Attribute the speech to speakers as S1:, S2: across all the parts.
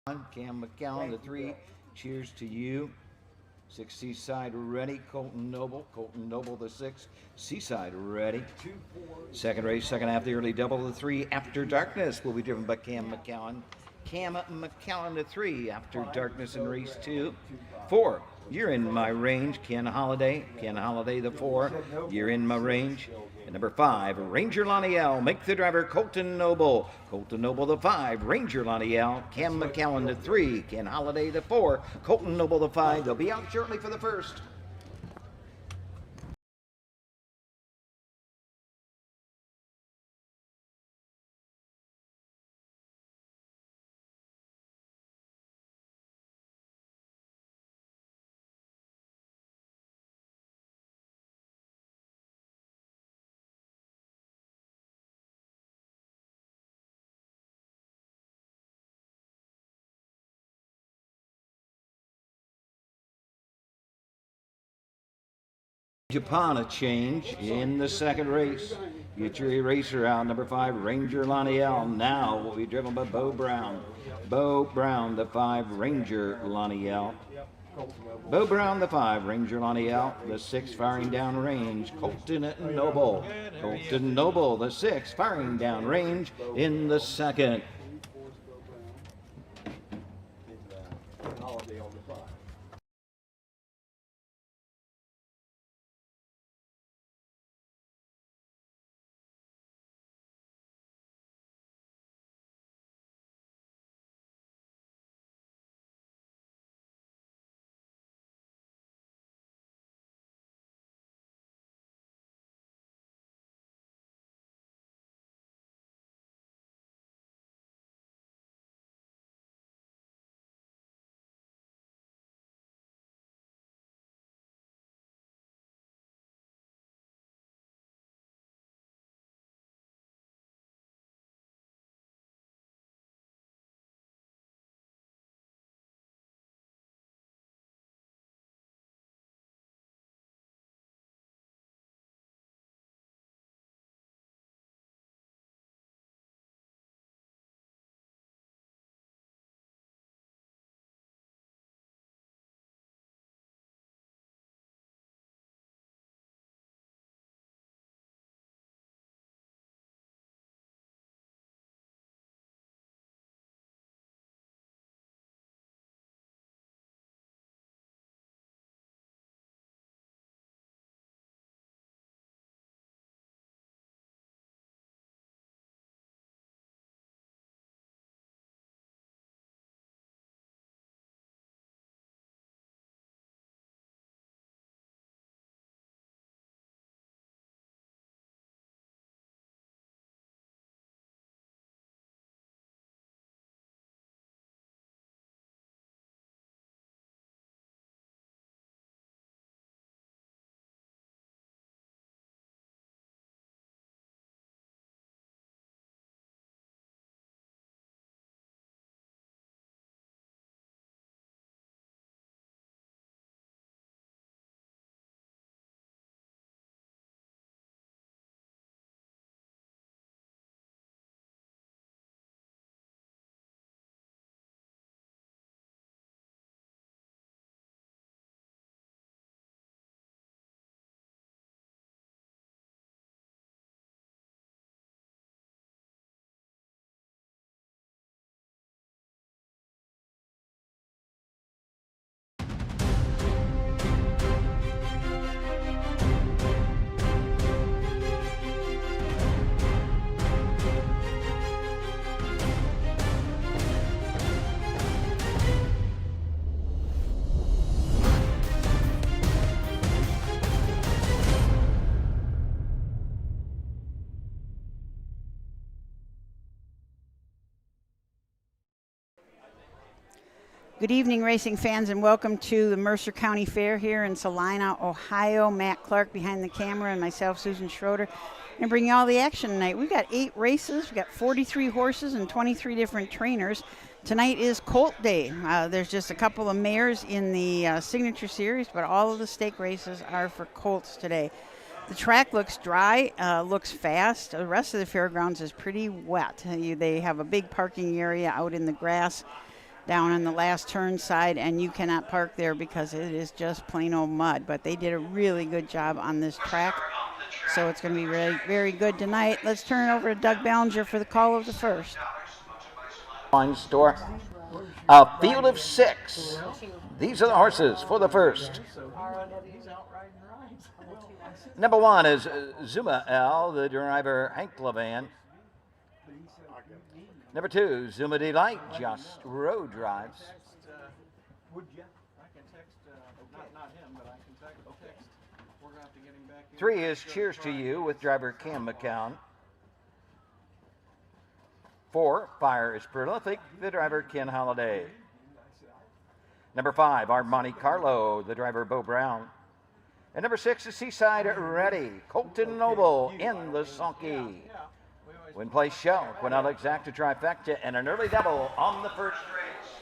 S1: Cam McCown, the 3. Cheers to you. 6 Seaside ready. Colton Noble, the 6. Seaside ready. Second race, second half, the early double, the 3. After Darkness will be driven by Cam McCown. Cam McCown, the 3. After Darkness in race 2. 4. You're in my range. Ken Holiday, the 4. You're in my range. And number 5, Ranger Laniel. Make the driver Colton Noble, the 5. Ranger Laniel. Cam McCown, the 3. Ken Holiday, the 4. Colton Noble, the 5. They'll be out shortly for the first. Japan a change in the second race. Get your eraser out. Number 5, Ranger Laniel. Now will be driven by Bo Brown. Bo Brown, the 5, Ranger Laniel. Bo Brown, the 5, Ranger Laniel. The 6, firing down range, Colton Noble. Colton Noble, the 6, firing down range in the second.
S2: Good evening, racing fans, and welcome to the Mercer County Fair here in Celina, Ohio. Matt Clark behind the camera and myself, Susan Schroeder, and bring you all the action tonight. We've got 8 races. We've got 43 horses and 23 different trainers. Tonight is Colt Day. There's just a couple of mares in the Signature Series, but all of the stake races are for Colts today. The track looks dry, looks fast. The rest of the fairgrounds is pretty wet. They have a big parking area out in the grass down on the last turn side, and you cannot park there because it is just plain old mud. But they did a really good job on this track, so it's going to be really very good tonight. Let's turn it over to Doug Ballinger for the call of the first.
S1: Wine store. A field of 6. These are the horses for the first. Number 1 is Zuma L, the driver Hank Levan. Number 2, Zuma Delight, Just Road drives.
S3: Would you? I can text, not him, but I can text. We're going to have to get him back in.
S1: 3 is Cheers to You with driver Cam McCown. 4, Fire is Prolific, the driver Ken Holliday. Number 5, Our Monte Carlo, the driver Bo Brown. And number 6 is Seaside Ready, Colton Noble in the sulky. Win place show, Quinella exacta trifecta, and an early double on the first race.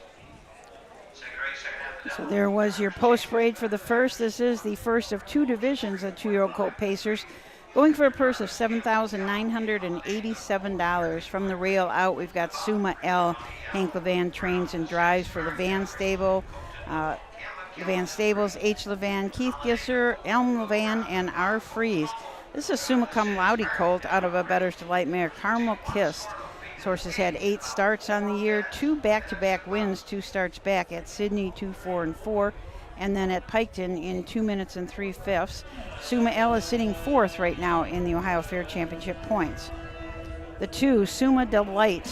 S2: So there was your post parade for the first. This is the first of 2 divisions of 2-year-old colt pacers, going for a purse of $7,987. From the rail out, we've got Suma L. Hank Levan trains and drives for Levan Stable. Levan Stables, H. Levan, Keith Gisser, Elm Levan, and R. Freeze. This is a Summa Cum Laude colt out of a Better's Delight mare, Carmel Kist. This horse has had 8 starts on the year, 2 back-to-back wins, 2 starts back at Sydney, 2-4-4, and then at Piketon in 2 minutes and 3/5. Suma L is sitting 4th right now in the Ohio Fair Championship points. The 2, Summa Delight.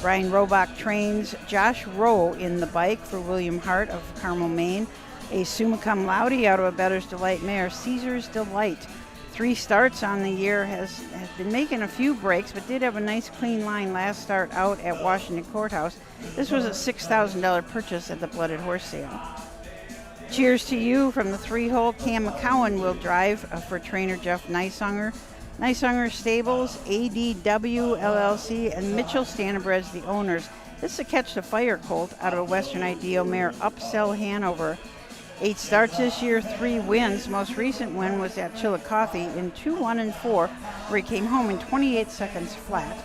S2: Brian Robach trains Josh Rowe in the bike for William Hart of Carmel, Maine. A Summa Cum Laude out of a Better's Delight mare, Caesar's Delight. 3 starts on the year, has been making a few breaks, but did have a nice clean line last start out at Washington Courthouse. This was a $6,000 purchase at the Blooded Horse sale. Cheers to You from the 3-hole. Cam McCowan will drive for trainer Jeff Neisanger. Neisanger Stables, ADW LLC, and Mitchell Standardbreds, the owners. This is a Catch the Fire colt out of a Western Ideal mare, Upsell Hanover. 8 starts this year, 3 wins. Most recent win was at Chillicothe in 2-1-4, where he came home in 28 seconds flat.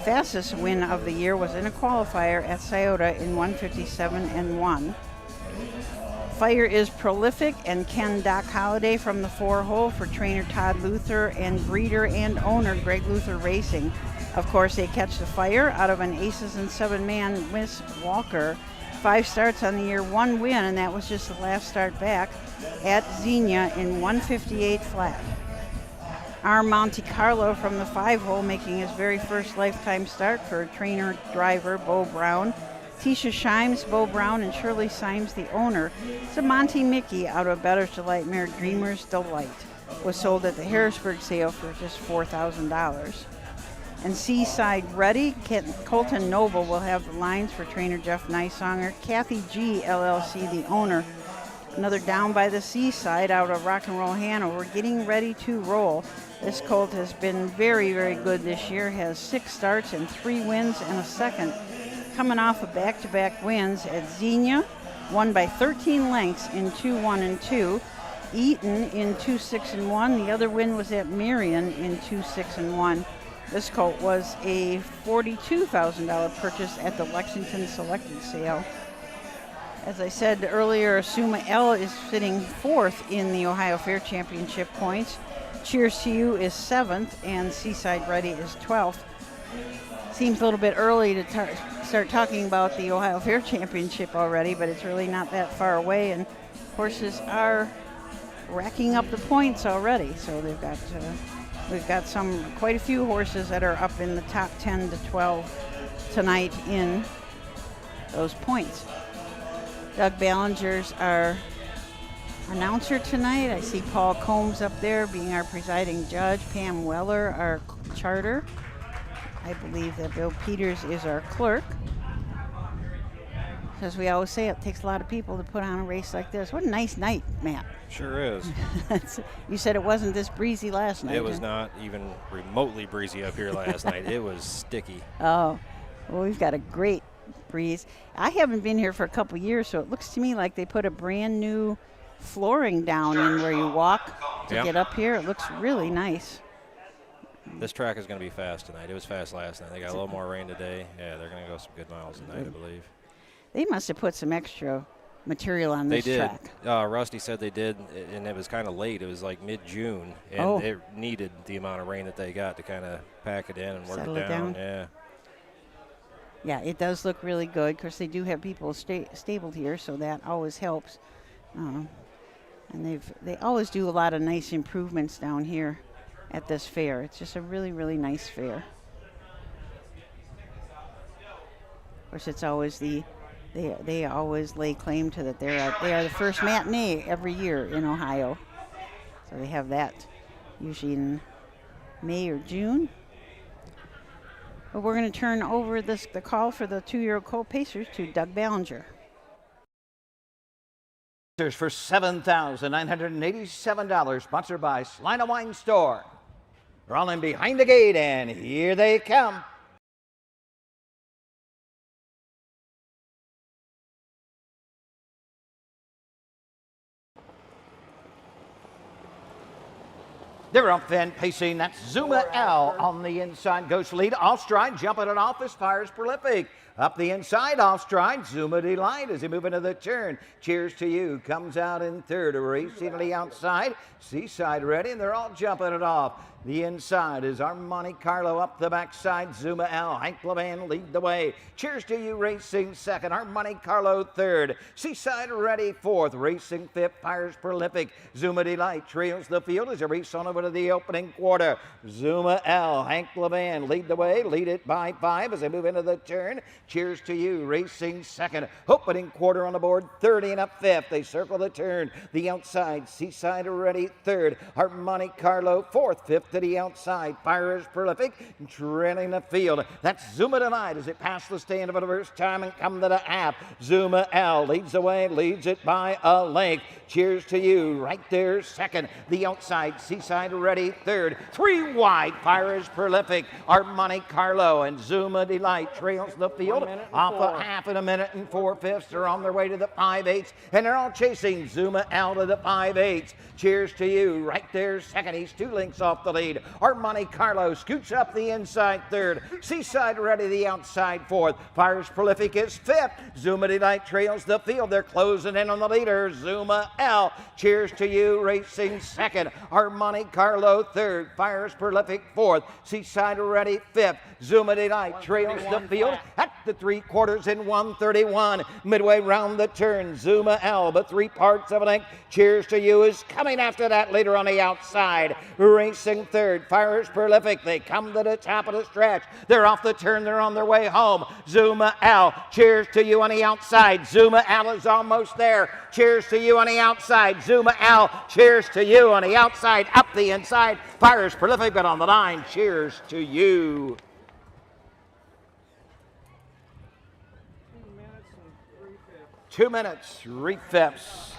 S2: Fastest win of the year was in a qualifier at Scioto in 1:57-1. Fire is Prolific and Ken Doc Holliday from the 4-hole for trainer Todd Luther and breeder and owner Greg Luther Racing. Of course, they Catch the Fire out of an Aces and 7-man Miss Walker. 5 starts on the year, 1 win, and that was just the last start back at Xenia in 1:58 flat. Our Monte Carlo from the 5-hole making his very first lifetime start for trainer driver Bo Brown. Tisha Shimes, Bo Brown, and Shirley Symes, the owner. It's a Monte Mickey out of Better's Delight mare, Dreamer's Delight. Was sold at the Harrisburg sale for just $4,000. And Seaside Ready, Colton Noble will have the lines for trainer Jeff Neisanger. Kathy G. LLC, the owner. Another Down by the Seaside out of Rock and Roll Hanover, getting ready to roll. This colt has been very, very good this year. Has 6 starts and 3 wins and a second. Coming off of back-to-back wins at Xenia, won by 13 lengths in 2-1-2. Eaton in 2-6-1. The other win was at Marion in 2-6-1. This colt was a $42,000 purchase at the Lexington Selected Sale. As I said earlier, Suma L is sitting 4th in the Ohio Fair Championship points. Cheers to You is 7th, and Seaside Ready is 12th. Seems a little bit early to start talking about the Ohio Fair Championship already, but it's really not that far away, and horses are racking up the points already. So we've got quite a few horses that are up in the top 10 to 12 tonight in those points. Doug Ballinger's our announcer tonight. I see Paul Combs up there being our presiding judge. Pam Weller, our charter. I believe that Bill Peters is our clerk. As we always say, it takes a lot of people to put on a race like this. What a nice night, Matt.
S4: Sure is.
S2: You said it wasn't this breezy last night.
S4: It was not even remotely breezy up here last night. It was sticky.
S2: Oh, well, we've got a great breeze. I haven't been here for a couple years, so it looks to me like they put a brand new flooring down in where you walk to get up here. It looks really nice.
S4: This track is going to be fast tonight. It was fast last night. They got a little more rain today. Yeah, they're going to go some good miles tonight, I believe.
S2: They must have put some extra material on
S4: They
S2: this
S4: did.
S2: track.
S4: Rusty said they did, and it was kind of late. It was like mid-June, and
S2: Oh.
S4: it needed the amount of rain that they got to kind of pack it in and work
S2: Settle
S4: it
S2: it
S4: down.
S2: down.
S4: Yeah.
S2: Yeah, it does look really good. Of course, they do have people stabled here, so that always helps. And they always do a lot of nice improvements down here at this fair. It's just a really, really nice fair. Of course, it's always they always lay claim to that they are the first matinee every year in Ohio. So they have that usually in May or June. But we're going to turn over the call for the 2-year-old colt pacers to Doug Ballinger.
S1: For $7,987, sponsored by Celina Wine Store. Rolling behind the gate, and here they come. They're up and pacing. That's Zuma L on the inside. Goes lead off stride, jumping it off as far as Prolific. Up the inside, off stride, Zuma Delight as he move into the turn. Cheers to you. Comes out in third. Racing to the outside. Seaside ready, and they're all jumping it off. The inside is our Monte Carlo up the backside. Zuma L, Hank Levan lead the way. Cheers to you, racing second. Our Monte Carlo third. Seaside ready fourth. Racing fifth, Fires Prolific. Zuma Delight trails the field as they race on over to the opening quarter. Zuma L, Hank Levan lead the way. Lead it by 5 as they move into the turn. Cheers to you, racing second. Opening quarter on the board, 30 and up fifth. They circle the turn. The outside, Seaside ready third. Our Monte Carlo fourth. Fifth to the outside, Fires Prolific trailing the field. That's Zuma Delight as it passed the stand for the first time and come to the half. Zuma L leads the way, leads it by a length. Cheers to you, right there second. The outside, Seaside ready third. 3 wide, Fires Prolific. Our Monte Carlo and Zuma Delight trails the field off a half in a minute and 4/5. They're on their way to the 5/8, and they're all chasing Zuma out of the 5/8. Cheers to you, right there second. He's 2 lengths off the lead. Our Monte Carlo scoots up the inside third. Seaside ready the outside fourth. Fires Prolific is fifth. Zuma Delight trails the field. They're closing in on the leader, Zuma L. Cheers to you, racing second. Our Monte Carlo third. Fires Prolific fourth. Seaside ready fifth. Zuma Delight trails the field at the 3/4 in 1:31. Midway round the turn, Zuma L, but 3 parts of a length. Cheers to you is coming after that leader on the outside. Racing third, Fires Prolific. They come to the top of the stretch. They're off the turn. They're on their way home. Zuma L, cheers to you on the outside. Zuma L is almost there. Cheers to you on the outside. Zuma L, cheers to you on the outside. Up the inside, Fires Prolific, but on the line, cheers to you. 2 minutes, 3/5.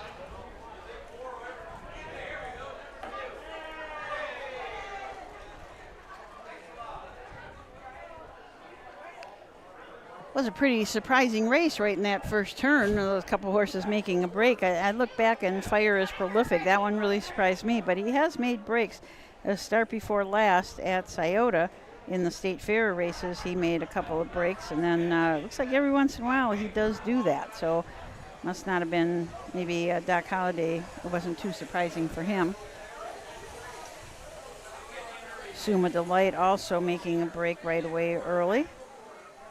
S2: Was a pretty surprising race right in that first turn. Those couple horses making a break. I look back and Fire is Prolific. That one really surprised me, but he has made breaks. A start before last at Scioto in the state fair races, he made a couple of breaks, and then looks like every once in a while he does do that. So must not have been maybe Doc Holliday. It wasn't too surprising for him. Zuma Delight also making a break right away early.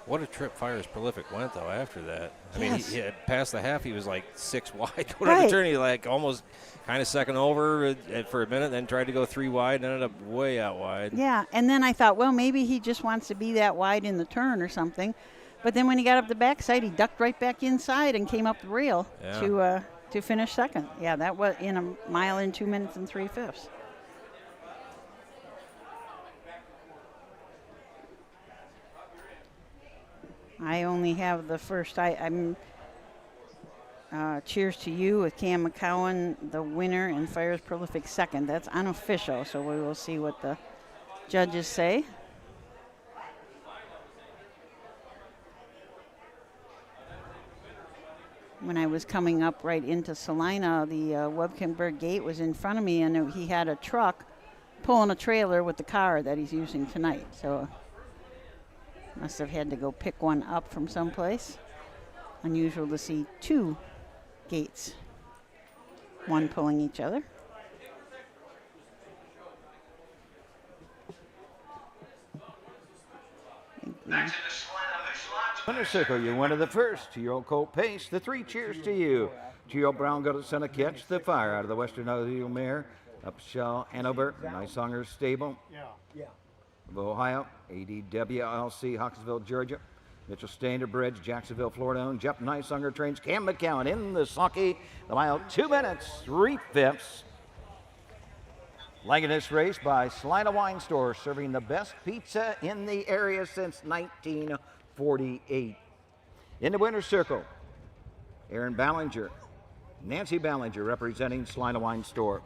S4: What a trip Fires Prolific went, though, after that. I mean,
S2: Yes.
S4: he had past the half, he was like 6 wide.
S2: Right.
S4: The turn, he like almost kind of second over for a minute, then tried to go 3 wide and ended up way out wide.
S2: Yeah, and then I thought, well, maybe he just wants to be that wide in the turn or something. But then when he got up the backside, he ducked right back inside and came up the rail to finish second. Yeah, that was in a mile in 2 minutes and 3/5. I only have the first. I'm Cheers to You with Cam McCowan, the winner, and Fires Prolific second. That's unofficial, so we will see what the judges say. When I was coming up right into Celina, the Webkenberg gate was in front of me, and he had a truck pulling a trailer with the car that he's using tonight. So must have had to go pick one up from someplace. Unusual to see two gates, one pulling each other.
S1: Winner circle, you win of the first. 2-year-old Colt Pace. The 3 cheers to you. 2-year-old Brown got it center catch. The Fire out of the Western Ohio mare. Upshaw Hanover. Nice Hunger Stable. Of Ohio. ADWLC, Hawkinsville, Georgia. Mitchell Standardbred, Jacksonville, Florida. Owned. Jep Nice Hunger trains. Cam McCowan in the sulky. The mile 2 minutes 3/5. Legging this race by Celina Wine Store, serving the best pizza in the area since 1948. In the winner's circle, Aaron Ballinger, Nancy Ballinger representing Celina Wine Store.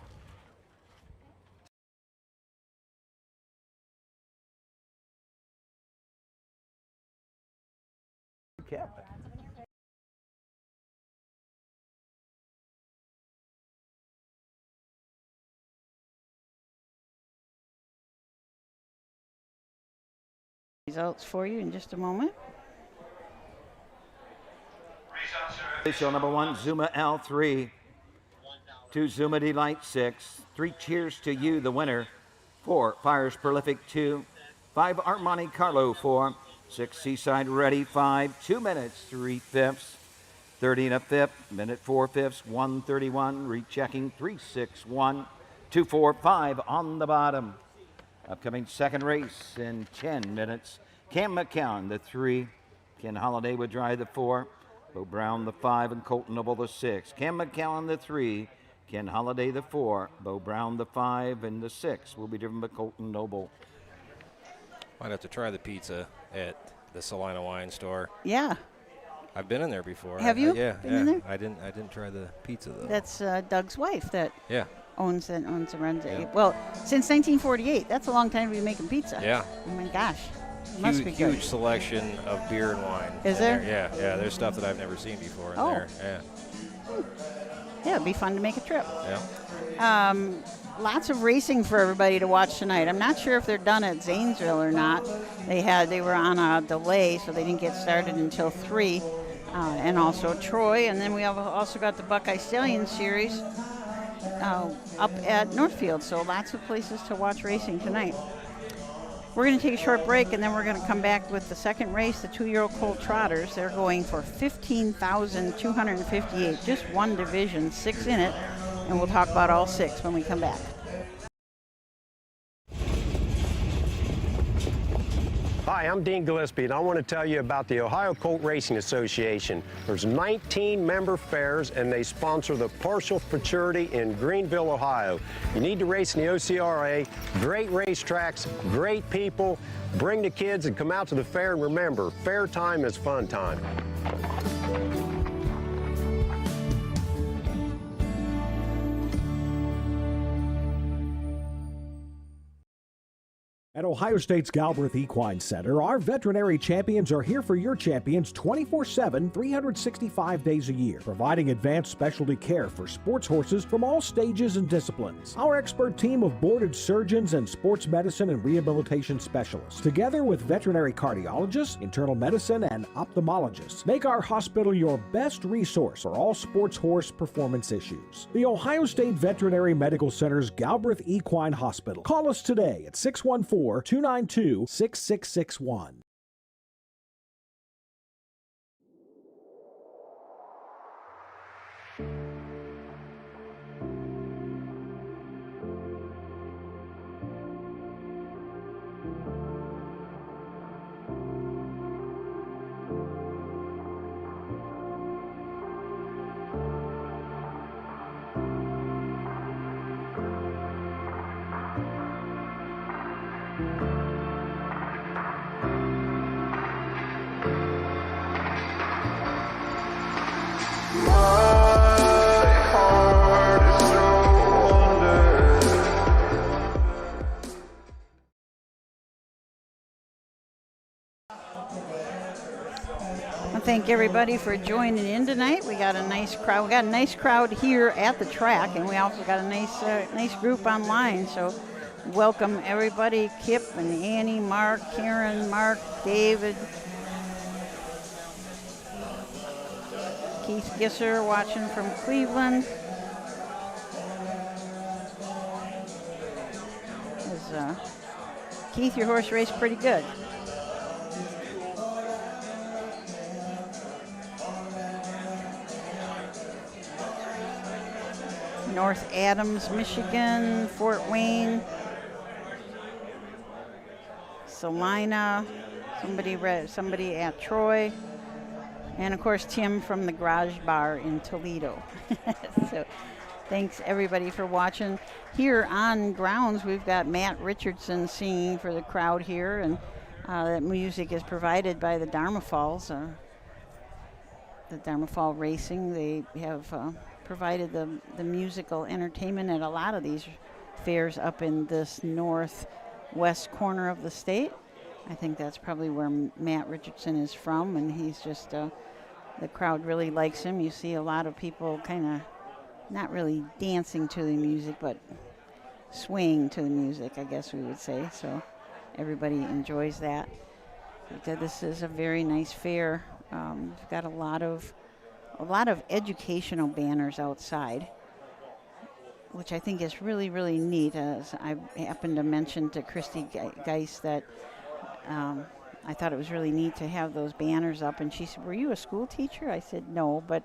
S2: Results for you in just a moment.
S1: Show number 1, Zuma L3. 2, Zuma Delight 6. 3 cheers to you, the winner. 4, Fires Prolific 2. 5, Armani Carlo 4. 6, Seaside Ready 5. 2 minutes 3/5. 30 1/5. Minute 4/5. 1:31. Rechecking 3:61. 2:45 on the bottom. Upcoming second race in 10 minutes. Cam McCown, the 3. Ken Holiday would drive the 4. Bo Brown, the 5, and Colton Noble, the 6. Cam McCown, the 3. Ken Holiday, the 4. Bo Brown, the 5, and the 6 will be driven by Colton Noble.
S4: Might have to try the pizza at the Celina Wine Store.
S2: Yeah.
S4: I've been in there before.
S2: Have you?
S4: Yeah.
S2: Been in there?
S4: I didn't try the pizza though.
S2: That's Doug's wife that
S4: yeah.
S2: owns and runs it.
S4: Yeah.
S2: Well, since 1948. That's a long time to be making pizza.
S4: Yeah.
S2: Oh my gosh. It must be
S4: Huge
S2: good.
S4: selection of beer and wine.
S2: Is
S4: in
S2: there?
S4: Yeah. There's stuff that I've never seen before in
S2: Oh.
S4: there. Yeah.
S2: Yeah, it'd be fun to make a trip.
S4: Yeah.
S2: Lots of racing for everybody to watch tonight. I'm not sure if they're done at Zanesville or not. They were on a delay, so they didn't get started until 3. And also Troy, and then we have also got the Buckeye Stallion Series up at Northfield. So lots of places to watch racing tonight. We're going to take a short break, and then we're going to come back with the second race, the 2-year-old Colt Trotters. They're going for $15,258, just one division, 6 in it, and we'll talk about all 6 when we come back.
S5: Hi, I'm Dean Gillespie, and I want to tell you about the Ohio Colt Racing Association. There's 19 member fairs, and they sponsor the Partial Futurity in Greenville, Ohio. You need to race in the OCRA. Great racetracks, great people. Bring the kids and come out to the fair, and remember, fair time is fun time.
S6: At Ohio State's Galbraith Equine Center, our veterinary champions are here for your champions 24/7, 365 days a year, providing advanced specialty care for sports horses from all stages and disciplines. Our expert team of boarded surgeons and sports medicine and rehabilitation specialists, together with veterinary cardiologists, internal medicine, and ophthalmologists, make our hospital your best resource for all sports horse performance issues. The Ohio State Veterinary Medical Center's Galbraith Equine Hospital. Call us today at 614-292-6661.
S2: Thank everybody for joining in tonight. We got a nice crowd. We got a nice crowd here at the track, and we also got a nice group online. So welcome everybody, Kip and Annie, Mark, Karen, Mark, David. Keith Gisser watching from Cleveland. Keith, your horse raced pretty good. North Adams, Michigan, Fort Wayne, Celina, somebody at Troy, and of course Tim from the Garage Bar in Toledo. So thanks everybody for watching. Here on grounds, we've got Matt Richardson singing for the crowd here, and that music is provided by the Dharma Falls. The Dharma Fall Racing, they have provided the musical entertainment at a lot of these fairs up in this northwest corner of the state. I think that's probably where Matt Richardson is from, and he's just, the crowd really likes him. You see a lot of people kind of not really dancing to the music, but swaying to the music, I guess we would say. So everybody enjoys that. But this is a very nice fair. We've got a lot of educational banners outside, which I think is really, really neat. As I happened to mention to Christy Geis that I thought it was really neat to have those banners up, and she said, "Were you a school teacher?" I said, "No," but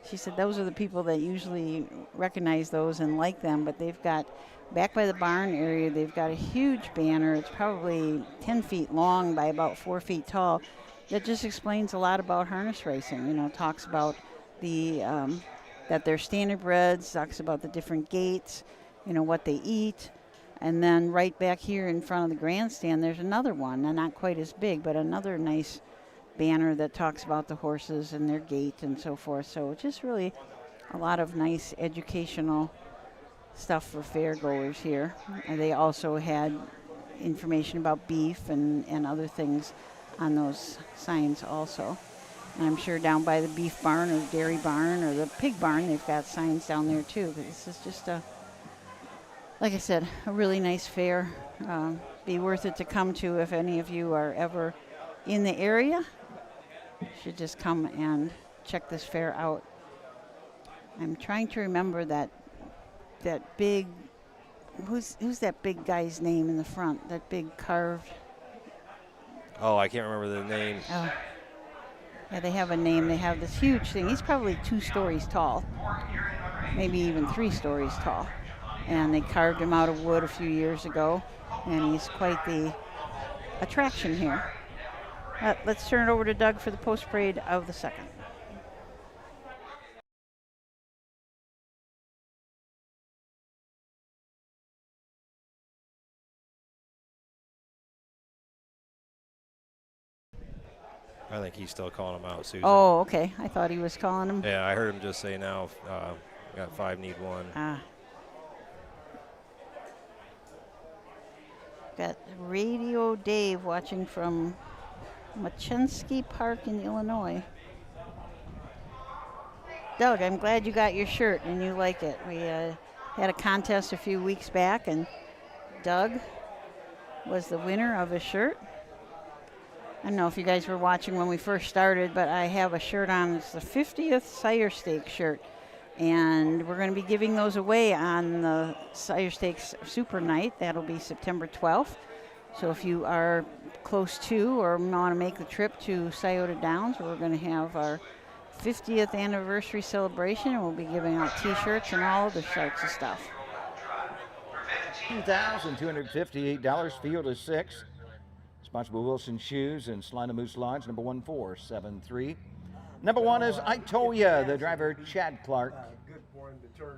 S2: she said those are the people that usually recognize those and like them. But they've got, back by the barn area, they've got a huge banner. It's probably 10 feet long by about 4 feet tall. That just explains a lot about harness racing. You know, talks about the that they're standardbreds, talks about the different gaits, you know, what they eat. And then right back here in front of the grandstand, there's another one, and not quite as big, but another nice banner that talks about the horses and their gait and so forth. So just really a lot of nice educational stuff for fairgoers here. And they also had information about beef and other things on those signs also. And I'm sure down by the beef barn or dairy barn or the pig barn, they've got signs down there too. But this is just like I said, a really nice fair. Be worth it to come to if any of you are ever in the area. You should just come and check this fair out. I'm trying to remember that big, who's that big guy's name in the front? That big carved.
S4: Oh, I can't remember the name.
S2: Oh. Yeah, they have a name. They have this huge thing. He's probably 2 stories tall, maybe even 3 stories tall. And they carved him out of wood a few years ago, and he's quite the attraction here. Let's turn it over to Doug for the post parade of the second.
S4: I think he's still calling him out, Susan.
S2: Oh, okay. I thought he was calling him.
S4: Yeah, I heard him just say now, got 5, need 1.
S2: Got Radio Dave watching from Machensky Park in Illinois. Doug, I'm glad you got your shirt and you like it. We had a contest a few weeks back, and Doug was the winner of a shirt. I don't know if you guys were watching when we first started, but I have a shirt on. It's the 50th Sire Stakes shirt. And we're going to be giving those away on the Sire Stakes Super Night. That'll be September 12th. So if you are close to or want to make the trip to Scioto Downs, we're going to have our 50th anniversary celebration, and we'll be giving out T-shirts and all other sorts of stuff.
S1: $2,258, field is 6. Sponsored by Wilson Shoes and Salina Moose Lodge, number 1473. Number 1 is I Told Ya, the driver Chad Clark.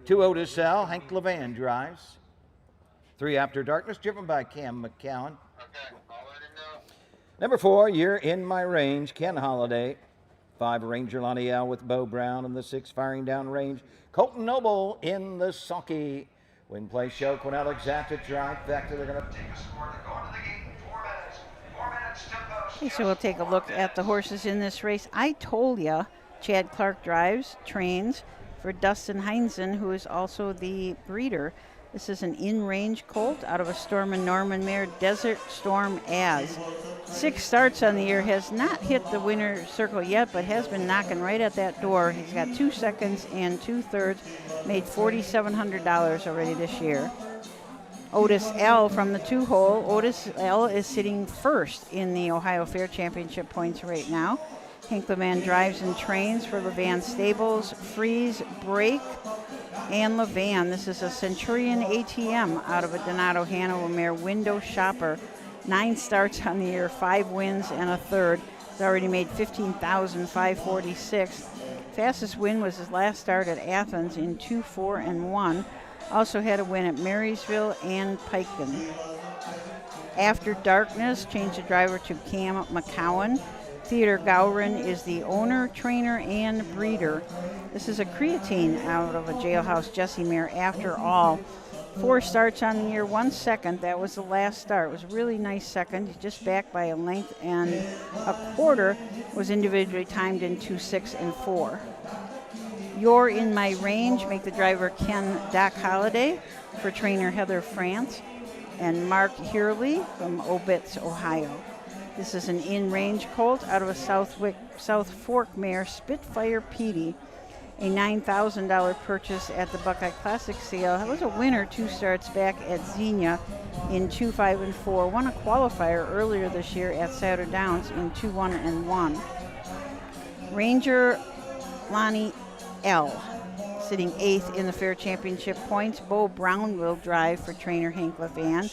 S1: 2-0 to sell, Hank Levan drives. 3 After Darkness, driven by Cam McCowan. Number 4, You're in My Range, Ken Holiday. 5 Ranger Laniel with Bo Brown, and the 6 Firing Down Range, Colton Noble in the sulky. Win play show, Cornell Exacta drive. Back to they're going to take a score. They're going to the gate in 4 minutes. 4 minutes to post.
S2: Okay, so we'll take a look at the horses in this race. I Told Ya, Chad Clark drives, trains for Dustin Heinzen, who is also the breeder. This is an in-range colt out of a Storm and Norman mare, Desert Storm Az. 6 starts on the year, has not hit the winner circle yet, but has been knocking right at that door. He's got 2 seconds and 2/3, made $4,700 already this year. Otis L from the 2-hole. Otis L is sitting first in the Ohio Fair Championship points right now. Hank Levan drives and trains for Levan Stables, Freeze, Break, and Levan. This is a Centurion ATM out of a Donato Hanover mare, Window Shopper. 9 starts on the year, 5 wins and 1/3. He's already made $15,546. Fastest win was his last start at Athens in 2-4 and 1. Also had a win at Marysville and Piketon. After Darkness, changed the driver to Cam McCowan. Theodore Gowron is the owner, trainer, and breeder. This is a creatine out of a Jailhouse Jesse mare, After All. 4 starts on the year, 1 second. That was the last start. It was a really nice second. He's just back by a length and a quarter. Was individually timed in 2-6 and 4. You're in My Range. Make the driver Ken Doc Holliday for trainer Heather France. And Mark Hurley from Obitz, Ohio. This is an in-range colt out of a South Fork mare, Spitfire Petey. A $9,000 purchase at the Buckeye Classic sale. That was a winner 2 starts back at Xenia in 2-5 and 4. Won a qualifier earlier this year at Saddle Downs in 2-1 and 1. Ranger Lonnie L, sitting 8th in the Fair Championship points. Bo Brown will drive for trainer Hank Levan.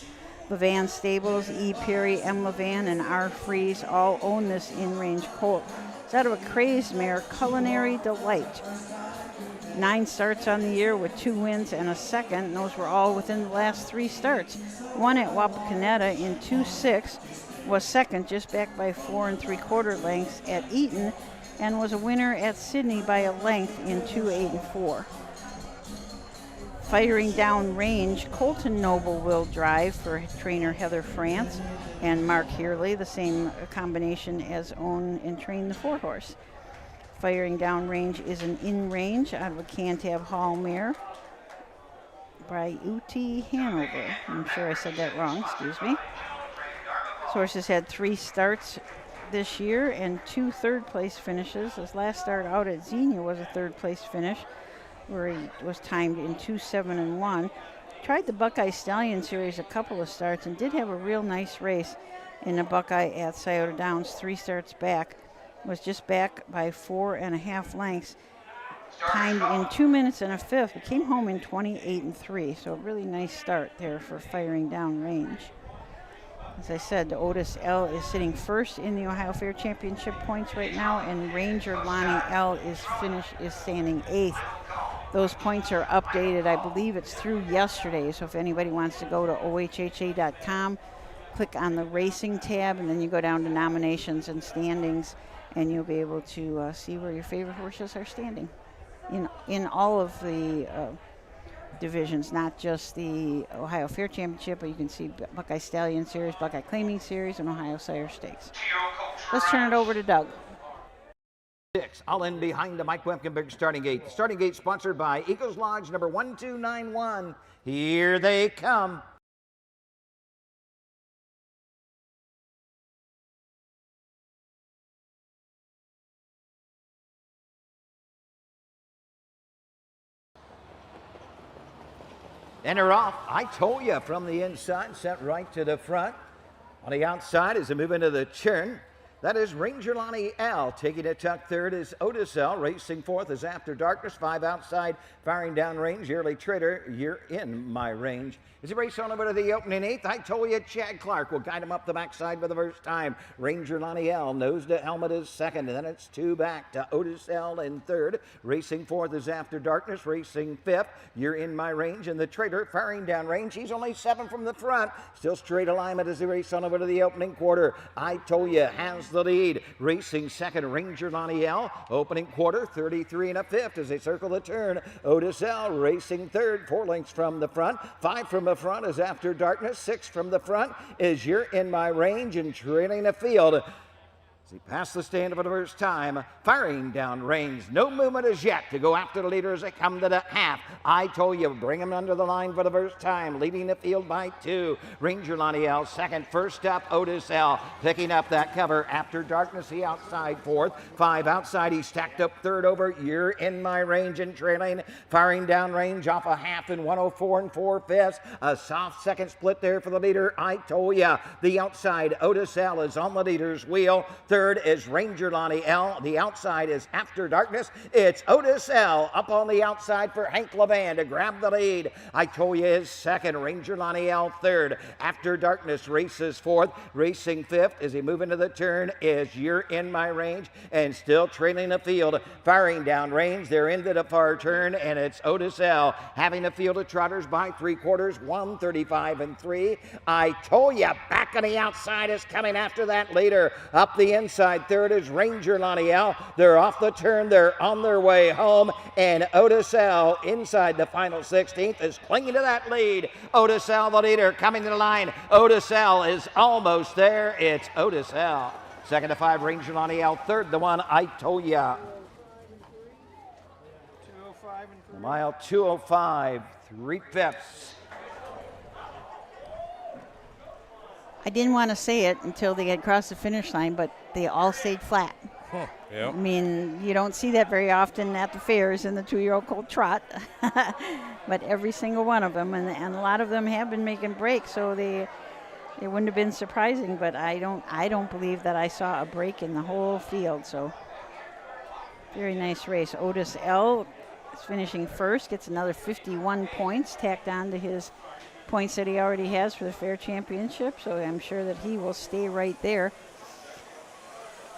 S2: Levan Stables, E. Perry, M. Levan, and R. Freeze all own this in-range colt. It's out of a crazed mare, Culinary Delight. 9 starts on the year with 2 wins and a second. And those were all within the last 3 starts. One at Wapakoneta in 2-6, was second, just back by 4 3/4 lengths at Eaton, and was a winner at Sydney by a length in 2-8 and 4. Firing Down Range, Colton Noble will drive for trainer Heather France and Mark Hurley, the same combination as own and train the 4-horse. Firing Down Range is an in-range out of a Cantab Hall mare by UT Hanover. I'm sure I said that wrong, excuse me. This horse has had 3 starts this year and 2 third-place finishes. His last start out at Xenia was a third-place finish, where he was timed in 2-7 and 1. Tried the Buckeye Stallion Series a couple of starts and did have a real nice race in the Buckeye at Scioto Downs 3 starts back. Was just back by 4.5 lengths. Timed in 2 minutes and a 1/5. He came home in 28 and 3. So a really nice start there for Firing Down Range. As I said, the Otis L is sitting first in the Ohio Fair Championship points right now, and Ranger Lonnie L is standing 8th. Those points are updated. I believe it's through yesterday. So if anybody wants to go to OHHA.com, click on the racing tab, and then you go down to nominations and standings, and you'll be able to see where your favorite horses are standing in all of the divisions, not just the Ohio Fair Championship, but you can see Buckeye Stallion Series, Buckeye Claiming Series, and Ohio Sire Stakes. Let's turn it over to Doug.
S1: 6, all in behind the Mike Wemkenberg starting gate. The starting gate sponsored by Eagles Lodge number 1291. Here they come. And they're off. I told you, from the inside, sent right to the front. On the outside as they move into the turn, that is Ranger Lonnie L. Taking a tuck third is Otis L. Racing fourth is After Darkness. 5 outside, Firing Down Range. Yearly Trader, You're in My Range. As he races on over to the opening 8th, I told you Chad Clark will guide him up the backside for the first time. Ranger Lonnie L. Nose to helmet is second, and then it's 2 back to Otis L. in third. Racing fourth is After Darkness. Racing fifth, You're in My Range. And the Trader, Firing Down Range, he's only 7 from the front. Still straight alignment as he races on over to the opening quarter. I told you has the lead. Racing second, Ranger Lonnie L. Opening quarter, 33 1/5 as they circle the turn. Otis L. racing third, 4 lengths from the front. 5 from the front is After Darkness. 6 from the front is You're in My Range, and trailing the field. As he passed the stand for the first time, firing down range. No movement as yet to go after the leader as they come to the half. I told you, bring him under the line for the first time, leading the field by 2. Ranger Lonnie L second. First up, Otis L picking up that cover. After Darkness, he outside fourth. 5 outside, he stacked up third over. You're in my range and trailing. Firing down range off a half in 104 4/5. A soft second split there for the leader. I told you, the outside, Otis L is on the leader's wheel. Third is Ranger Lonnie L. The outside is After Darkness. It's Otis L up on the outside for Hank Levan to grab the lead. I told you his second. Ranger Lonnie L third. After Darkness races fourth. Racing fifth as he move into the turn is You're in My Range, and still trailing the field. Firing down range. They're into the far turn, and it's Otis L having a field of trotters by 3/4, 135 3. I told you, back on the outside is coming after that leader. Up the inside third is Ranger Lonnie L. They're off the turn. They're on their way home. And Otis L inside the final 16th is clinging to that lead. Otis L, the leader, coming to the line. Otis L is almost there. It's Otis L. Second to 5, Ranger Lonnie L. Third, the one I told ya.
S3: 205 and 3.
S1: Mile 205, 3/5.
S2: I didn't want to say it until they had crossed the finish line, but they all stayed flat.
S4: Huh.
S2: I
S4: Yep.
S2: mean, you don't see that very often at the fairs in the 2-year-old colt trot, but every single one of them, and a lot of them have been making breaks, so they wouldn't have been surprising. But I don't believe that I saw a break in the whole field. So very nice race. Otis L is finishing first, gets another 51 points tacked on to his points that he already has for the fair championship. So I'm sure that he will stay right there.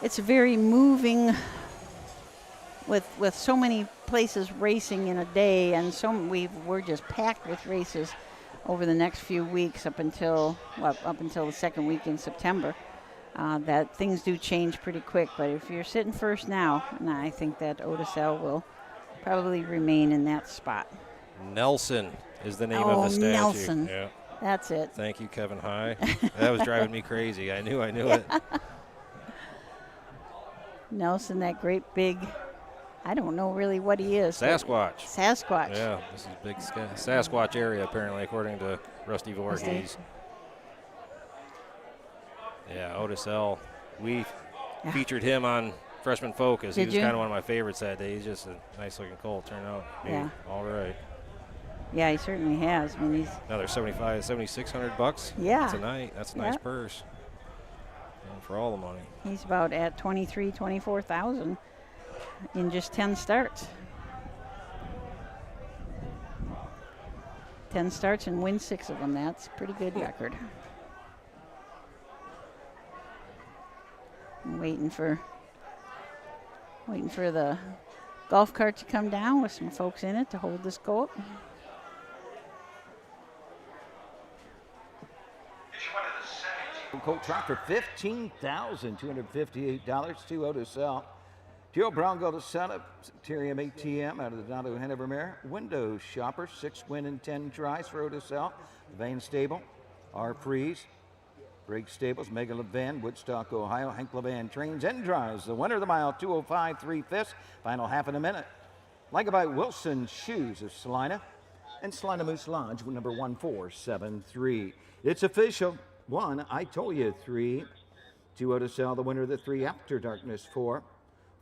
S2: It's very moving with so many places racing in a day, and we're just packed with races over the next few weeks up until the second week in September. That things do change pretty quick, but if you're sitting first now, and I think that Otis L will probably remain in that spot.
S4: Nelson is the name of the statue.
S2: Nelson.
S4: Yeah.
S2: That's it.
S4: Thank you, Kevin High. That was driving me crazy. I knew it.
S2: Nelson, that great big, I don't know really what he is.
S4: Sasquatch.
S2: Sasquatch.
S4: Yeah, this is big Sasquatch area apparently, according to Rusty Voorhees. Yeah, Otis L. We featured him on Freshman Focus. He was kind of one of my favorites that day. He's just a nice looking colt. Turned out all right.
S2: Yeah, he certainly has. I mean, he's
S4: Another $7,600.
S2: Yeah.
S4: That's a night. That's a nice purse. For all the money.
S2: He's about at 24,000 in just 10 starts. 10 starts and win 6 of them. That's a pretty good record. I'm waiting for the golf cart to come down with some folks in it to hold this colt.
S1: Colt trot for $15,258 to Otis L. Joe Brown go to setup. Tyrium ATM out of the Donato Hanover Mare. Window Shopper, 6 win and 10 tries for Otis L. Vane Stable, R. Freeze, Briggs Stables, Mega Levan, Woodstock, Ohio. Hank Levan trains and drives. The winner of the mile, 205 3/5. Final half in a minute. Like by Wilson Shoes of Celina and Celina Moose Lodge, number 1473. It's official. 1, I told you 3. 2, Otis L, the winner of the 3 After Darkness 4.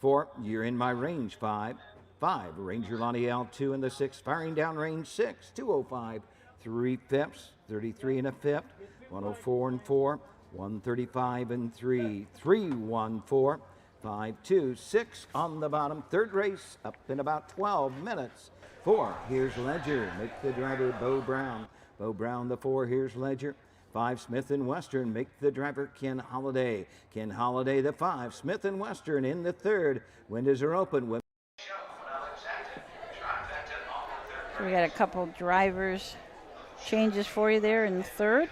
S1: 4, You're in My Range 5. 5, Ranger Lonnie L 2 in the 6. Firing down range 6. 205 3/5. 33 and a 5th. 104 4. 135 3. 314 5 2 6 on the bottom. Third race up in about 12 minutes. 4, here's Ledger. Make the driver Bo Brown. Bo Brown the 4, here's Ledger. 5, Smith and Western, make the driver Ken Holiday. Ken Holiday the 5, Smith and Western in the 3rd. Windows are open.
S2: So we got a couple drivers changes for you there in the 3rd,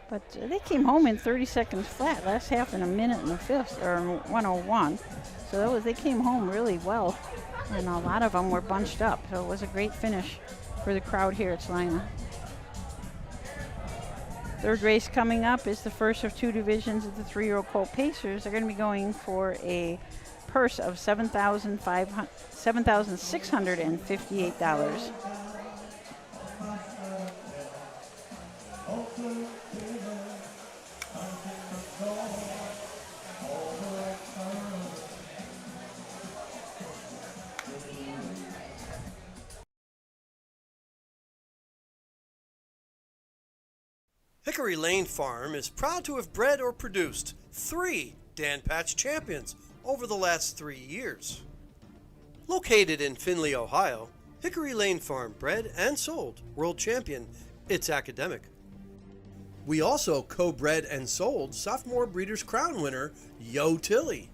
S2: but they came home in 30 seconds flat. Last half in a minute in the 5th, or 101. So they came home really well, and a lot of them were bunched up. So it was a great finish for the crowd here at Celina. Third race coming up is the first of two divisions of the 3-year-old colt pacers. They're going to be going for a purse of $7,658.
S7: Hickory Lane Farm is proud to have bred or produced 3 Dan Patch champions over the last 3 years. Located in Findlay, Ohio, Hickory Lane Farm bred and sold world champion It's Academic. We also co-bred and sold sophomore Breeders' Crown winner Yo Tilly.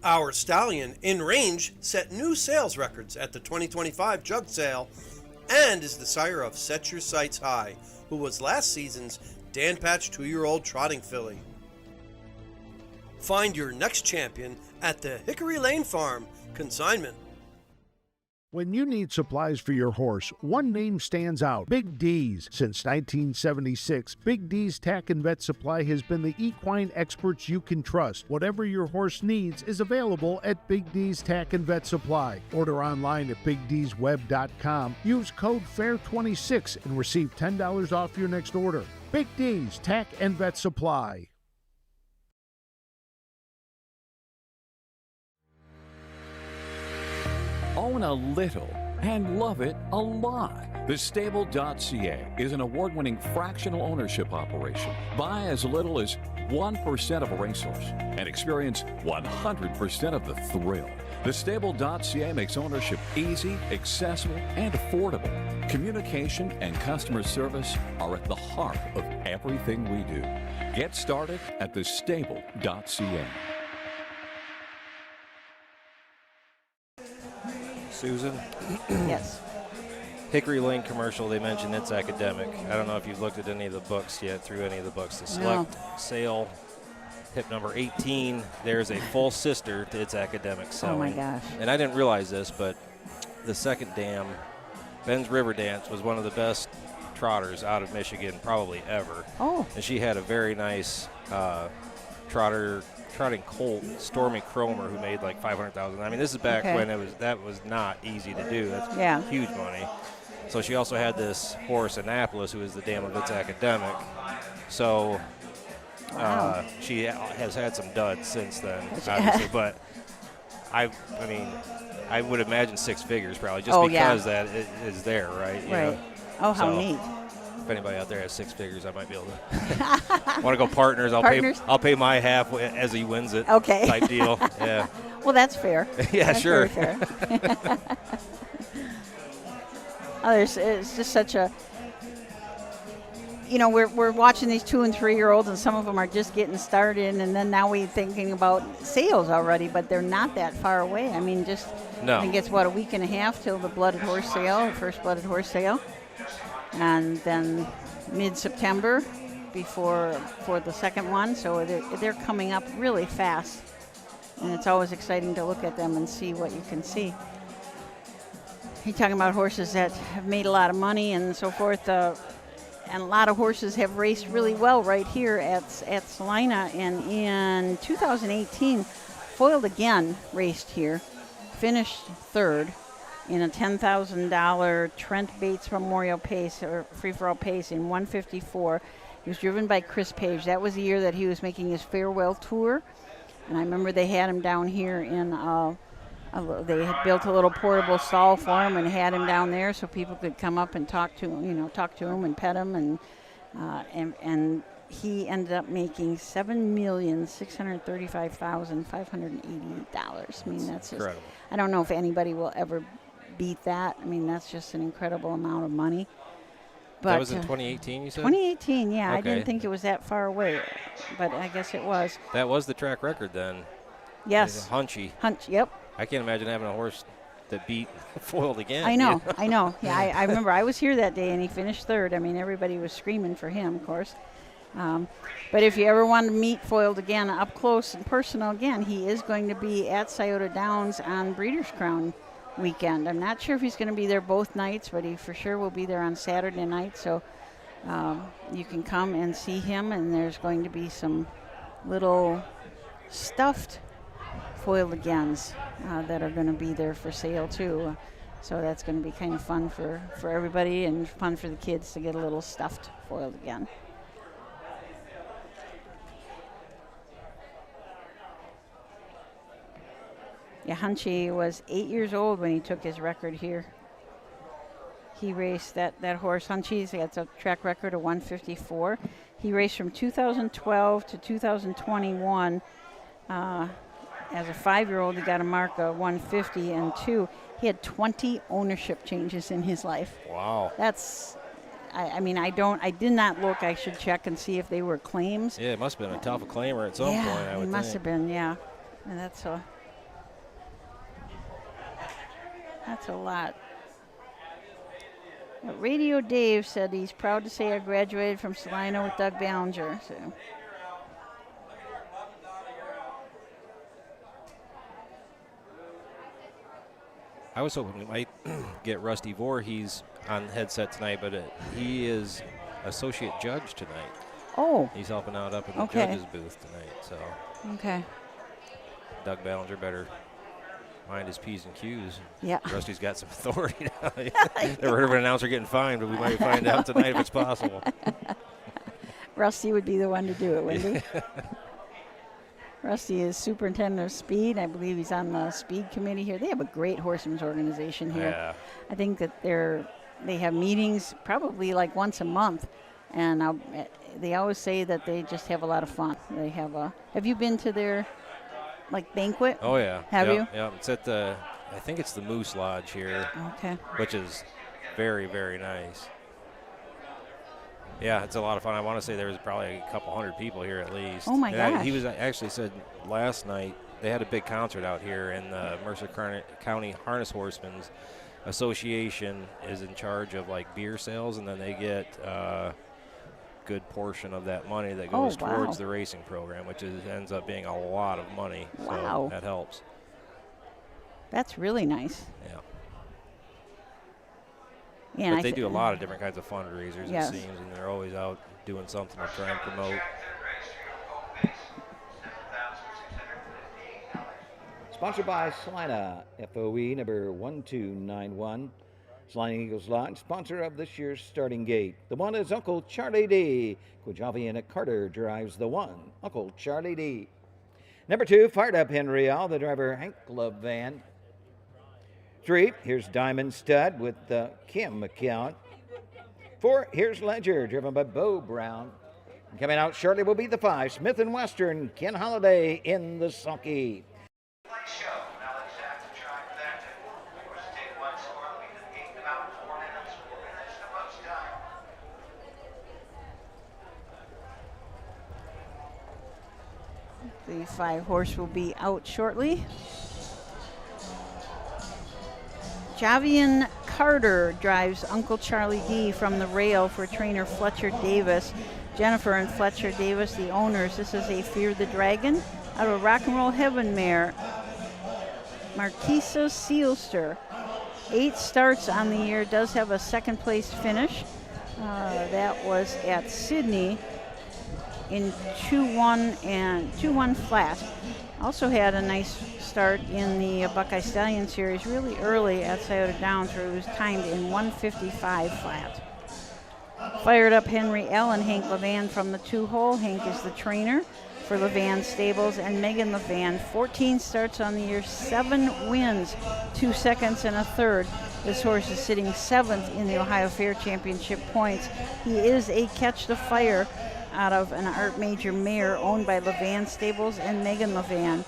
S7: Our stallion in range set new sales records at the 2025 jug sale and is the sire of Set Your Sights High, who was last season's Dan Patch 2-year-old trotting filly. Find your next champion at the Hickory Lane Farm consignment.
S8: When you need supplies for your horse, one name stands out: Big D's. Since 1976, Big D's Tack and Vet Supply has been the equine experts you can trust. Whatever your horse needs is available at Big D's Tack and Vet Supply. Order online at BigD'sWeb.com. Use code FAIR26 and receive $10 off your next order. Big D's Tack and Vet Supply.
S9: Own a little and love it a lot. TheStable.ca is an award-winning fractional ownership operation. Buy as little as 1% of a racehorse and experience 100% of the thrill. TheStable.ca makes ownership easy, accessible, and affordable. Communication and customer service are at the heart of everything we do. Get started at TheStable.ca.
S4: Susan?
S2: Yes.
S4: Hickory Lane commercial, they mentioned It's Academic. I don't know if you've looked at any of the books yet, through any of the books. The Select Sale, tip number 18, there's a full sister to It's Academic selling.
S2: Oh, my gosh.
S4: And I didn't realize this, but the second dam, Ben's River Dance, was one of the best trotters out of Michigan probably ever.
S2: Oh.
S4: And she had a very nice trotting colt, Stormy Cromer, who made like $500,000. I mean, this is back when that was not easy to do. That's huge money. So she also had this horse, Annapolis, who is the dam of It's Academic. So she has had some duds since then, obviously. But I mean, I would imagine 6 figures probably, just because that is there, right? You know?
S2: Oh, how neat.
S4: If anybody out there has 6 figures, I might be able to. Want to go partners? I'll pay my half as he wins it.
S2: Okay.
S4: Type deal. Yeah.
S2: Well, that's fair.
S4: Yeah,
S2: that's
S4: sure.
S2: Very fair. It's just such a. You know, we're watching these 2- and 3-year-olds, and some of them are just getting started, and then now we're thinking about sales already, but they're not that far away. I mean, I think it's a week and a half till the blooded horse sale, the first blooded horse sale. And then mid-September for the second one, so they're coming up really fast, and it's always exciting to look at them and see what you can see. You're talking about horses that have made a lot of money and so forth, and a lot of horses have raced really well right here at Celina. And in 2018, Foiled Again raced here, finished third in a $10,000 Trent Bates Memorial Pace, or free-for-all pace, in 154. He was driven by Chris Page. That was the year that he was making his farewell tour. And I remember they had him down here in, they had built a little portable stall for him and had him down there so people could come up and talk to him and pet him. And he ended up making $7,635,588. I mean, that's just,
S4: incredible.
S2: I don't know if anybody will ever beat that. I mean, that's just an incredible amount of money. But
S4: that was in 2018, you said?
S2: 2018, yeah.
S4: Okay.
S2: I didn't think it was that far away, but I guess it was.
S4: That was the track record then.
S2: Yes.
S4: Hunchy.
S2: Yep.
S4: I can't imagine having a horse that beat Foiled Again.
S2: I know. Yeah, I remember I was here that day and he finished third. I mean, everybody was screaming for him, of course. But if you ever want to meet Foiled Again up close and personal again, he is going to be at Scioto Downs on Breeders' Crown weekend. I'm not sure if he's going to be there both nights, but he for sure will be there on Saturday night. So you can come and see him, and there's going to be some little stuffed foiled agains that are going to be there for sale too. So that's going to be kind of fun for everybody, and fun for the kids to get a little stuffed foiled again. Yeah, Hunchy was 8 years old when he took his record here. He raced that horse, Hunchy's got a track record of 154. He raced from 2012 to 2021. As a 5-year-old, he got a mark of 150, and he had 20 ownership changes in his life.
S4: Wow.
S2: That's, I mean, I did not look. I should check and see if they were claims.
S4: Yeah, it must have been a tough claimer at some point, I would think.
S2: It must have been, yeah. And that's a lot. Radio Dave said he's proud to say I graduated from Celina with Doug Ballinger. So.
S4: I was hoping we might get Rusty Voorhees on headset tonight, but he is associate judge tonight.
S2: Oh.
S4: He's helping out up in the judge's booth tonight. So.
S2: Okay.
S4: Doug Ballinger better mind his P's and Q's.
S2: Yeah.
S4: Rusty's got some authority now. Never heard of an announcer getting fined, but we might find out tonight if it's possible.
S2: Rusty would be the one to do it, wouldn't he? Rusty is superintendent of speed. I believe he's on the speed committee here. They have a great horsemen's organization here.
S4: Yeah.
S2: I think that they have meetings probably like once a month, and they always say that they just have a lot of fun. They have you been to their banquet?
S4: Oh yeah.
S2: Have you?
S4: Yeah. It's at I think it's the Moose Lodge here.
S2: Okay.
S4: Which is very, very nice. Yeah, it's a lot of fun. I want to say there was probably a couple hundred people here at least.
S2: Oh my gosh.
S4: He was actually said last night they had a big concert out here, and the Mercer County Harness Horsemen's Association is in charge of beer sales, and then they get a good portion of that money that goes towards the racing program, which ends up being a lot of money.
S2: Wow.
S4: So that helps.
S2: That's really nice.
S4: Yeah.
S2: Yeah,
S4: but they do a lot of different kinds of fundraisers,
S2: yes.
S4: it seems, and they're always out doing something to try and promote.
S1: Sponsored by Celina, FOE number 1291. Celina Eagles Lodge, sponsor of this year's starting gate. The one is Uncle Charlie D. Quajavian Carter drives the one, Uncle Charlie D. Number 2, Fired Up Henriel, the driver Hank Levan. 3, here's Diamond Stud with Kim McCown. 4, here's Ledger, driven by Bo Brown. And coming out shortly will be the 5, Smith & Western, Ken Holiday in the sulky.
S2: The 5 horse will be out shortly. Javian Carter drives Uncle Charlie D from the rail for trainer Fletcher Davis. Jennifer and Fletcher Davis, the owners. This is a Fear the Dragon out of Rock and Roll Heaven mare. Marquisa Sealster. 8 starts on the year, does have a second place finish. That was at Sydney in 2-1 and 2-1 flat. Also had a nice start in the Buckeye Stallion Series really early at Scioto Downs, where it was timed in 155 flat. Fired Up Henry L. and Hank Levan from the 2-hole. Hank is the trainer for Levan Stables, and Megan Levan, 14 starts on the year, 7 wins, 2 seconds and a third. This horse is sitting 7th in the Ohio Fair Championship points. He is a Catch the Fire out of an Art Major mare owned by Levan Stables and Megan Levan.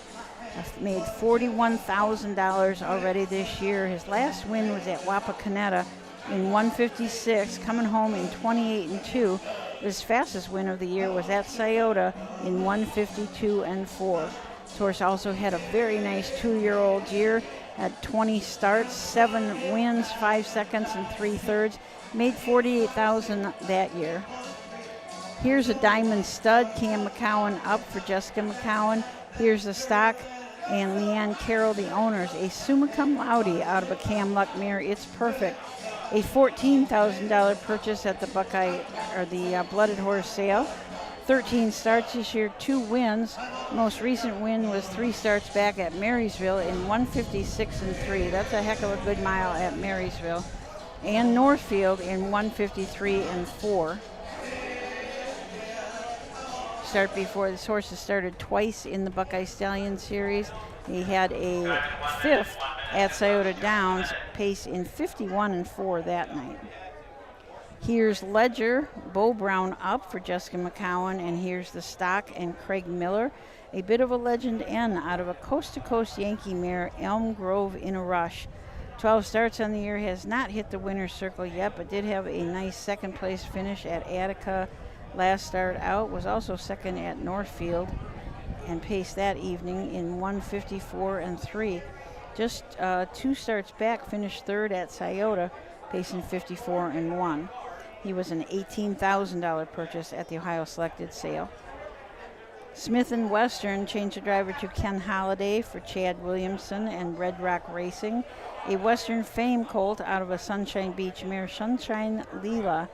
S2: Made $41,000 already this year. His last win was at Wapakoneta in 156, coming home in 28-2. His fastest win of the year was at Scioto in 152-4. This horse also had a very nice 2-year-old year, had 20 starts, 7 wins, 5 seconds and 3 thirds. Made $48,000 that year. Here's a Diamond Stud, Cam McCowan up for Jessica McCowan. Here's the stock, and Leanne Carroll, the owners, a summa cum laude out of a Cam Luck mare. It's perfect. a $14,000 purchase at the Blooded Horse sale. 13 starts this year, 2 wins. Most recent win was 3 starts back at Marysville in 156-3. That's a heck of a good mile at Marysville. And Northfield in 153-4. Start before this horse has started twice in the Buckeye Stallion Series. He had a 5th at Scioto Downs, pace in 51-4 that night. Here's Ledger, Bo Brown up for Jessica McCowan, and here's the stock and Craig Miller. A bit of a legend N out of a coast-to-coast Yankee mare, Elm Grove in a Rush. 12 starts on the year, has not hit the winner's circle yet, but did have a nice second place finish at Attica last start out. Was also second at Northfield and paced that evening in 154-3. Just 2 starts back, finished 3rd at Scioto, pacing 54-1. He was an $18,000 purchase at the Ohio Selected sale. Smith & Western changed the driver to Ken Holliday for Chad Williamson and Red Rock Racing. A Western Fame colt out of a Sunshine Beach mare, Sunshine Leela.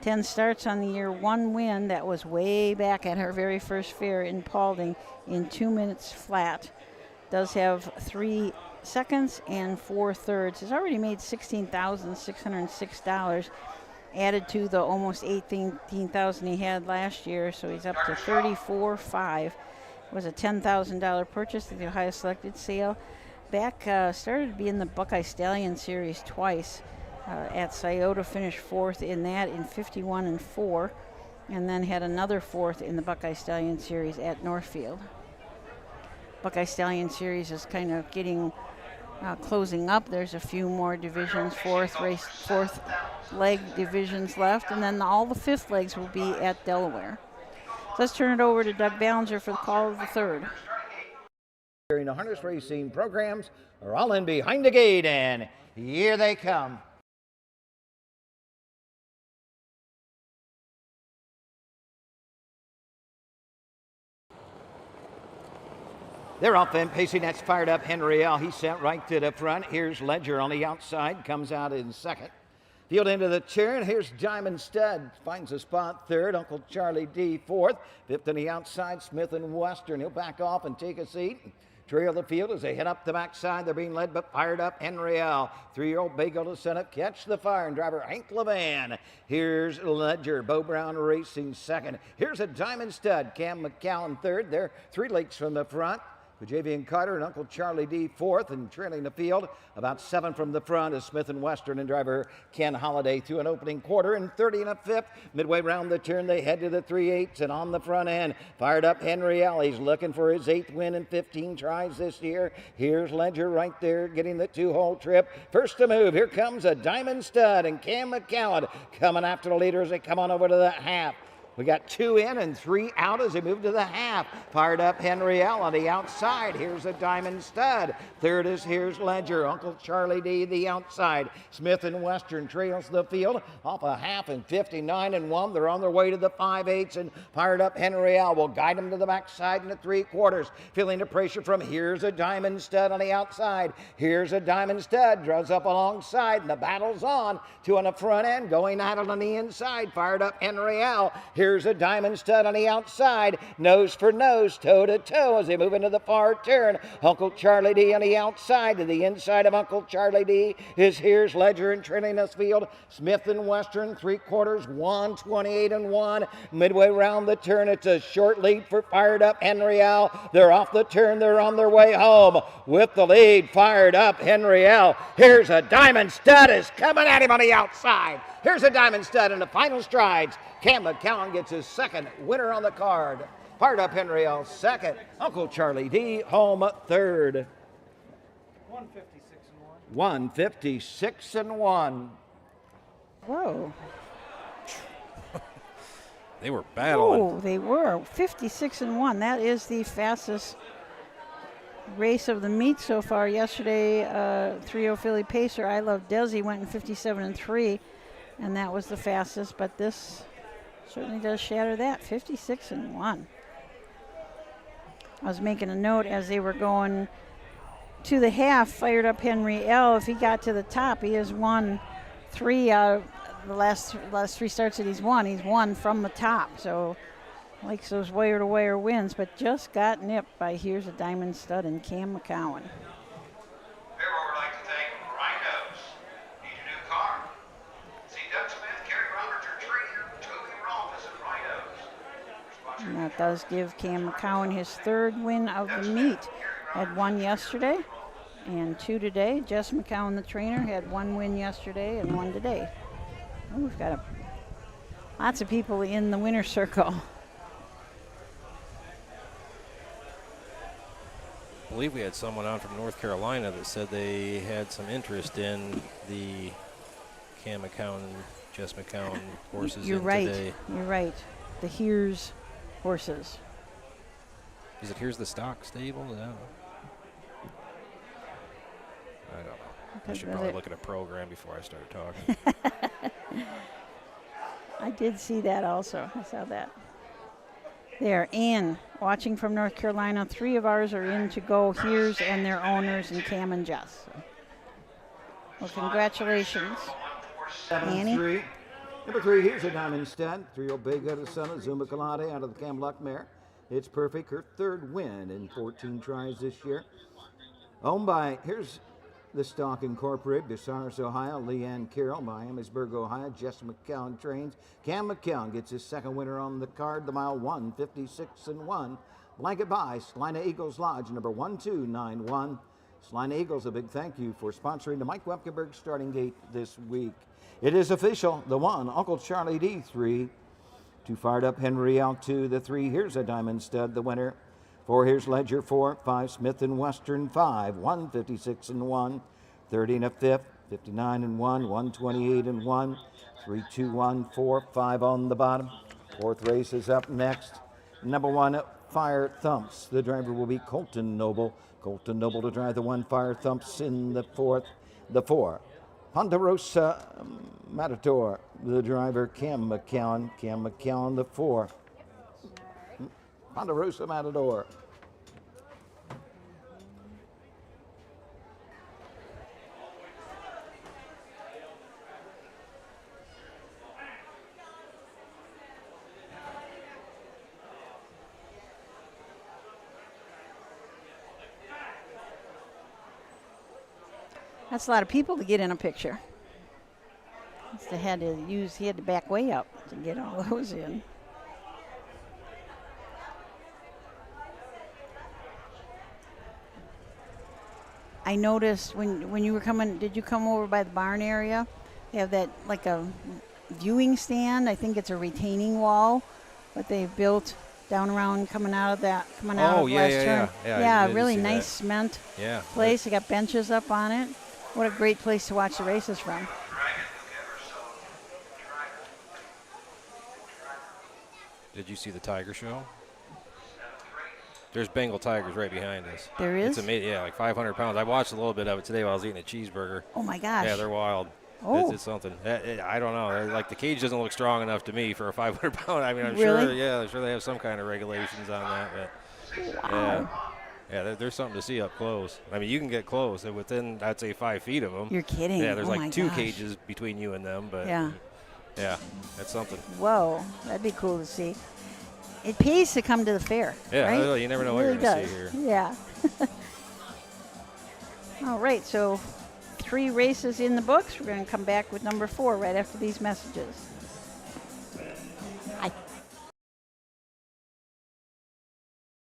S2: 10 starts on the year, 1 win. That was way back at her very first fair in Paulding in 2 minutes flat. Does have 3 seconds and 4 thirds. Has already made $16,606. Added to the almost $18,000 he had last year, so he's up to $34,500. Was a $10,000 purchase at the Ohio Selected sale. Back started to be in the Buckeye Stallion Series twice. At Scioto, finished 4th in that in 51-4, and then had another 4th in the Buckeye Stallion Series at Northfield. Buckeye Stallion Series is kind of getting closing up. There's a few more divisions, fourth leg divisions left, and then all the 5th legs will be at Delaware. So let's turn it over to Doug Ballinger for the call of the 3rd.
S1: The harness racing programs are all in behind the gate, and here they come. They're off and pacing. That's fired up Henry L. He sent right to the front. Here's Ledger on the outside, comes out in 2nd. Field into the turn. Here's Diamond Stud, finds a spot 3rd. Uncle Charlie D 4th. 5th on the outside, Smith & Western. He'll back off and take a seat. Trail the field as they head up the backside. They're being led but fired up Henry L. 3-year-old Bagel to set up, catch the fire, and driver Hank Levan. Here's Ledger, Bo Brown racing 2nd. Here's a Diamond Stud, Cam McCallum 3rd. They're 3 lengths from the front. Javian Carter and Uncle Charlie D 4th, and trailing the field about 7 from the front is Smith & Western and driver Ken Holliday through an opening quarter, and 30 1/5. Midway round the turn, they head to the 3/8, and on the front end, fired up Henry L. He's looking for his 8th win in 15 tries this year. Here's Ledger right there getting the 2-hole trip. First to move, here comes a Diamond Stud, and Cam McCallum coming after the leader as they come on over to the half. We got 2 in and 3 out as they move to the half. Fired up Henry L. on the outside. Here's a Diamond Stud. 3rd is here's Ledger. Uncle Charlie D the outside. Smith & Western trails the field off a half and 59-1. They're on their way to the 5/8, and fired up Henry L. will guide them to the backside in the 3/4. Feeling the pressure from here's a Diamond Stud on the outside. Here's a Diamond Stud. Draws up alongside, and the battle's on. 2 on the front end, going at it on the inside. Fired up Henry L. Here's a Diamond Stud on the outside, nose for nose, toe to toe as they move into the far turn. Uncle Charlie D on the outside. To the inside of Uncle Charlie D is here's Ledger, and trailing this field, Smith & Western, 3/4, 128-1. Midway round the turn, it's a short lead for fired up Henry L. They're off the turn, they're on their way home with the lead. Fired up Henry L. Here's a Diamond Stud is coming at him on the outside. Here's a Diamond Stud in the final strides. Cam McCallum gets his 2nd winner on the card. Fired up Henry L. 2nd. Uncle Charlie D home 3rd. 156-1.
S2: Whoa.
S4: They were battling.
S2: Oh, they were 56-1. That is the fastest race of the meet so far. Yesterday, 3-0 Philly Pacer, I Love Desi, went in 57-3, and that was the fastest, but this certainly does shatter that, 56-1. I was making a note as they were going to the half, fired up Henry L. If he got to the top, he has won 3 out of the last 3 starts that he's won from the top. So likes those wire-to-wire wins, but just got nipped by Here's a Diamond Stud and Cam McCowan. And that does give Cam McCowan his 3rd win of the meet. Had 1 yesterday and 2 today. Jess McCowan, the trainer, had 1 win yesterday and 1 today. Oh, we've got lots of people in the winner's circle.
S4: I believe we had someone on from North Carolina that said they had some interest in the Cam McCowan, Jess McCowan horses.
S2: You're right.
S4: Today.
S2: You're right. The Here's horses.
S4: Is it Here's the Stock Stable? I don't know. I should probably look at a program before I start talking.
S2: I did see that also. I saw that. There, Ann, watching from North Carolina. 3 of ours are in to go. Here's and their owners, and Cam and Jess. Well, congratulations, Annie.
S1: Number 3, Here's a Diamond Stud. 3-year-old Big out of the Son of Zuma Kalade out of the Cam Luck mare. It's perfect. Her 3rd win in 14 tries this year. Owned by, here's the Stock Incorporated, Bucyrus, Ohio. Leanne Carroll, Miamisburg, Ohio. Jess McCowan trains. Cam McCowan gets his 2nd winner on the card. The mile 1:56.1. Blanket by Celina Eagles Lodge, number 1291. Celina Eagles, a big thank you for sponsoring the Mike Wepkenberg starting gate this week. It is official. The 1, Uncle Charlie D. 3. 2 Fired Up Henry out to the 3. Here's a Diamond Stud, the winner. 4, here's Ledger 4. 5, Smith and Western 5. 1:56.1. 30 and a 5th. 59 and 1. 128 and 1. 3, 2, 1, 4, 5 on the bottom. 4th race is up next. Number 1, Fire Thumps. The driver will be Colton Noble. Colton Noble to drive the 1. Fire Thumps in the 4th. The 4, Ponderosa Matador. The driver, Cam McCowan. Cam McCowan, the 4. Ponderosa Matador.
S2: That's a lot of people to get in a picture. He had to back way up to get all those in. I noticed when you were coming, did you come over by the barn area? They have that like a viewing stand. I think it's a retaining wall, but they built down around coming out of last turn.
S4: Yeah,
S2: really nice cement place. They got benches up on it. What a great place to watch the races from.
S4: Did you see the Tiger Show? There's Bengal tigers right behind us.
S2: There is?
S4: It's amazing. Yeah, like 500 pounds. I watched a little bit of it today while I was eating a cheeseburger.
S2: Oh, my gosh.
S4: Yeah, they're wild.
S2: Oh.
S4: It's something. I don't know. Like, the cage doesn't look strong enough to me for a 500-pound. I mean, I'm
S2: really?
S4: sure they have some kind of regulations on that. But
S2: wow.
S4: Yeah, there's something to see up close. I mean, you can get close. And within, I'd say, 5 feet of them.
S2: You're kidding.
S4: Yeah, there's
S2: like
S4: 2 cages between you and them. But
S2: yeah,
S4: that's something.
S2: Whoa, that'd be cool to see. It pays to come to the fair.
S4: Yeah,
S2: right?
S4: You never know
S2: it
S4: what
S2: really
S4: you're going to see here.
S2: Yeah. All right, so 3 races in the books. We're going to come back with number 4 right after these messages.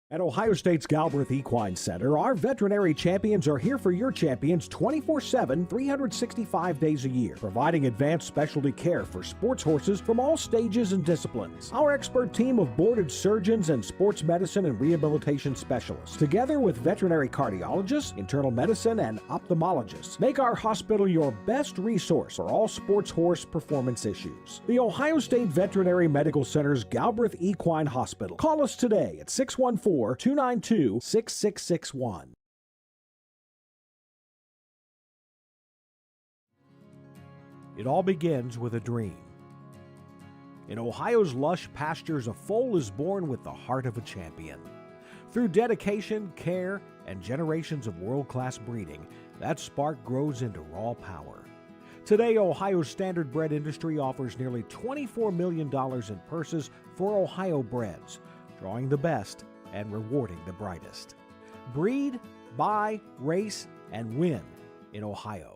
S6: At Ohio State's Galbraith Equine Center, our veterinary champions are here for your champions 24/7, 365 days a year, providing advanced specialty care for sports horses from all stages and disciplines. Our expert team of boarded surgeons and sports medicine and rehabilitation specialists, together with veterinary cardiologists, internal medicine, and ophthalmologists, make our hospital your best resource for all sports horse performance issues. The Ohio State Veterinary Medical Center's Galbraith Equine Hospital. Call us today at 614-292-6661. It all begins with a dream. In Ohio's lush pastures, a foal is born with the heart of a champion. Through dedication, care, and generations of world-class breeding, that spark grows into raw power. Today, Ohio's Standardbred industry offers nearly $24 million in purses for Ohio breds, drawing the best and rewarding the brightest. Breed, buy, race, and win in Ohio.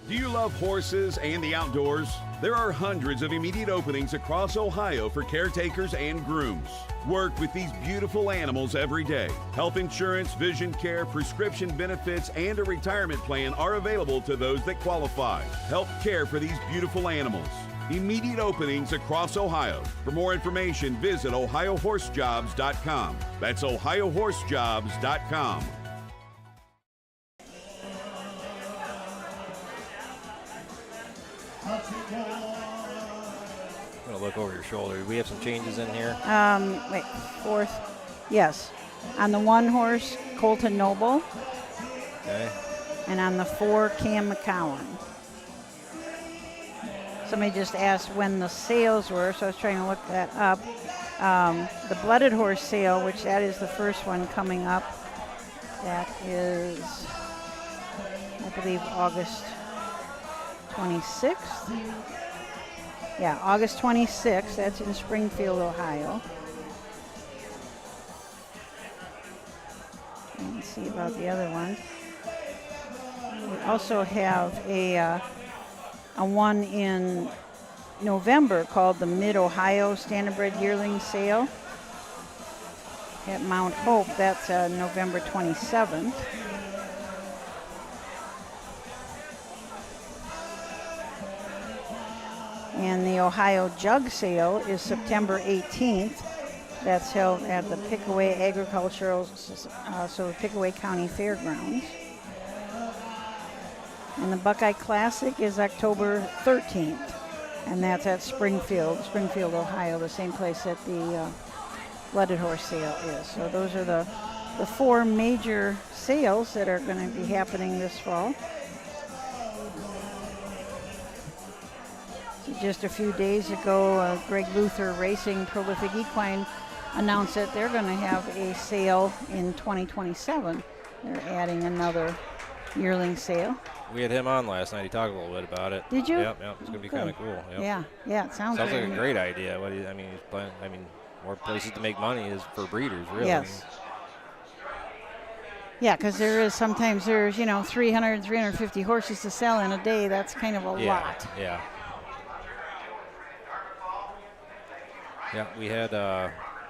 S10: Do you love horses and the outdoors? There are hundreds of immediate openings across Ohio for caretakers and grooms. Work with these beautiful animals every day. Health insurance, vision care, prescription benefits, and a retirement plan are available to those that qualify. Help care for these beautiful animals. Immediate openings across Ohio. For more information, visit ohiohorsejobs.com. That's ohiohorsejobs.com.
S4: I'm going to look over your shoulder. Do we have some changes in here?
S2: Wait, fourth. Yes. On the 1 horse, Colton Noble.
S4: Okay.
S2: And on the 4, Cam McCowan. Somebody just asked when the sales were, so I was trying to look that up. The blooded horse sale, which that is the first one coming up, that is, I believe, August 26th. Yeah, August 26th. That's in Springfield, Ohio. Let's see about the other ones. We also have a one in November called the Mid-Ohio Standardbred Yearling Sale at Mount Hope. That's November 27th. And the Ohio Jug Sale is September 18th. That's held at the Pickaway Agricultural, so Pickaway County Fairgrounds. And the Buckeye Classic is October 13th. And that's at Springfield, Ohio, the same place that the blooded horse sale is. So those are the 4 major sales that are going to be happening this fall. Just a few days ago, Greg Luther Racing Prolific Equine announced that they're going to have a sale in 2027. They're adding another yearling sale.
S4: We had him on last night. He talked a little bit about it.
S2: Did you?
S4: Yep. It's going to be kind of cool. Yep.
S2: Yeah. It sounds
S4: like a great idea. More places to make money is for breeders, really.
S2: Yes. Yeah, because sometimes there's 300, 350 horses to sell in a day. That's kind of a lot.
S4: Yeah. Yeah, we had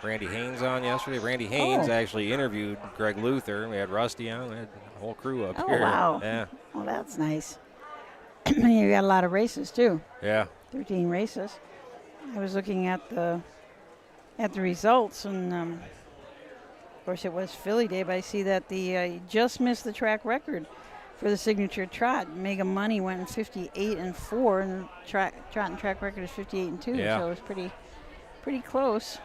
S4: Randy Haynes on yesterday. Randy Haynes actually interviewed Greg Luther. We had Rusty on. We had a whole crew up here.
S2: Oh, wow.
S4: Yeah.
S2: Well, that's nice. You got a lot of races, too.
S4: Yeah.
S2: 13 races. I was looking at the results, and of course it was Philly Day, but I see that the just missed the track record for the signature trot. Mega Money went in 58-4, and the trot and track record is 58-2.
S4: Yeah.
S2: So it was pretty close.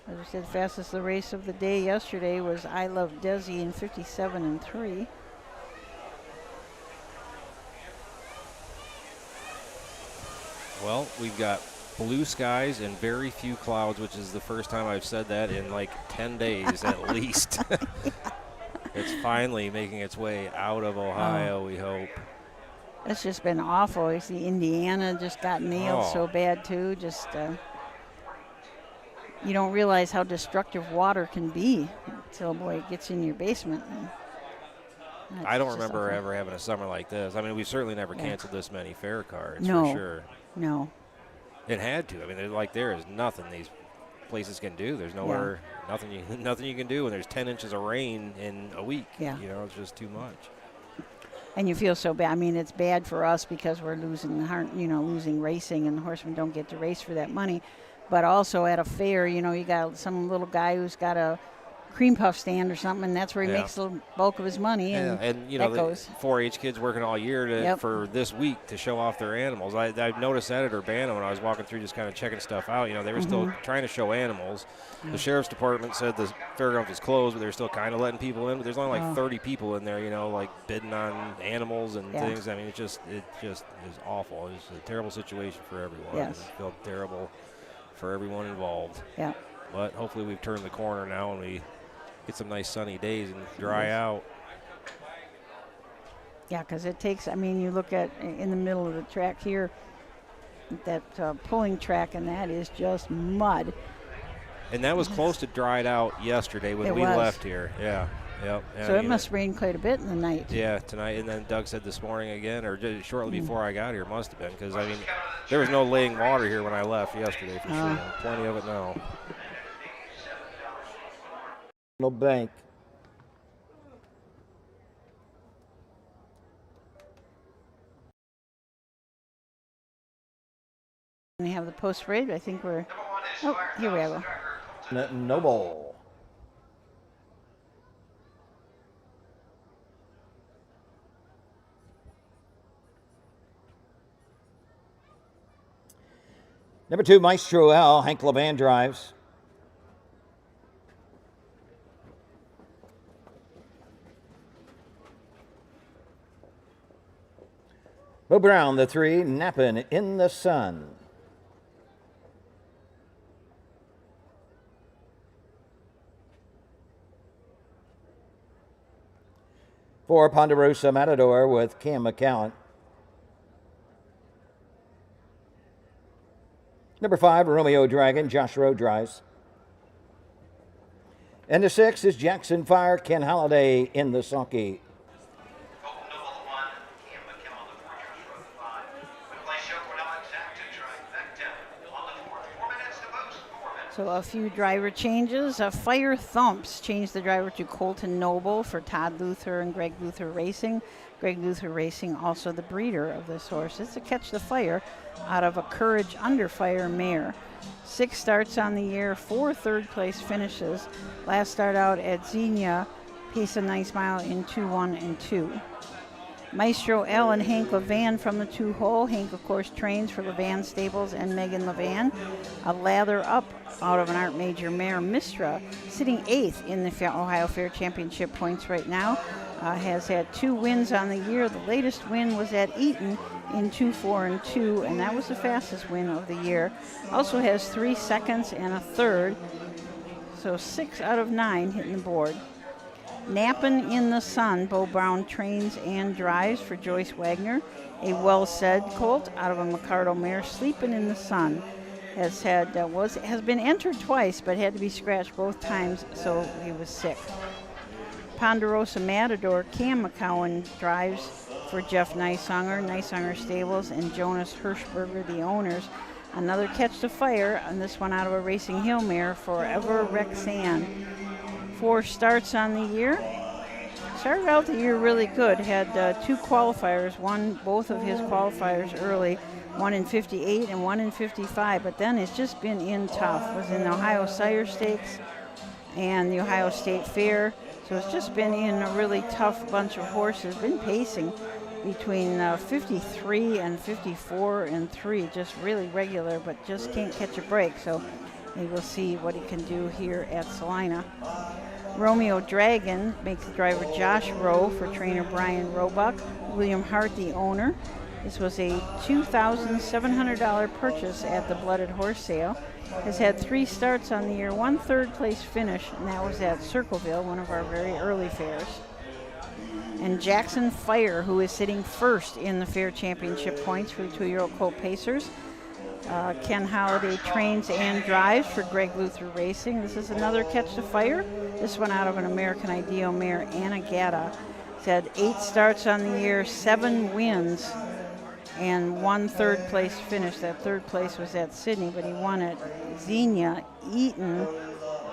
S2: As I said, fastest the race of the day yesterday was I Love Desi in 57-3.
S4: Well, we've got blue skies and very few clouds, which is the first time I've said that in like 10 days at least. It's finally making its way out of Ohio, we hope.
S2: It's just been awful. You see Indiana just got nailed so bad too. Just you don't realize how destructive water can be until, boy, it gets in your basement.
S4: I don't remember ever having a summer like this. I mean, we've certainly never canceled this many fair cards,
S2: no,
S4: for sure.
S2: No.
S4: It had to. I mean, there is nothing these places can do. There's nowhere, nothing you can do when there's 10 inches of rain in a week.
S2: Yeah.
S4: It's just too much.
S2: And you feel so bad. I mean, it's bad for us because we're losing racing, and the horsemen don't get to race for that money. But also at a fair, you got some little guy who's got a cream puff stand or something, and that's where he makes the bulk of his money. And
S4: the
S2: goes.
S4: 4-H kids working all year for this week to show off their animals. I noticed that at Urbana when I was walking through, just kind of checking stuff out. They were still trying to show animals. The sheriff's department said the fairgrounds was closed, but they were still kind of letting people in. But there's only like 30 people in there, like bidding on animals and things. I mean, it just is awful. It's a terrible situation for everyone.
S2: Yes.
S4: I feel terrible for everyone involved.
S2: Yeah.
S4: But hopefully we've turned the corner now and we get some nice sunny days and dry out.
S2: Yeah, because it takes, I mean, you look at in the middle of the track here, that pulling track, and that is just mud.
S4: And that was close to dried out yesterday when we left here. Yeah. Yep. Yeah,
S2: so it must rain quite a bit in the night.
S4: Yeah, tonight. And then Doug said this morning again, or just shortly before I got here, must have been, because, I mean, there was no laying water here when I left yesterday for sure. Plenty of it now.
S1: No bank.
S2: We have the post parade. I think we're. Oh, here we go.
S1: Noble. Number 2, Maestro L. Hank Levan drives. Bo Brown, the 3, Nappin' in the Sun. For Ponderosa Matador with Cam McCowan. Number 5, Romeo Dragon, Josh Rowe drives. And the 6 is Jackson Fire, Ken Holliday in the sulky.
S2: So a few driver changes. Fire Thumps changed the driver to Colton Noble for Todd Luther and Greg Luther Racing. Greg Luther Racing, also the breeder of this horse. It's a Catch the Fire out of a Courage Under Fire mare. 6 starts on the year, 4 third-place finishes. Last start out at Xenia, pace of 9 mile in 2-1 and 2. Maestro L and Hank Levan from the 2-hole. Hank, of course, trains for Levan Stables and Megan Levan. A lather up out of an Art Major mare, Mistra, sitting 8th in the Ohio Fair Championship points right now. Has had 2 wins on the year. The latest win was at Eaton in 2-4 and 2, and that was the fastest win of the year. Also has 3 seconds and a third, so 6 out of 9 hitting the board. Nappin' in the Sun, Bo Brown trains and drives for Joyce Wagner. A well-said colt out of a Micardo mare, Sleepin' in the Sun. Has been entered twice, but had to be scratched both times, so he was sick. Ponderosa Matador, Cam McCowan drives for Jeff Neisonger Stables, and Jonas Hirschberger, the owners. Another Catch the Fire, and this one out of a Racing Hill mare, Forever Rexanne. 4 starts on the year. Started out the year really good. Had 2 qualifiers, both of his qualifiers early, one in 58 and one in 55, but then it's just been in tough. Was in the Ohio Sire Stakes and the Ohio State Fair. So it's just been in a really tough bunch of horses. Been pacing between 53 and 54 and 3, just really regular, but just can't catch a break. So we will see what he can do here at Celina. Romeo Dragon makes the driver Josh Rowe for trainer Brian Roebuck. William Hart, the owner. This was a $2,700 purchase at the Blooded Horse Sale. Has had 3 starts on the year, 1 third-place finish, and that was at Circleville, one of our very early fairs. And Jackson Fire, who is sitting first in the fair championship points for the 2-year-old colt Pacers. Ken Holliday trains and drives for Greg Luther Racing. This is another Catch the Fire. This one out of an American Ideal mare, Anagata. He's had 8 starts on the year, 7 wins, and 1 third-place finish. That 3rd place was at Sydney, but he won at Xenia, Eaton,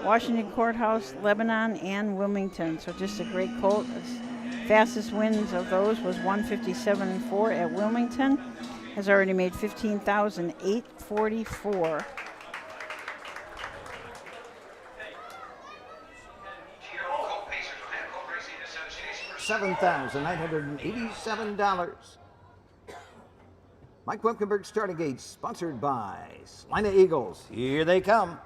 S2: Washington Courthouse, Lebanon, and Wilmington. So just a great colt. His fastest wins of those was 157.4 at Wilmington. Has already made $15,844.
S1: $7,987. Mike Wemkenberg starting gate, sponsored by Celina Eagles. Here they come.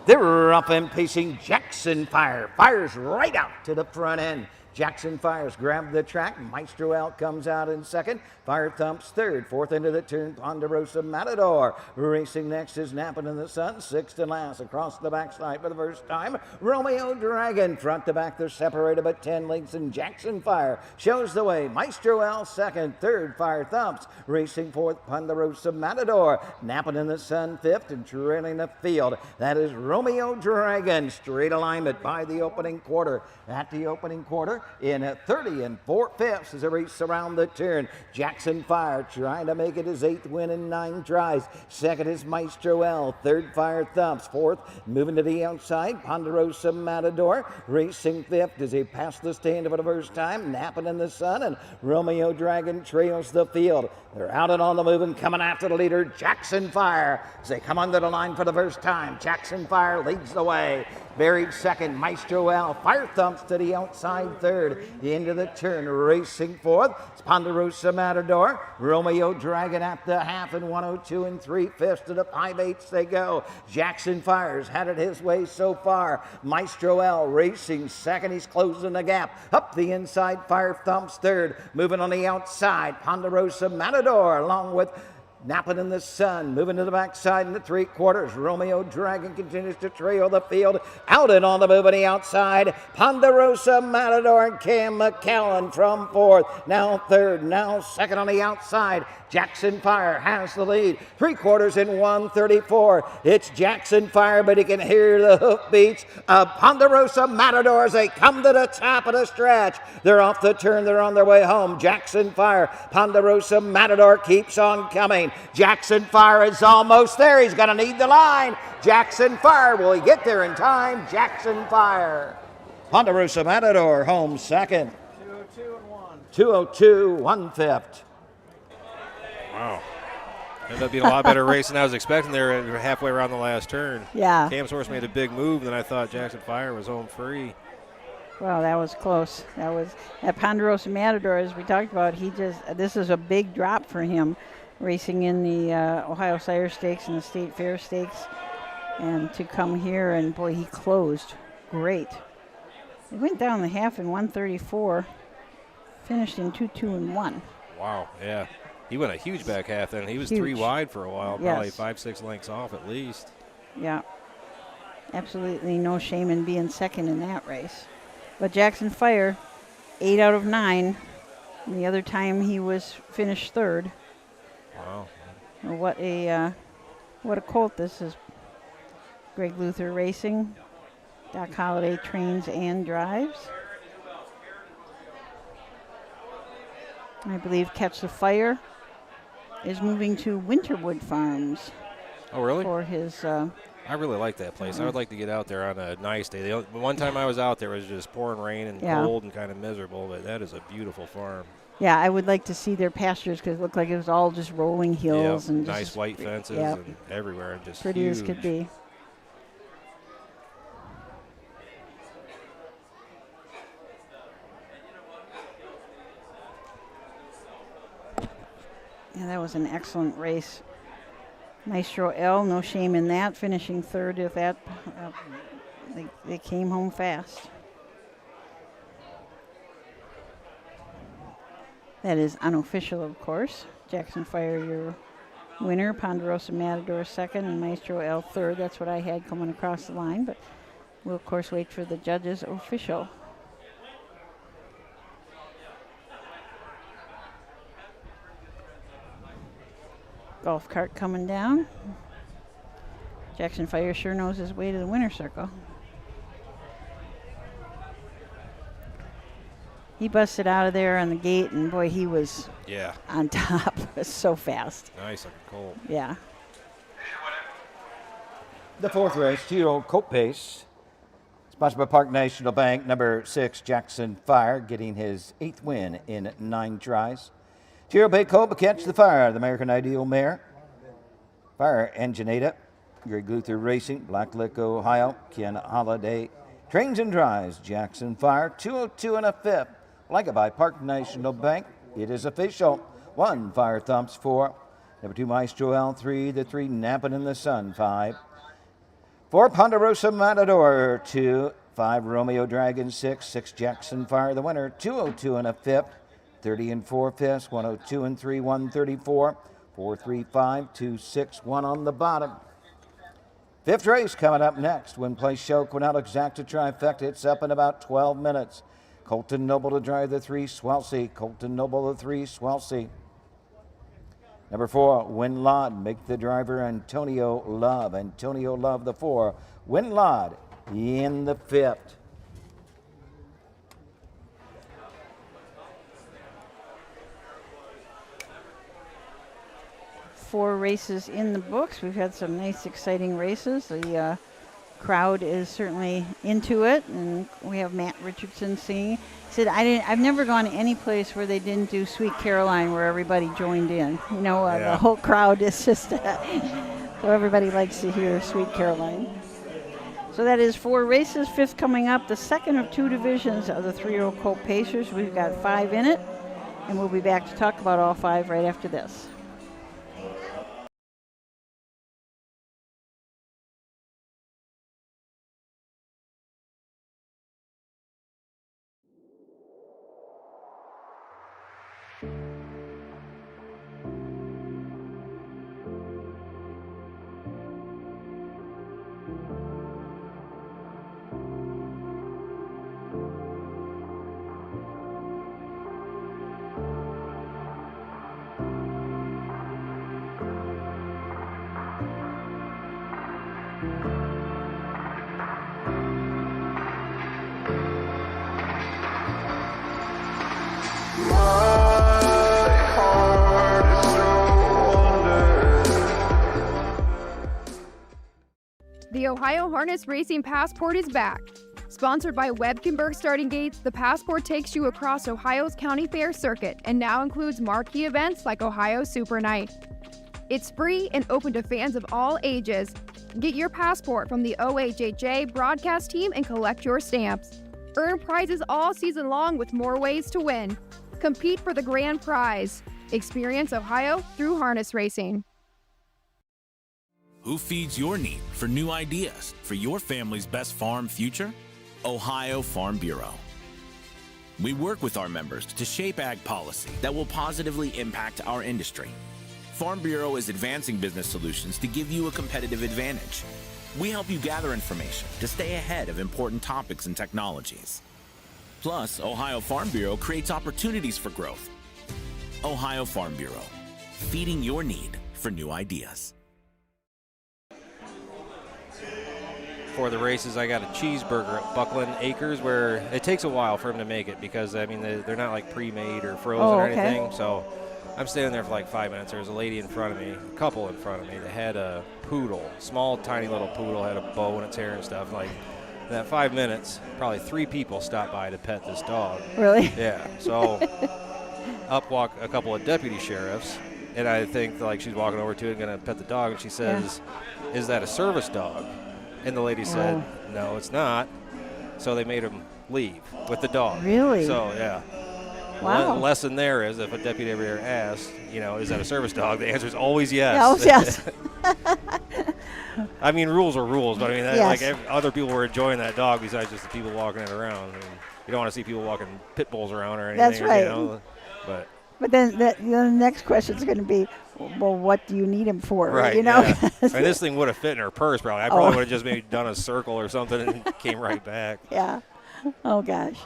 S1: They're up and pacing Jackson Fire. Fires right out to the front end. Jackson Fire's grabbed the track. Maestro L comes out in second. Fire Thumps third. Fourth into the turn, Ponderosa Matador. Racing next is Napping in the Sun. Sixth and last across the backside for the first time. Romeo Dragon. Front to back, they're separated but 10 lengths, and Jackson Fire shows the way. Maestro L second. Third, Fire Thumps. Racing fourth, Ponderosa Matador. Napping in the Sun fifth, and trailing the field. That is Romeo Dragon. Straight alignment by the opening quarter. At the opening quarter, in 30 and 4/5 as they race around the turn. Jackson Fire trying to make it his 8th win in 9 tries. Second is Maestro L. Third, Fire Thumps. Fourth, moving to the outside, Ponderosa Matador. Racing fifth as he passed the stand for the first time. Napping in the Sun, and Romeo Dragon trails the field. They're out and on the move and coming after the leader, Jackson Fire. As they come under the line for the first time, Jackson Fire leads the way. Buried second, Maestro L. Fire Thumps to the outside third. The end of the turn, racing fourth. It's Ponderosa Matador. Romeo Dragon at the half, and 102 and 3/5 to the 5/8 they go. Jackson Fire's had it his way so far. Maestro L racing second. He's closing the gap. Up the inside, Fire Thumps third. Moving on the outside, Ponderosa Matador along with Napping in the Sun, moving to the backside in the 3/4. Romeo Dragon continues to trail the field. Out and on the move on the outside. Ponderosa Matador and Cam McCallan from fourth. Now third, now second on the outside. Jackson Fire has the lead. 3/4 in 1:34. It's Jackson Fire, but he can hear the hoofbeats of Ponderosa Matador as they come to the top of the stretch. They're off the turn. They're on their way home. Jackson Fire. Ponderosa Matador keeps on coming. Jackson Fire is almost there. He's going to need the line. Jackson Fire. Will he get there in time? Jackson Fire. Ponderosa Matador home second.
S3: 202 and 1.
S1: 202, 1/5.
S4: Wow. Ended up being a lot better race than I was expecting there halfway around the last turn.
S2: Yeah.
S4: Cam's horse made a big move, and I thought Jackson Fire was home free.
S2: Well, that was close. That was at Ponderosa Matador, as we talked about. This is a big drop for him, racing in the Ohio Sire Stakes and the State Fair Stakes, and to come here, and boy, he closed great. He went down the half in 1:34, finished in 2-2 and 1.
S4: Wow, yeah. He went a huge back half then. He was
S2: Huge.
S4: 3 wide for a while,
S2: Yes.
S4: probably 5-6 lengths off at least.
S2: Yeah, absolutely no shame in being second in that race. But Jackson Fire, 8 out of 9. And the other time he was finished third.
S4: Wow.
S2: What a colt this is. Greg Luther Racing. Doc Holliday trains and drives. I believe Catch the Fire is moving to Winterwood Farms.
S4: Oh, really?
S2: For his...
S4: I really like that place. I would like to get out there on a nice day. The one time I was out there, it was just pouring rain and cold and kind of miserable, but that is a beautiful farm.
S2: Yeah, I would like to see their pastures because it looked like it was all just rolling hills. And
S4: nice
S2: just,
S4: white fences and everywhere. And just
S2: pretty
S4: huge.
S2: as could be. Yeah, that was an excellent race. Maestro L, no shame in that, finishing third with that. They came home fast. That is unofficial, of course. Jackson Fire, your winner. Ponderosa Matador second, and Maestro L third. That's what I had coming across the line, but we'll, of course, wait for the judges' official. Golf cart coming down. Jackson Fire sure knows his way to the winner's circle. He busted out of there on the gate, and boy, he was on top. So fast.
S4: Nice looking colt.
S2: Yeah.
S1: The fourth race, 2-year-old colt pace. Sponsored by Park National Bank, number 6, Jackson Fire, getting his 8th win in 9 tries. 2-year-old bay colt, Catch the Fire, the American Ideal mare. Fire Enginata, Greg Luther Racing, Black Lick, Ohio, Ken Holiday. Trains and drives, Jackson Fire, 202 and a 5th. Like it by Park National Bank. It is official. 1, Fire Thumps 4. Number 2, Maestro L 3. The 3, Napping in the Sun 5. 4, Ponderosa Matador 2. 5 Romeo Dragon 6 Jackson Fire the winner, 202 and a fifth, 30 and 4 fifths, 102 and 3, 134, 435, 261 on the bottom. 5th race coming up next. Win Place Show, Quinell Exacta Trifecta. It's up in about 12 minutes. Colton Noble to drive the 3, Swelsey. Colton Noble the 3, Swelsey. Number 4, Winlod. Make the driver Antonio Love. Antonio Love the 4. Winlod in the 5th.
S2: Four races in the books. We've had some nice, exciting races. The crowd is certainly into it, and we have Matt Richardson singing. He said, I've never gone any place where they didn't do Sweet Caroline, where everybody joined in. You know, the whole crowd is just, so everybody likes to hear Sweet Caroline. So that is 4 races. 5th coming up, the second of 2 divisions of the 3-year-old Colt Pacers. We've got 5 in it, and we'll be back to talk about all 5 right after this.
S11: The Ohio Harness Racing Passport is back. Sponsored by Webkenberg Starting Gates, the Passport takes you across Ohio's county fair circuit and now includes marquee events like Ohio Super Night. It's free and open to fans of all ages. Get your Passport from the OHHA broadcast team and collect your stamps. Earn prizes all season long with more ways to win. Compete for the grand prize. Experience Ohio through harness racing.
S12: Who feeds your need for new ideas for your family's best farm future? Ohio Farm Bureau. We work with our members to shape ag policy that will positively impact our industry. Farm Bureau is advancing business solutions to give you a competitive advantage. We help you gather information to stay ahead of important topics and technologies. Plus, Ohio Farm Bureau creates opportunities for growth. Ohio Farm Bureau, feeding your need for new ideas.
S4: For the races, I got a cheeseburger at Buckland Acres, where it takes a while for them to make it because, I mean, they're not like pre-made or frozen or anything. So I'm standing there for like 5 minutes. There was a lady in front of me, a couple in front of me, that had a poodle, small, tiny little poodle, had a bow in its hair and stuff. Like, in that 5 minutes, probably 3 people stopped by to pet this dog.
S2: Really?
S4: Yeah. So up walk a couple of deputy sheriffs, and I think like she's walking over to it and going to pet the dog, and she says, "Is that a service dog?" And the lady said, "No, it's not." So they made him leave with the dog.
S2: Really?
S4: So, yeah.
S2: Wow.
S4: The lesson there is, if a deputy ever asks, you know, is that a service dog? The answer is always yes.
S2: Yeah, always yes.
S4: I mean, rules are rules, but I mean,
S2: yes.
S4: like other people were enjoying that dog besides just the people walking it around. I mean, you don't want to see people walking pit bulls around or anything.
S2: That's right.
S4: You know, but
S2: then the next question is going to be, well, what do you need him for?
S4: Right,
S2: you know?
S4: Yeah. I mean, this thing would have fit in her purse probably. I probably would have just maybe done a circle or something and came right back.
S2: Yeah. Oh, gosh.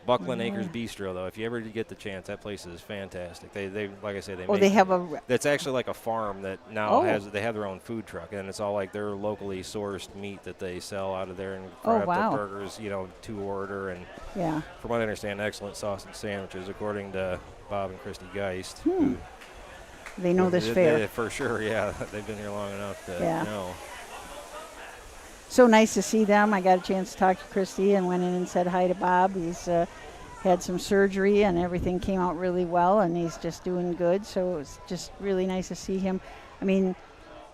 S4: Buckland Acres Bistro, though, if you ever get the chance, that place is fantastic. They like I say,
S2: they have a.
S4: That's actually like a farm that now they have their own food truck, and it's all like their locally sourced meat that they sell out of there and fry up the burgers, you know, to order. And from what I understand, excellent sausage sandwiches, according to Bob and Christy Geist.
S2: They know this fair.
S4: For sure, yeah. They've been here long enough to know.
S2: So nice to see them. I got a chance to talk to Christy and went in and said hi to Bob. He's had some surgery and everything came out really well, and he's just doing good. So it's just really nice to see him. I mean,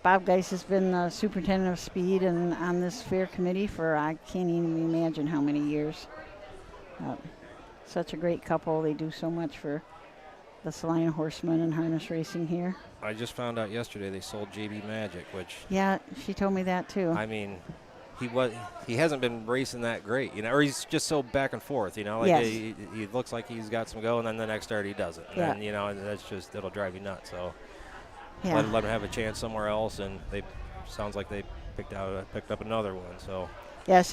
S2: Bob Geist has been the superintendent of speed and on this fair committee for I can't even imagine how many years. Such a great couple. They do so much for the Celina Horsemen and harness racing here.
S4: I just found out yesterday they sold JB Magic, which...
S2: Yeah, she told me that too.
S4: I mean, he hasn't been racing that great, you know, or he's just so back and forth, you know. Like
S2: yes.
S4: he looks like he's got some go, and then the next start he doesn't.
S2: Yeah.
S4: And, you know, and that's just, it'll drive you nuts. So
S2: yeah.
S4: let him have a chance somewhere else, and sounds like they picked up another one. So
S2: yes,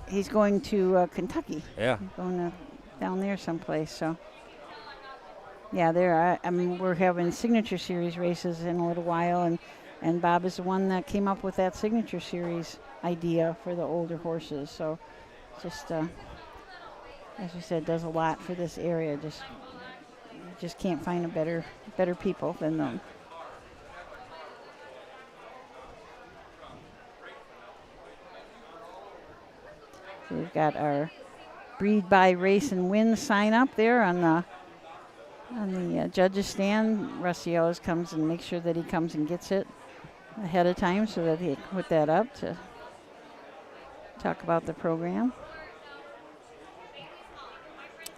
S2: he's going to Kentucky.
S4: Yeah.
S2: He's going down there someplace. So yeah, we're having Signature Series races in a little while, and Bob is the one that came up with that Signature Series idea for the older horses. So just as we said, does a lot for this area. Just can't find a better people than them. So we've got our breed, buy, race, and win sign up there on the judges stand. Rusty always comes and makes sure that he comes and gets it ahead of time so that he can put that up to talk about the program.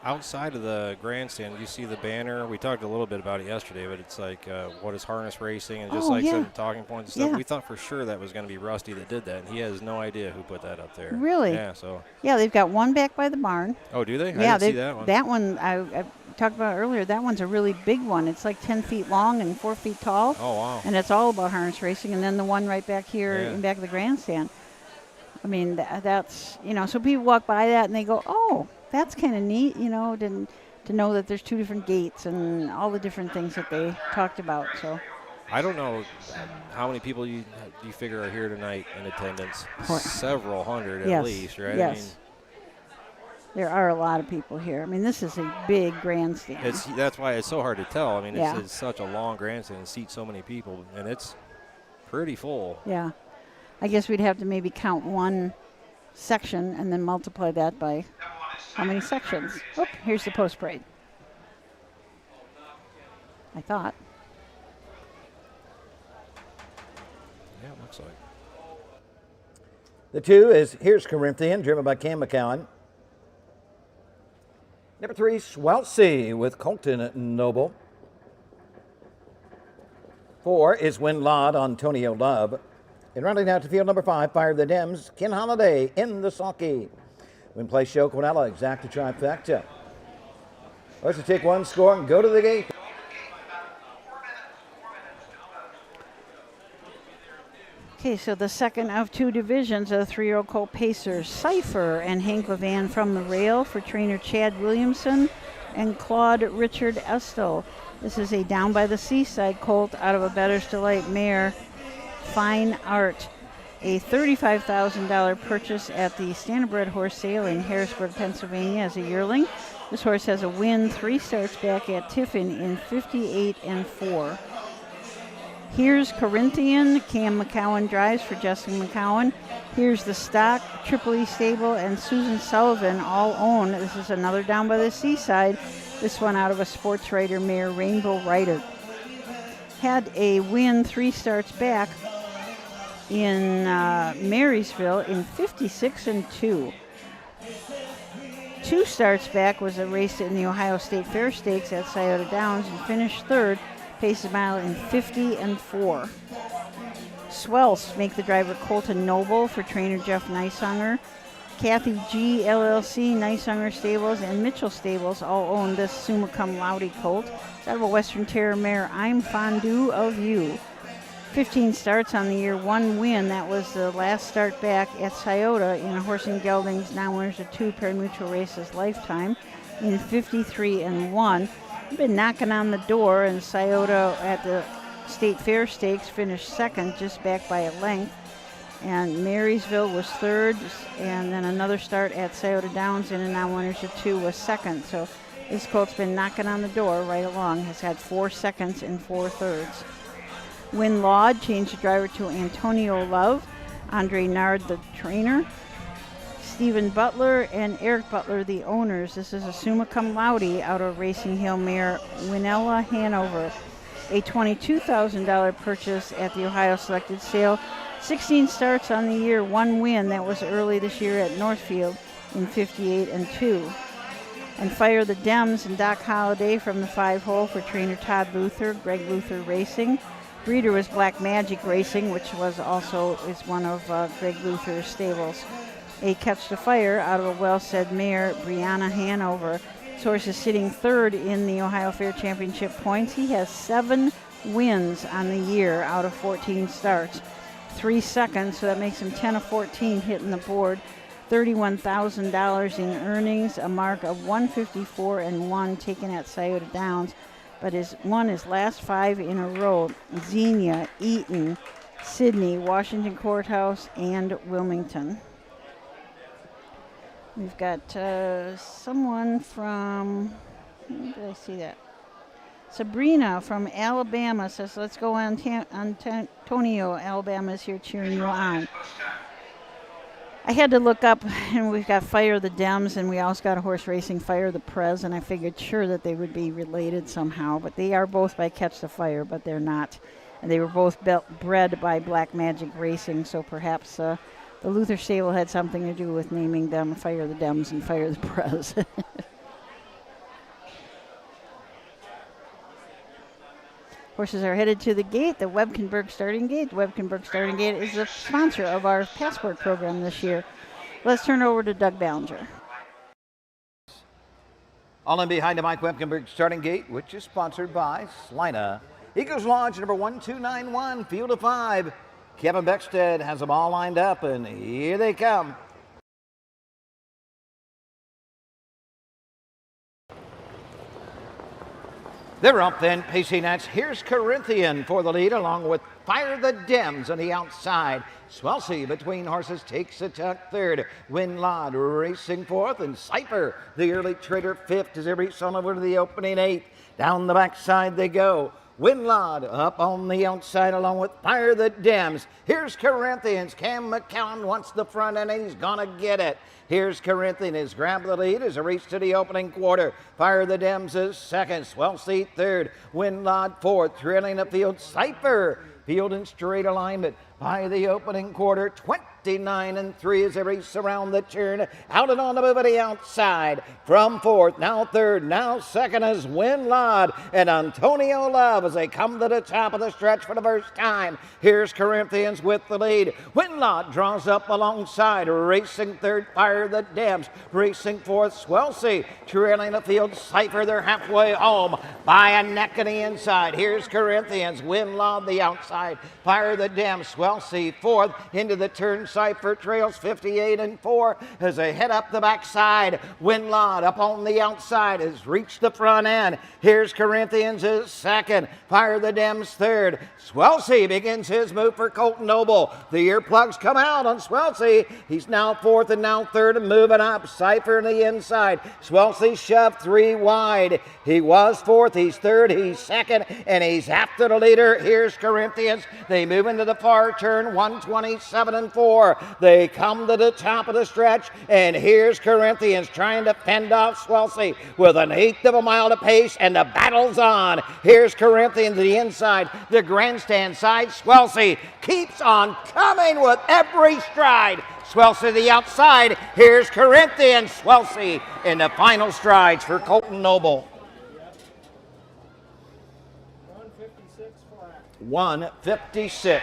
S4: Outside of the grandstand, you see the banner. We talked a little bit about it yesterday, but it's like, what is harness racing, and just some talking points and stuff.
S2: Yeah.
S4: We thought for sure that was going to be Rusty that did that, and he has no idea who put that up there.
S2: Really?
S4: Yeah, so.
S2: Yeah, they've got one back by the barn.
S4: Oh, do they?
S2: Yeah,
S4: I didn't see that one.
S2: That one, I talked about earlier, that one's a really big one. It's like 10 feet long and 4 feet tall.
S4: Oh, wow.
S2: And it's all about harness racing. And then the one right back here in back of the grandstand. I mean, that's, you know, so people walk by that and they go, oh, that's kind of neat, you know, to know that there's two different gates and all the different things that they talked about. So
S4: I don't know how many people you figure are here tonight in attendance. Several hundred at least, right?
S2: Yes.
S4: I mean,
S2: there are a lot of people here. I mean, this is a big grandstand.
S4: That's why it's so hard to tell. I mean, it's such a long grandstand and seats so many people, and it's pretty full.
S2: Yeah. I guess we'd have to maybe count one section and then multiply that by how many sections. Oh, here's the post parade. I thought.
S4: Yeah, it looks like.
S1: The 2 is Here's Corinthian, driven by Cam McCowan. Number 3, Sweltsy with Colton Noble. 4 is Win Laud, Antonio Love. And rounding out to field number 5, Fire of the Dems, Ken Holiday in the sulky. Win Place Show Quinella, exact trifecta. Let's take one score and go to the gate.
S2: Okay, so the second of 2 divisions of the 3-year-old colt pacers, Cypher and Hank Levan from the rail for trainer Chad Williamson and Claude Richard Estel. This is a down by the seaside colt out of a Bettor's Delight mare, Fine Art. A $35,000 purchase at the Standardbred horse sale in Harrisburg, Pennsylvania as a yearling. This horse has a win 3 starts back at Tiffin in 58-4. Here's Corinthian, Cam McCowan drives for Justin McCowan. Here's the stock, Tripoli Stable and Susan Sullivan all own. This is another down by the seaside. This one out of a Sports Rider mare, Rainbow Rider. Had a win 3 starts back in Marysville in 56-2. 2 starts back was a race in the Ohio State Fair Stakes at Scioto Downs and finished 3rd. Paces a mile in 50-4. Swells make the driver Colton Noble for trainer Jeff Neishunger. Kathy G. LLC, Neishunger Stables, and Mitchell Stables all own this Summa Cum Laude colt. It's out of a Western Terror mare, I'm Fondue of You. 15 starts on the year, 1 win. That was the last start back at Scioto in Horse and Gelding's non-winners of 2 pari-mutuel races lifetime in 53-1. Been knocking on the door, and Scioto at the State Fair Stakes finished 2nd, just back by a length. And Marysville was 3rd, and then another start at Scioto Downs in a non-winners of 2 was 2nd. So this colt's been knocking on the door right along. Has had 4 seconds and 4 thirds. Win Laud changed the driver to Antonio Love. Andre Nard, the trainer. Stephen Butler and Eric Butler, the owners. This is a Summa Cum Laude out of Racing Hill mare, Winella Hanover. A $22,000 purchase at the Ohio Selected Sale. 16 starts on the year, 1 win. That was early this year at Northfield in 58-2. And Fire the Dems and Doc Holliday from the 5-hole for trainer Todd Luther, Greg Luther Racing. Breeder was Black Magic Racing, which is one of Greg Luther's stables. A Catch the Fire out of a well-said mare, Brianna Hanover. This horse is sitting third in the Ohio Fair Championship points. He has 7 wins on the year out of 14 starts. 3 seconds, so that makes him 10 of 14 hitting the board. $31,000 in earnings, a mark of 154-1 taken at Scioto Downs, but won his last 5 in a row. Xenia, Eaton, Sydney, Washington Courthouse, and Wilmington. We've got someone from, where did I see that? Sabrina from Alabama says, let's go on. Antonio, Alabama is here cheering you on. I had to look up, and we've got Fire the Dems, and we also got a horse racing, Fire the Prez, and I figured sure that they would be related somehow, but they are both by Catch the Fire, but they're not. And they were both bred by Black Magic Racing, so perhaps the Luther stable had something to do with naming them Fire the Dems and Fire the Prez. Horses are headed to the gate, the Webkenberg Starting Gate. The Webkenberg Starting Gate is the sponsor of our Passport program this year. Let's turn it over to Doug Ballinger.
S1: All in behind the Mike Webkenberg Starting Gate, which is sponsored by Celina. Eagles Lodge, number 1291, field of 5. Kevin Beckstead has them all lined up, and here they come. They're up then, pacing nets. Here's Corinthian for the lead, along with Fire the Dems on the outside. Swelsey between horses takes a tuck third. Winlod racing fourth, and Cypher, the early trader, fifth as they reach on over to the opening 8th. Down the backside they go. Winlod up on the outside along with Fire the Dems. Here's Corinthians. Cam McCown wants the front and he's gonna get it. Here's Corinthian has grabbed the lead as a race to the opening quarter. Fire the Dems is second. Swelsey third. Winlod fourth. Trailing the field. Cypher. Field in straight alignment by the opening quarter. 29-3 as they race around the turn. Out and on the move to the outside. From fourth, now third, now second is Winlod and Antonio Love as they come to the top of the stretch for the first time. Here's Corinthians with the lead. Winlod draws up alongside. Racing third, Fire the Dems. Racing fourth, Swelsey. Trailing the field, Cypher. They're halfway home by a neck on the inside. Here's Corinthians. Winlod the outside. Fire the Dems. Swelsey fourth into the turn. Cypher trails 58-4 as they head up the backside. Winlod up on the outside has reached the front end. Here's Corinthians is second. Fire the Dems third. Swelsey begins his move for Colton Noble. The earplugs come out on Swelsey. He's now fourth and now third and moving up. Cypher on the inside. Swelsey shoved 3 wide. He was fourth, he's third, he's second, and he's after the leader. Here's Corinthians. They move into the far turn, 127-4. They come to the top of the stretch, and here's Corinthians trying to fend off Swelsey with 1/8 of a mile to pace, and the battle's on. Here's Corinthians to the inside, the grandstand side. Swelsey keeps on coming with every stride. Swelsey the outside. Here's Corinthians. Swelsey in the final strides for Colton Noble. 156.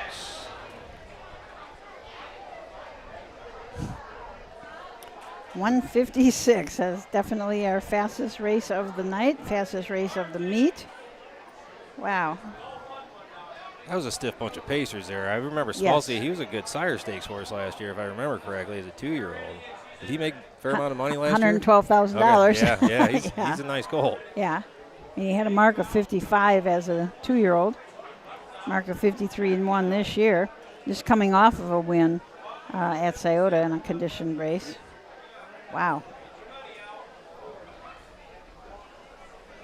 S2: 156. That's definitely our fastest race of the night, fastest race of the meet. Wow.
S4: That was a stiff bunch of pacers there. I remember Swelsey, he was a good Sire Stakes horse last year, if I remember correctly, as a 2-year-old. Did he make a fair amount of money last year?
S2: $112,000.
S4: Okay. Yeah, he's a nice colt.
S2: Yeah. And he had a mark of 55 as a 2-year-old. Mark of 53-1 this year. Just coming off of a win at Scioto in a conditioned race. Wow.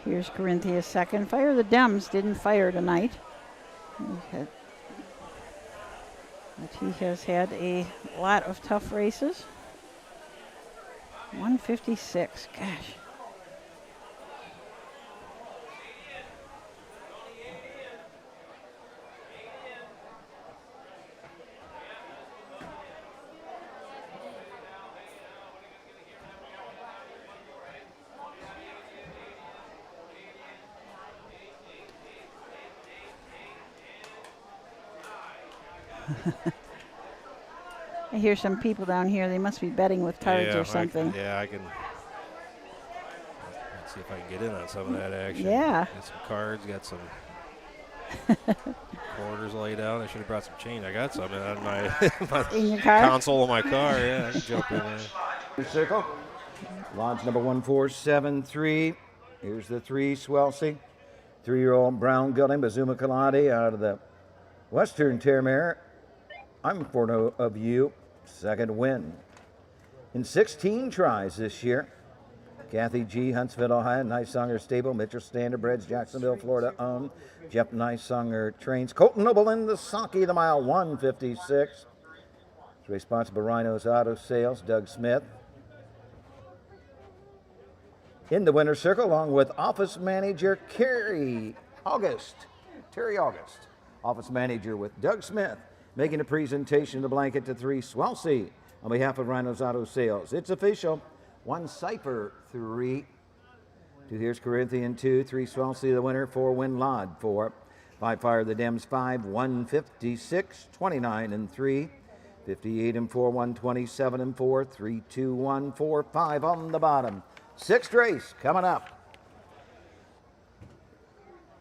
S2: Here's Corinthians second. Fire the Dems didn't fire tonight. But he has had a lot of tough races. 156, gosh. I hear some people down here. They must be betting with cards or something.
S4: I can. Let's see if I can get in on some of that action.
S2: Yeah.
S4: Got some cards. Got some quarters laid out. I should have brought some change. I got some on my,
S2: in your car?
S4: console of my car. Yeah, I can jump in there.
S1: Circle. Lodge number 1473. Here's the 3 Swelsey. 3-year-old brown gelding, Bazuma Kaladi out of the Western Terramare. I'm for no of you. Second win. In 16 tries this year. Kathy G. Huntsville, Ohio. Nicesonger Stable. Mitchell Standardbreds, Jacksonville, Florida. Jeff Nicesonger trains. Colton Noble in the Socky, the mile 156. It's responsible by Rhinos Auto Sales, Doug Smith. In the winner's circle, along with office manager Terry August. Office manager with Doug Smith, making a presentation of the blanket to 3 Swelsey on behalf of Rhinos Auto Sales. It's official. 1 Cipher 3. 2 here's Corinthian 2. 3 Swelsey the winner. 4 Winlod 4. 5 Fire the Dems 5. 156. 29 and 3. 58 and 4. 127 and 4. 3 2 1 4 5 on the bottom. 6th race coming up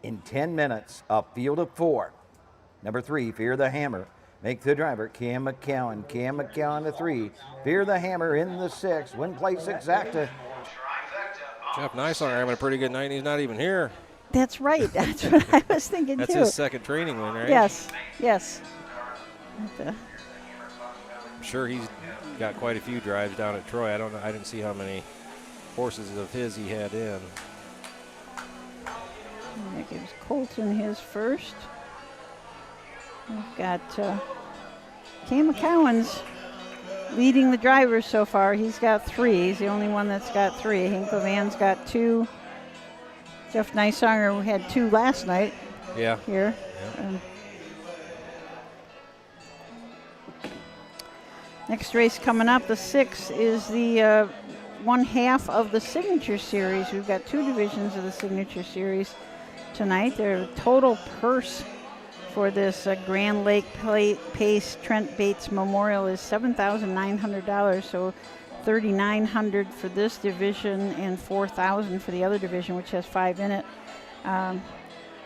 S1: in 10 minutes. A field of 4. Number 3, Fear the Hammer. Make the driver, Cam McCowan. Cam McCowan to 3. Fear the Hammer in the 6. Win place exacta.
S4: Jeff Nicesonger having a pretty good night, and he's not even here.
S2: That's right. That's what I was thinking,
S4: That's
S2: too.
S4: his second training win, right?
S2: Yes.
S4: I'm sure he's got quite a few drives down at Troy. I don't know. I didn't see how many horses of his he had in.
S2: That gives Colton his first. We've got Cam McCowan's leading the drivers so far. He's got 3. He's the only one that's got 3. Hank Levan's got 2. Jeff Nicesonger had 2 last night.
S4: Yeah.
S2: Here.
S4: Yeah.
S2: Next race coming up, the 6th, is the 1/2 of the Signature Series. We've got 2 divisions of the Signature Series tonight. Their total purse for this Grand Lake Pace Trent Bates Memorial is $7,900. So $3,900 for this division and $4,000 for the other division, which has 5 in it. A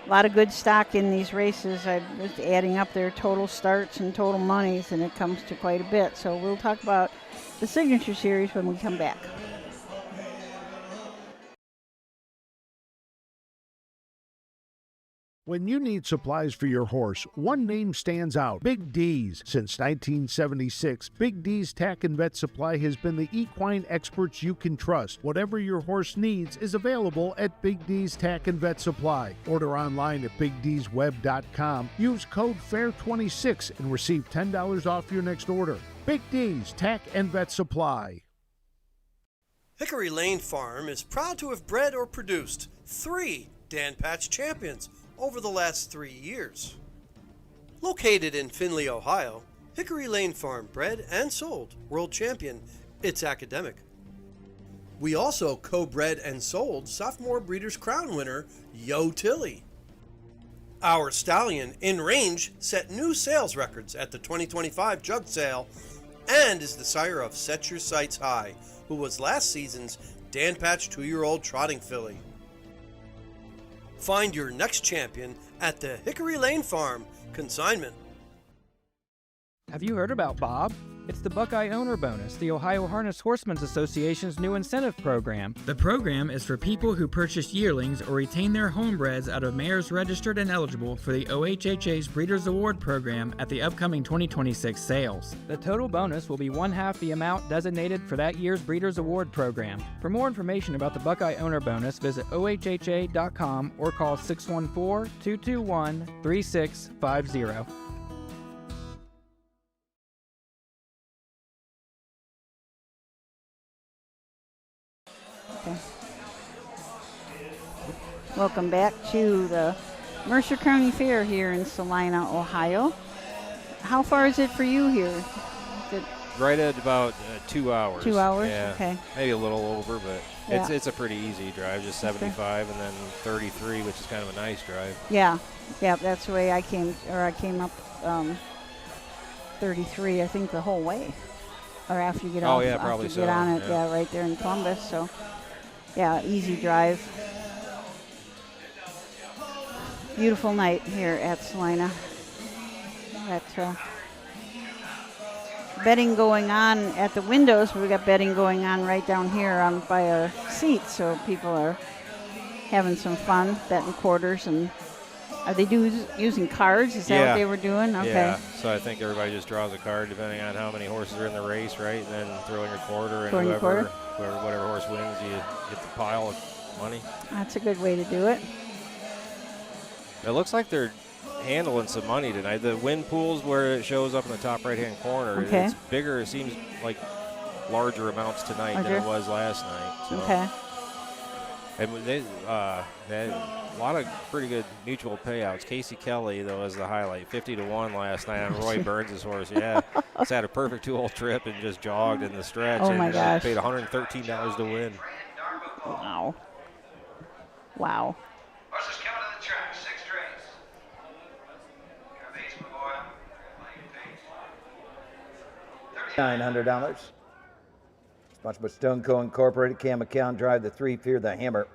S2: lot of good stock in these races. I was adding up their total starts and total monies, and it comes to quite a bit. So we'll talk about the Signature Series when we come back.
S8: When you need supplies for your horse, one name stands out: Big D's. Since 1976, Big D's Tack and Vet Supply has been the equine experts you can trust. Whatever your horse needs is available at Big D's Tack and Vet Supply. Order online at BigD'sWeb.com. Use code FAIR26 and receive $10 off your next order. Big D's Tack and Vet Supply.
S7: Hickory Lane Farm is proud to have bred or produced 3 Dan Patch champions over the last 3 years. Located in Findlay, Ohio, Hickory Lane Farm bred and sold world champion It's Academic. We also co-bred and sold sophomore Breeders' Crown winner Yo Tilly. Our stallion In Range set new sales records at the 2025 Jug Sale and is the sire of Set Your Sights High, who was last season's Dan Patch 2-year-old trotting filly. Find your next champion at the Hickory Lane Farm consignment.
S13: Have you heard about Bob? It's the Buckeye Owner Bonus, the Ohio Harness Horsemen's Association's new incentive program. The program is for people who purchase yearlings or retain their homebreds out of mares registered and eligible for the OHHA's Breeders' Award program at the upcoming 2026 sales. The total bonus will be 1/2 the amount designated for that year's Breeders' Award program. For more information about the Buckeye Owner Bonus, visit OHHA.com or call 614-221-3650.
S2: Okay. Welcome back to the Mercer County Fair here in Celina, Ohio. How far is it for you here? Is it
S4: right at about 2 hours.
S2: 2 hours?
S4: Yeah.
S2: Okay.
S4: Maybe a little over, but
S2: Yeah.
S4: it's a pretty easy drive, just 75 and then 33, which is kind of a nice drive.
S2: Yeah, that's the way I came up 33, I think, the whole way. Or after you get
S4: Oh,
S2: off,
S4: yeah,
S2: after
S4: probably
S2: you
S4: so.
S2: get on it,
S4: Yeah.
S2: yeah, right there in Columbus. So, yeah, easy drive. Beautiful night here at Celina. Got betting going on at the windows, but we got betting going on right down here by our seats. So people are having some fun, betting quarters. And are they using cards? Is that what they were doing? Okay.
S4: Yeah, so I think everybody just draws a card depending on how many horses are in the race, right? And then throw in your quarter, and whatever horse wins, you get the pile of money.
S2: That's a good way to do it.
S4: It looks like they're handling some money tonight. The win pools where it shows up in the top right-hand corner, it's bigger. It seems like larger amounts tonight than it was last night. So.
S2: Okay.
S4: And they had a lot of pretty good mutual payouts. Casey Kelly, though, is the highlight. 50-1 last night on Roy Burns' horse. Yeah, he's had a perfect 2-hole trip and just jogged in the stretch.
S2: Oh, my gosh.
S4: Paid $113 to win.
S2: Wow. Wow.
S1: Horses coming to the track, 6 trains. $900. Sponsored by Stone Co. Incorporated. Cam McCown drive the 3, Fear the Hammer.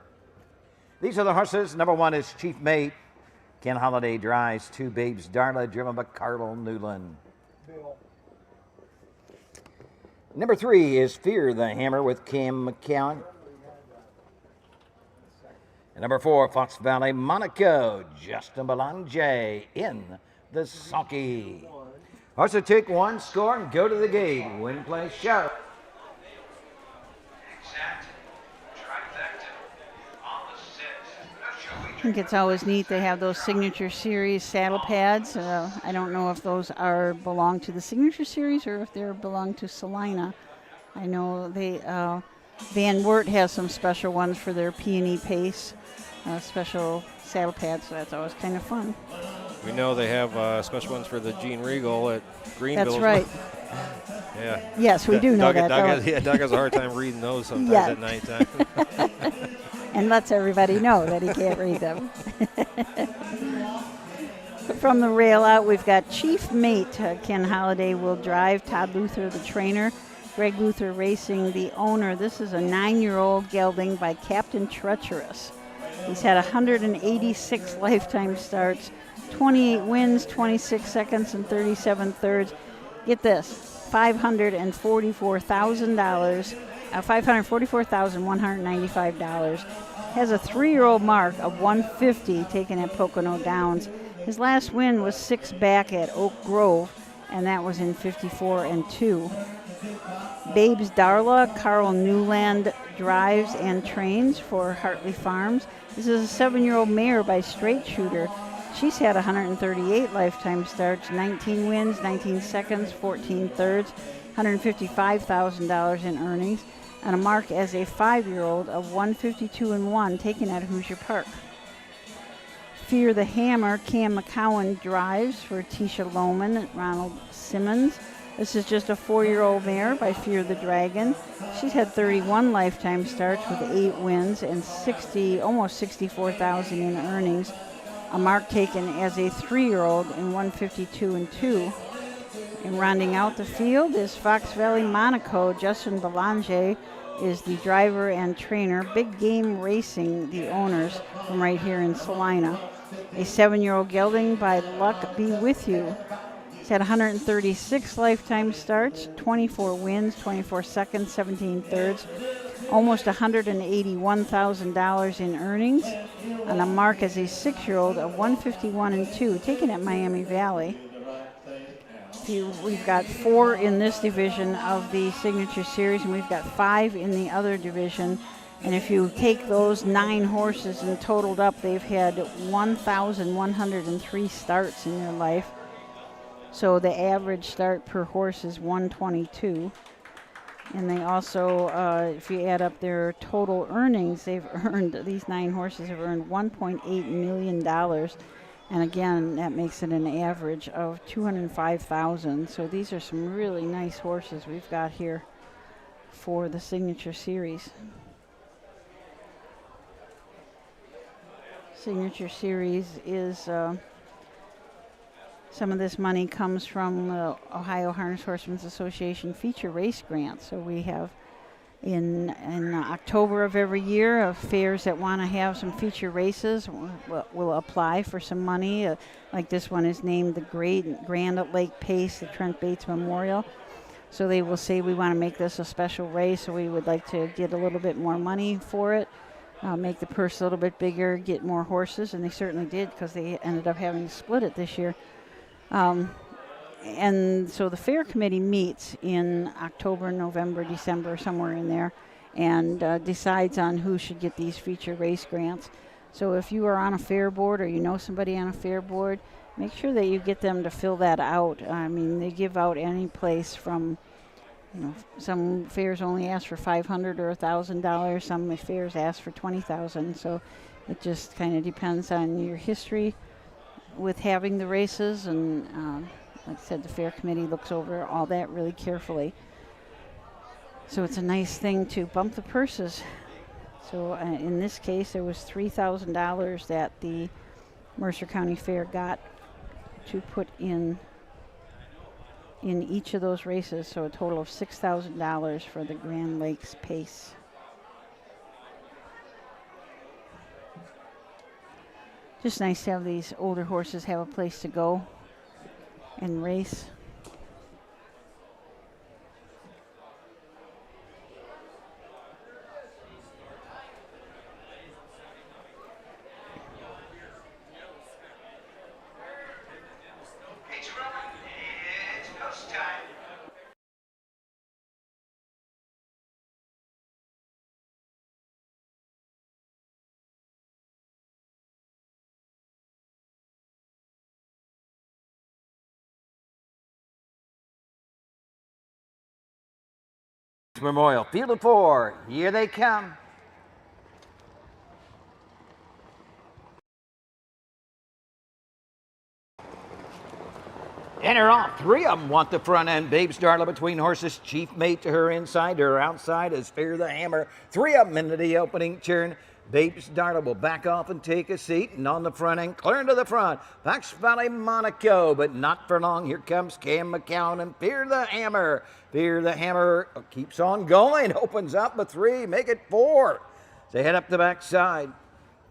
S1: These are the horses. Number 1 is Chief Mate. Ken Holiday drives 2, Babes Darla, driven by Carl Newland. Number 3 is Fear the Hammer with Cam McCown. And number 4, Fox Valley Monaco, Justin Belanger in the sulky. Horses take 1, score, and go to the gate. Win, play, show.
S2: I think it's always neat they have those Signature Series saddle pads. I don't know if those belong to the Signature Series or if they belong to Celina. I know they Van Wert has some special ones for their Peony Pace, special saddle pads, so that's always kind of fun.
S4: We know they have special ones for the Gene Regal at Greenville.
S2: That's right.
S4: Yeah.
S2: Yes, we do know that.
S4: Doug has a hard time reading those sometimes at nighttime.
S2: And lets everybody know that he can't read them. From the rail out, we've got Chief Mate. Ken Holiday will drive. Todd Luther, the trainer. Greg Luther Racing, the owner. This is a 9-year-old gelding by Captain Treacherous. He's had 186 lifetime starts, 28 wins, 26 seconds, and 37 thirds. Get this, $544,195. Has a 3-year-old mark of 150 taken at Pocono Downs. His last win was 6 back at Oak Grove, and that was in 54-2. Babes Darla, Carl Newland drives and trains for Hartley Farms. This is a 7-year-old mare by Straight Shooter. She's had 138 lifetime starts, 19 wins, 19 seconds, 14 thirds, $155,000 in earnings, and a mark as a 5-year-old of 152-1 taken at Hoosier Park. Fear the Hammer, Cam McCowan drives for Tisha Lohman and Ronald Simmons. This is just a 4-year-old mare by Fear the Dragon. She's had 31 lifetime starts with 8 wins and almost $64,000 in earnings. A mark taken as a 3-year-old in 152-2. And rounding out the field is Fox Valley Monaco. Justin Belanger is the driver and trainer. Big Game Racing, the owners, from right here in Celina. A 7-year-old gelding by Luck Be With You. He's had 136 lifetime starts, 24 wins, 24 seconds, 17 thirds, almost $181,000 in earnings, and a mark as a 6-year-old of 151-2, taken at Miami Valley. We've got 4 in this division of the Signature Series, and we've got 5 in the other division. And if you take those 9 horses and totaled up, they've had 1,103 starts in their life. So the average start per horse is 122. And they also, if you add up their total earnings, these 9 horses have earned $1.8 million. And again, that makes it an average of $205,000. So these are some really nice horses we've got here for the Signature Series. Signature Series is some of this money comes from the Ohio Harness Horsemen's Association feature race grant. So we have in October of every year, fairs that want to have some feature races will apply for some money. Like this one is named the Grand Lake Pace, the Trent Bates Memorial. So they will say, we want to make this a special race, so we would like to get a little bit more money for it, make the purse a little bit bigger, get more horses, and they certainly did, because they ended up having to split it this year. And so the fair committee meets in October, November, December, somewhere in there, and decides on who should get these feature race grants. So if you are on a fair board or you know somebody on a fair board, make sure that you get them to fill that out. I mean, they give out any place from, some fairs only ask for $500 or $1,000. Some fairs ask for $20,000. So it just kind of depends on your history with having the races. And like I said, the fair committee looks over all that really carefully. So it's a nice thing to bump the purses. So in this case, there was $3,000 that the Mercer County Fair got to put in each of those races, so a total of $6,000 for the Grand Lakes Pace. Just nice to have these older horses have a place to go and race.
S1: Memorial, field of 4, here they come. And they're off. 3 of them want the front end. Babe's Darla between horses. Chief Mate to her inside. To her outside is Fear the Hammer. 3 of them into the opening turn. Babe's Darla will back off and take a seat. And on the front end, clearing to the front, Fox Valley Monaco. But not for long. Here comes Cam McCown and Fear the Hammer. Fear the Hammer keeps on going. Opens up a 3. Make it 4. They head up the backside.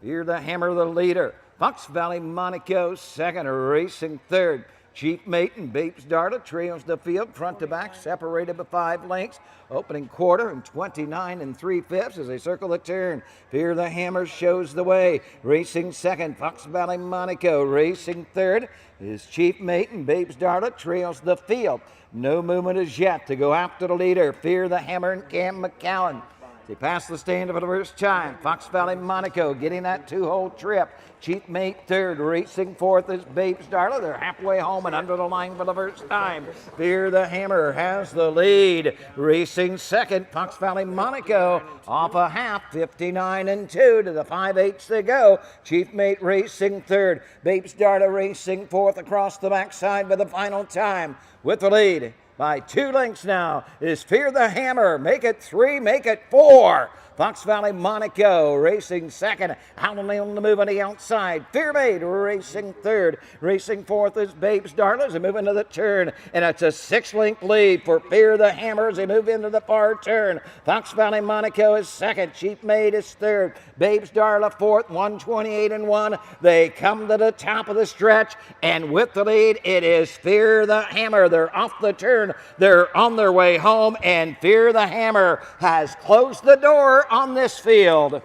S1: Fear the Hammer, the leader. Fox Valley Monaco, second. Racing third. Chief Mate and Babe's Darla trails the field front to back, separated by 5 lengths. Opening quarter and 29 3/5 as they circle the turn. Fear the Hammer shows the way. Racing second, Fox Valley Monaco. Racing third is Chief Mate and Babe's Darla trails the field. No movement as yet to go after the leader. Fear the Hammer and Cam McCowan. They pass the stand for the first time. Fox Valley Monaco getting that 2-hole trip. Chief Mate third. Racing fourth is Babe's Darla. They're halfway home and under the line for the first time. Fear the Hammer has the lead. Racing second, Fox Valley Monaco off a half, 59 2 to the 5/8 to go. Chief Mate racing third. Babe's Darla racing fourth across the backside for the final time. With the lead by 2 lengths now is Fear the Hammer. Make it 3, make it 4. Fox Valley Monaco racing second. Howling on the move on the outside. Fear Mate racing third. Racing fourth is Babe's Darla as they move into the turn. And it's a 6-length lead for Fear the Hammer as they move into the far turn. Fox Valley Monaco is second. Chief Mate is third. Babe's Darla fourth, 128 1. They come to the top of the stretch. And with the lead, it is Fear the Hammer. They're off the turn. They're on their way home. And Fear the Hammer has closed the door on this field.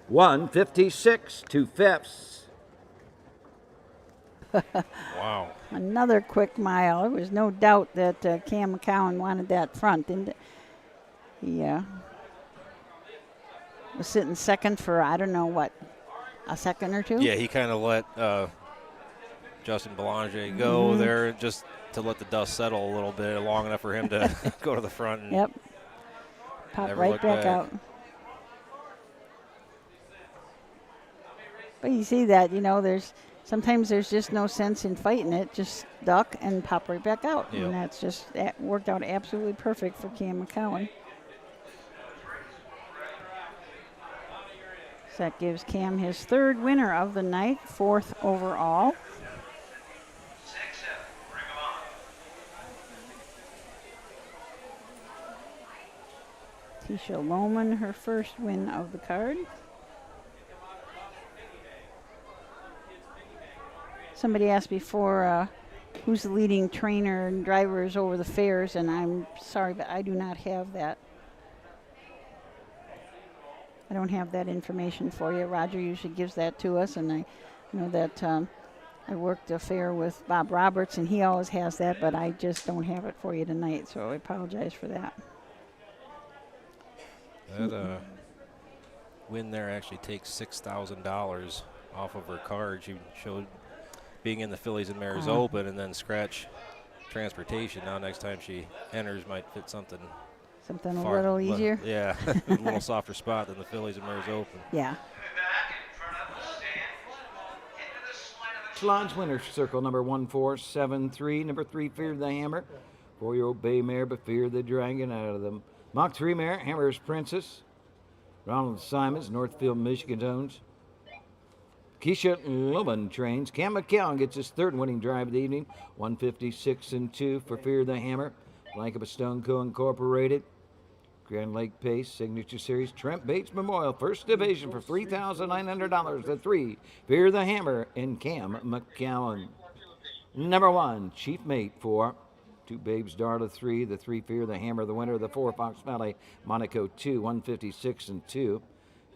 S1: $156 2/5.
S4: Wow.
S2: Another quick mile. There was no doubt that Cam McCowan wanted that front, didn't it? He was sitting second for, I don't know what, a second or 2?
S4: Yeah, he kind of let Justin Belanger go there just to let the dust settle a little bit, long enough for him to go to the front. And
S2: yep. Pop right back out. But you see that, sometimes there's just no sense in fighting it. Just duck and pop right back out. Yep. And that worked out absolutely perfect for Cam McCowan. So that gives Cam his 3rd winner of the night, 4th overall. Tisha Lohman, her 1st win of the card. Somebody asked before who's the leading trainer and drivers over the fairs, and I'm sorry, but I do not have that. I don't have that information for you. Roger usually gives that to us, and I know that I worked a fair with Bob Roberts, and he always has that, but I just don't have it for you tonight, so I apologize for that.
S4: That win there actually takes $6,000 off of her card. She showed being in the Fillies and Mares Open and then scratch transportation. Now next time she enters might fit something
S2: a little easier.
S4: Yeah, a little softer spot than the Fillies and Mares Open.
S2: Yeah.
S1: Salon's winner circle number 1473. Number 3, Fear the Hammer. 4-year-old bay mare, but Fear the Dragon out of them. Mach 3 mare, Hammer's Princess. Ronald Simons, Northfield, Michigan owns. Keisha Lohman trains. Cam McCown gets his 3rd winning drive of the evening. 156-2 for Fear the Hammer. Blanket of Stone Co. Incorporated. Grand Lake Pace Signature Series. Trent Bates Memorial. 1st division for $3,900. The 3, Fear the Hammer and Cam McCown. Number 1, Chief Mate for 2 Babes Darla 3. The 3, Fear the Hammer. The winner. The 4, Fox Valley Monaco 2. 156-2.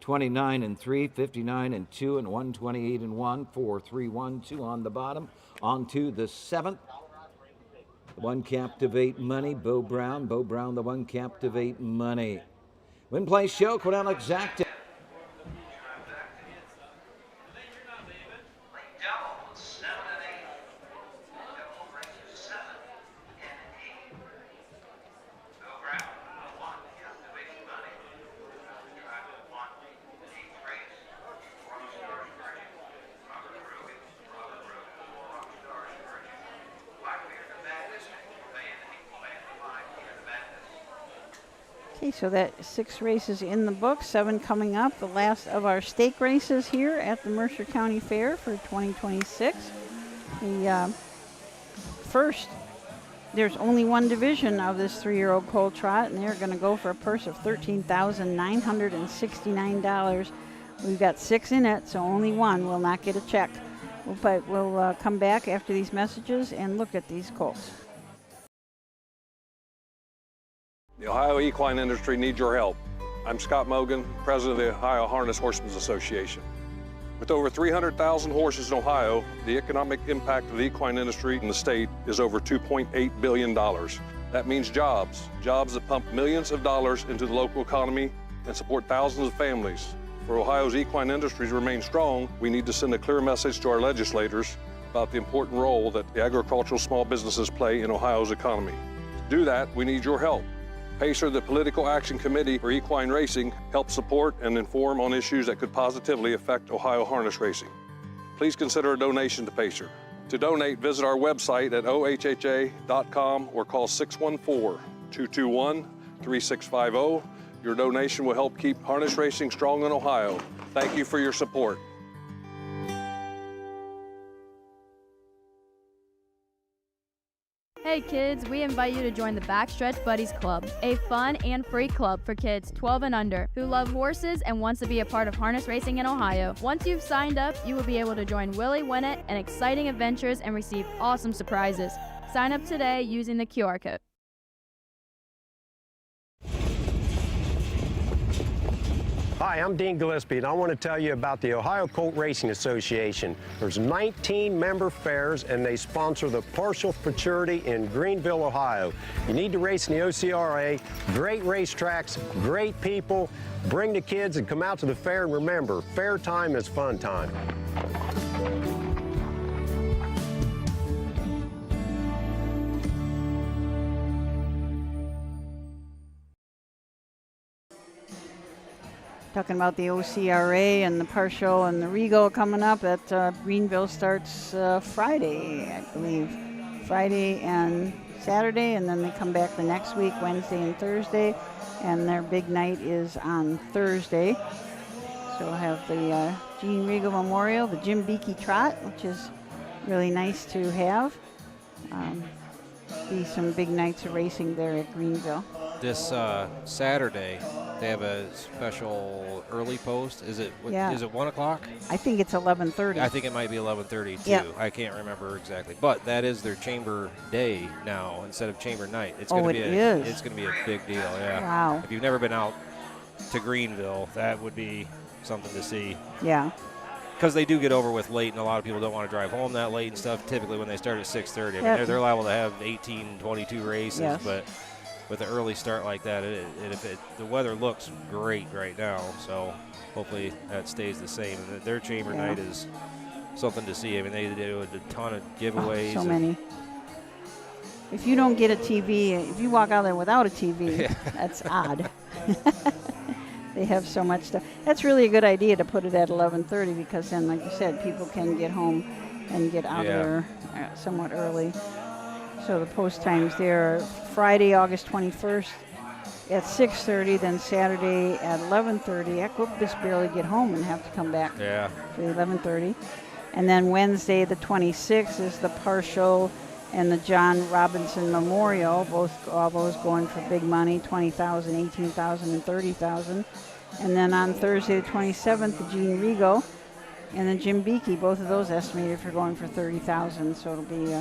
S1: 29-3, 59-2, and 128-1, 4-3-1, 2 on the bottom. On to the 7th. The 1 Captivate Money, Bo Brown. Bo Brown, the 1 Captivate Money. Win place show, Cornell Exacta.
S2: Okay, so that 6 races in the book, 7 coming up. The last of our stake races here at the Mercer County Fair for 2026. The first, there's only 1 division of this 3-year-old coal trot, and they're going to go for a purse of $13,969. We've got 6 in it, so only 1 will not get a check. But we'll come back after these messages and look at these colts.
S14: The Ohio equine industry needs your help. I'm Scott Mogan, president of the Ohio Harness Horsemen Association. With over 300,000 horses in Ohio, the economic impact of the equine industry in the state is over $2.8 billion. That means jobs that pump millions of dollars into the local economy and support thousands of families. For Ohio's equine industry to remain strong, we need to send a clear message to our legislators about the important role that the agricultural small businesses play in Ohio's economy. To do that, we need your help. PACER, the Political Action Committee for Equine Racing, helps support and inform on issues that could positively affect Ohio harness racing. Please consider a donation to PACER. To donate, visit our website at ohha.com or call 614-221-3650. Your donation will help keep harness racing strong in Ohio. Thank you for your support.
S11: Hey kids, we invite you to join the Backstretch Buddies Club, a fun and free club for kids 12 and under who love horses and wants to be a part of harness racing in Ohio. Once you've signed up, you will be able to join Willie Winnett and exciting adventures and receive awesome surprises. Sign up today using the QR code.
S5: Hi, I'm Dean Gillespie, and I want to tell you about the Ohio Colt Racing Association. There's 19 member fairs, and they sponsor the Partial Futurity in Greenville, Ohio. You need to race in the OCRA. Great racetracks, great people. Bring the kids and come out to the fair, and remember, fair time is fun time.
S2: Talking about the OCRA and the Partial and the Regal coming up at Greenville starts Friday, I believe. Friday and Saturday, and then they come back the next week, Wednesday and Thursday, and their big night is on Thursday. So we'll have the Gene Regal Memorial, the Jim Beakey Trot, which is really nice to have. Be some big nights of racing there at Greenville.
S4: This Saturday, they have a special early post. Is it?
S2: Yeah.
S4: Is it 1 o'clock?
S2: I think it's 11:30.
S4: I think it might be 11:30 too.
S2: Yep.
S4: I can't remember exactly, but that is their chamber day now instead of chamber night. It's
S2: Oh,
S4: gonna
S2: it
S4: be
S2: is.
S4: It's going to be a big deal. Yeah.
S2: Wow.
S4: If you've never been out to Greenville, that would be something to see.
S2: Yeah.
S4: Because they do get over with late, and a lot of people don't want to drive home that late and stuff. Typically, when they start at 6:30, I mean, they're liable to have 18, 22 races,
S2: Yes.
S4: but with an early start like that, the weather looks great right now, so hopefully that stays the same. And their chamber night is something to see. I mean, they do a ton of giveaways.
S2: So many. If you don't get a TV, if you walk out there without a TV, that's odd. They have so much stuff. That's really a good idea to put it at 11:30 because then, like you said, people can get home and get out there somewhat early. So the post times there are Friday, August 21st at 6:30, then Saturday at 11:30. Heck, we'll just barely get home and have to come back for 11:30. And then Wednesday, the 26th, is the partial and the John Robinson Memorial, all those going for big money, $20,000, $18,000, and $30,000. And then on Thursday, the 27th, the Gene Regal and the Jim Beakey, both of those estimated for going for $30,000. So it'll be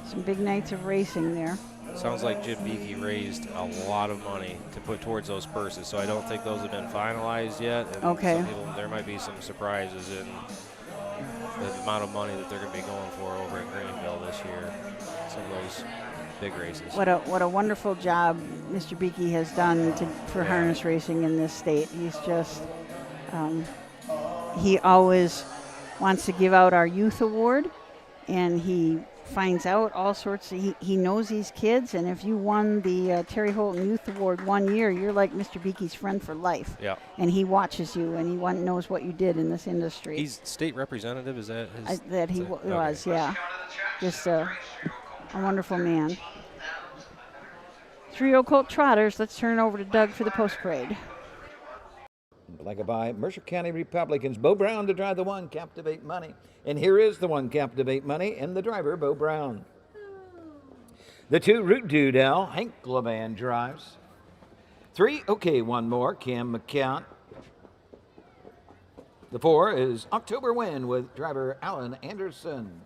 S2: some big nights of racing there.
S4: Sounds like Jim Beakey raised a lot of money to put towards those purses, so I don't think those have been finalized yet. And
S2: okay.
S4: There might be some surprises in the amount of money that they're going to be going for over at Greenville this year. Some of those big races.
S2: What a wonderful job Mr. Beakey has done for harness racing in this state. He's just, he always wants to give out our youth award, and he finds out all sorts of, he knows these kids, and if you won the Terry Holton Youth Award one year, you're like Mr. Beakey's friend for life.
S4: Yeah.
S2: And he watches you, and he knows what you did in this industry.
S4: He's state representative, is that his?
S2: That he was, yeah. Just a wonderful man. 3-0 Colt Trotters. Let's turn it over to Doug for the post parade.
S1: Like by Mercer County Republicans, Bo Brown to drive the one, Captivate Money. And here is the one, Captivate Money, and the driver, Bo Brown. The 2, Root Doodell, Hank Levan drives. 3, okay, one more, Cam McCount. The 4 is October Win with driver Alan Anderson.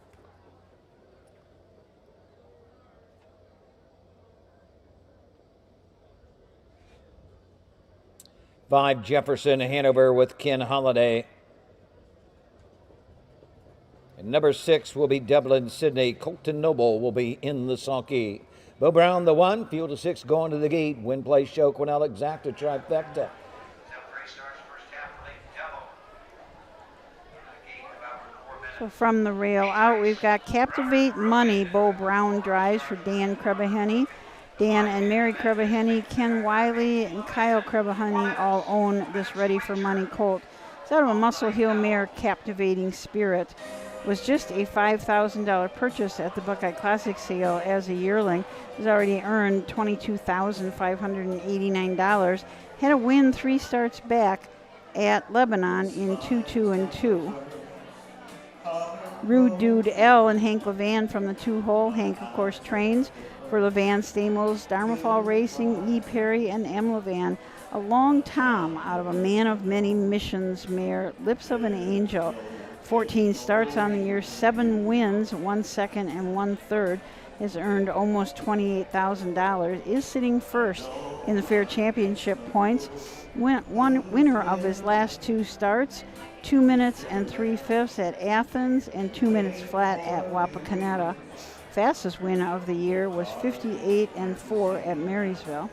S1: 5, Jefferson Hanover with Ken Holiday. And number 6 will be Dublin Sydney. Colton Noble will be in the sulky. Bo Brown, the 1. Field of 6 going to the gate. Win, play, show, Quinell, exacta, trifecta.
S2: So from the rail out, we've got Captivate Money. Bo Brown drives for Dan Krebaheny. Dan and Mary Krebaheny, Ken Wiley, and Kyle Krebaheny all own this Ready for Money colt. It's out of a Muscle Hill mare, Captivating Spirit. It was just a $5,000 purchase at the Buckeye Classic sale as a yearling. Has already earned $22,589. Had a win 3 starts back at Lebanon in 2-2-2. Rude Dude L and Hank Levan from the 2-hole. Hank, of course, trains for Levan Stamos, Darmafall Racing, E. Perry, and M. Levan. A long Tom out of a Man of Many Missions mare, Lips of an Angel. 14 starts on the year, 7 wins, 1 second and 1 third. Has earned almost $28,000. Is sitting first in the Fair Championship points. One winner of his last 2 starts. 2 minutes and 3/5 at Athens and 2 minutes flat at Wapakoneta. Fastest win of the year was 58-4 at Marysville.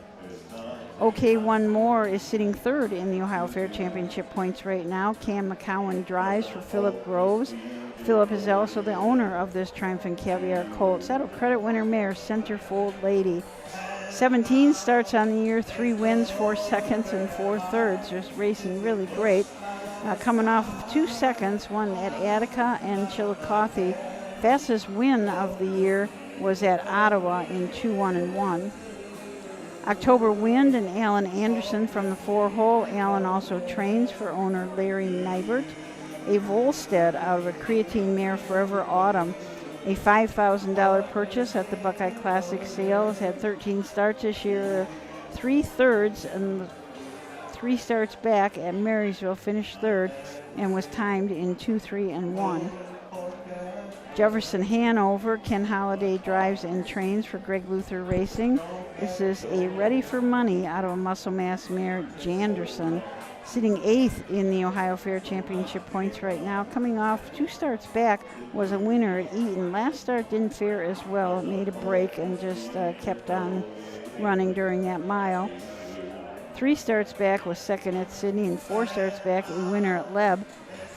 S2: Okay, one more is sitting third in the Ohio Fair Championship points right now. Cam McCowan drives for Philip Groves. Philip is also the owner of this Triumphant Caviar colt. Saddle Credit winner mare, Centerfold Lady. 17 starts on the year, 3 wins, 4 seconds, and 4 thirds. Just racing really great. Coming off of 2 seconds, one at Attica and Chillicothe. Fastest win of the year was at Ottawa in 2-1-1. October Wind and Alan Anderson from the 4-hole. Alan also trains for owner Larry Nybert. A Volstead out of a creatine mare Forever Autumn. A $5,000 purchase at the Buckeye Classic sales. Had 13 starts this year, 3/3, and 3 starts back at Marysville, finished 3rd, and was timed in 2, 3, and 1. Jefferson Hanover, Ken Holliday drives and trains for Greg Luther Racing. This is a Ready for Money out of a muscle mass mare, Janderson, sitting 8th in the Ohio Fair Championship points right now. Coming off 2 starts back, was a winner at Eaton. Last start didn't fare as well. It made a break and just kept on running during that mile. 3 starts back was 2nd at Sydney, and 4 starts back a winner at Leb.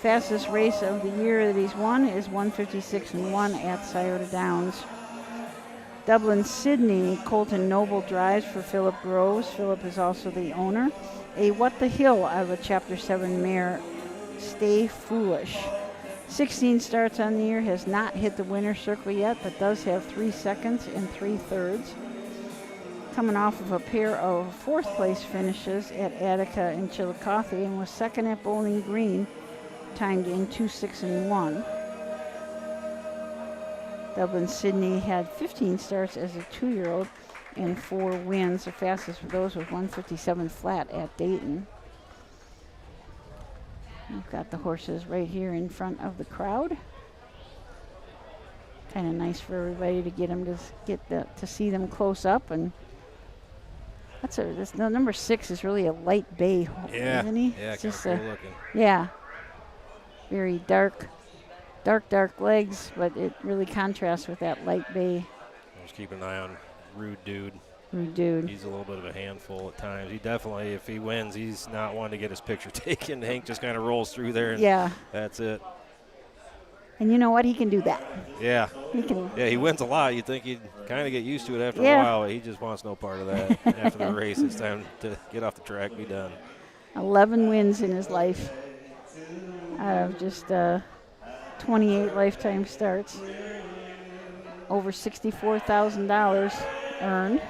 S2: Fastest race of the year that he's won is 1:56.1 at Scioto Downs. Dublin Sydney, Colton Noble drives for Philip Groves. Philip is also the owner. A What the Hill out of a Chapter 7 mare, Stay Foolish. 16 starts on the year, has not hit the winner's circle yet, but does have 3 seconds and 3/3. Coming off of a pair of 4th place finishes at Attica and Chillicothe, and was 2nd at Bowling Green, timed in 2, 6, and 1. Dublin Sydney had 15 starts as a 2-year-old and 4 wins. The fastest for those was 1:57 flat at Dayton. We've got the horses right here in front of the crowd. Kind of nice for everybody to get them to see them close up. And the number 6 is really a light bay, isn't he?
S4: Yeah,
S2: it's
S4: kind of cool looking.
S2: Yeah, very dark legs, but it really contrasts with that light bay.
S4: Just keep an eye on Rude Dude.
S2: Rude Dude.
S4: He's a little bit of a handful at times. He definitely, if he wins, he's not one to get his picture taken. Hank just kind of rolls through there, and that's it.
S2: And you know what? He can do that.
S4: Yeah.
S2: He can.
S4: Yeah, he wins a lot. You'd think he'd kind of get used to it after a while, but he just wants no part of that. After the race, it's time to get off the track, be done.
S2: 11 wins in his life out of just 28 lifetime starts. Over $64,000 earned.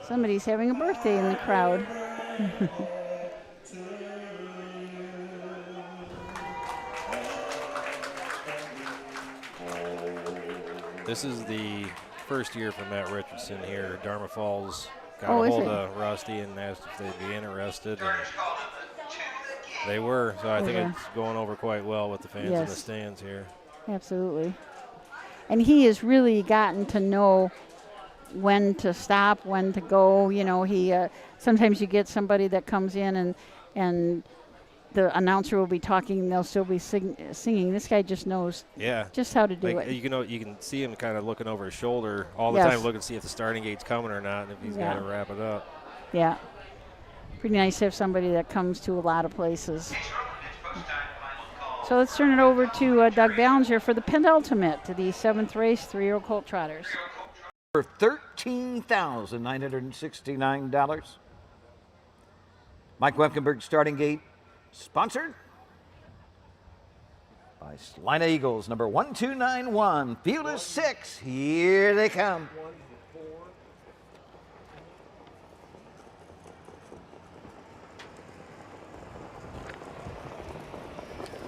S2: Somebody's having a birthday in the crowd.
S4: This is the first year for Matt Richardson here. Dharma Falls got a hold of Rusty and asked if they'd be interested, and they were. So I think it's going over quite well with the fans in the stands here.
S2: Absolutely. And he has really gotten to know when to stop, when to go. You know, he sometimes you get somebody that comes in and the announcer will be talking and they'll still be singing. This guy just knows just how to do it.
S4: You can see him kind of looking over his shoulder all the time, looking to see if the starting gate's coming or not, and if he's got to wrap it up.
S2: Yeah. Pretty nice to have somebody that comes to a lot of places. So let's turn it over to Doug Ballinger for the penultimate to the 7th race, 3-year-old colt trotters.
S1: For $13,969. Mike Wefkenberg starting gate, sponsored by Celina Eagles, number 1291. Field is 6. Here they come.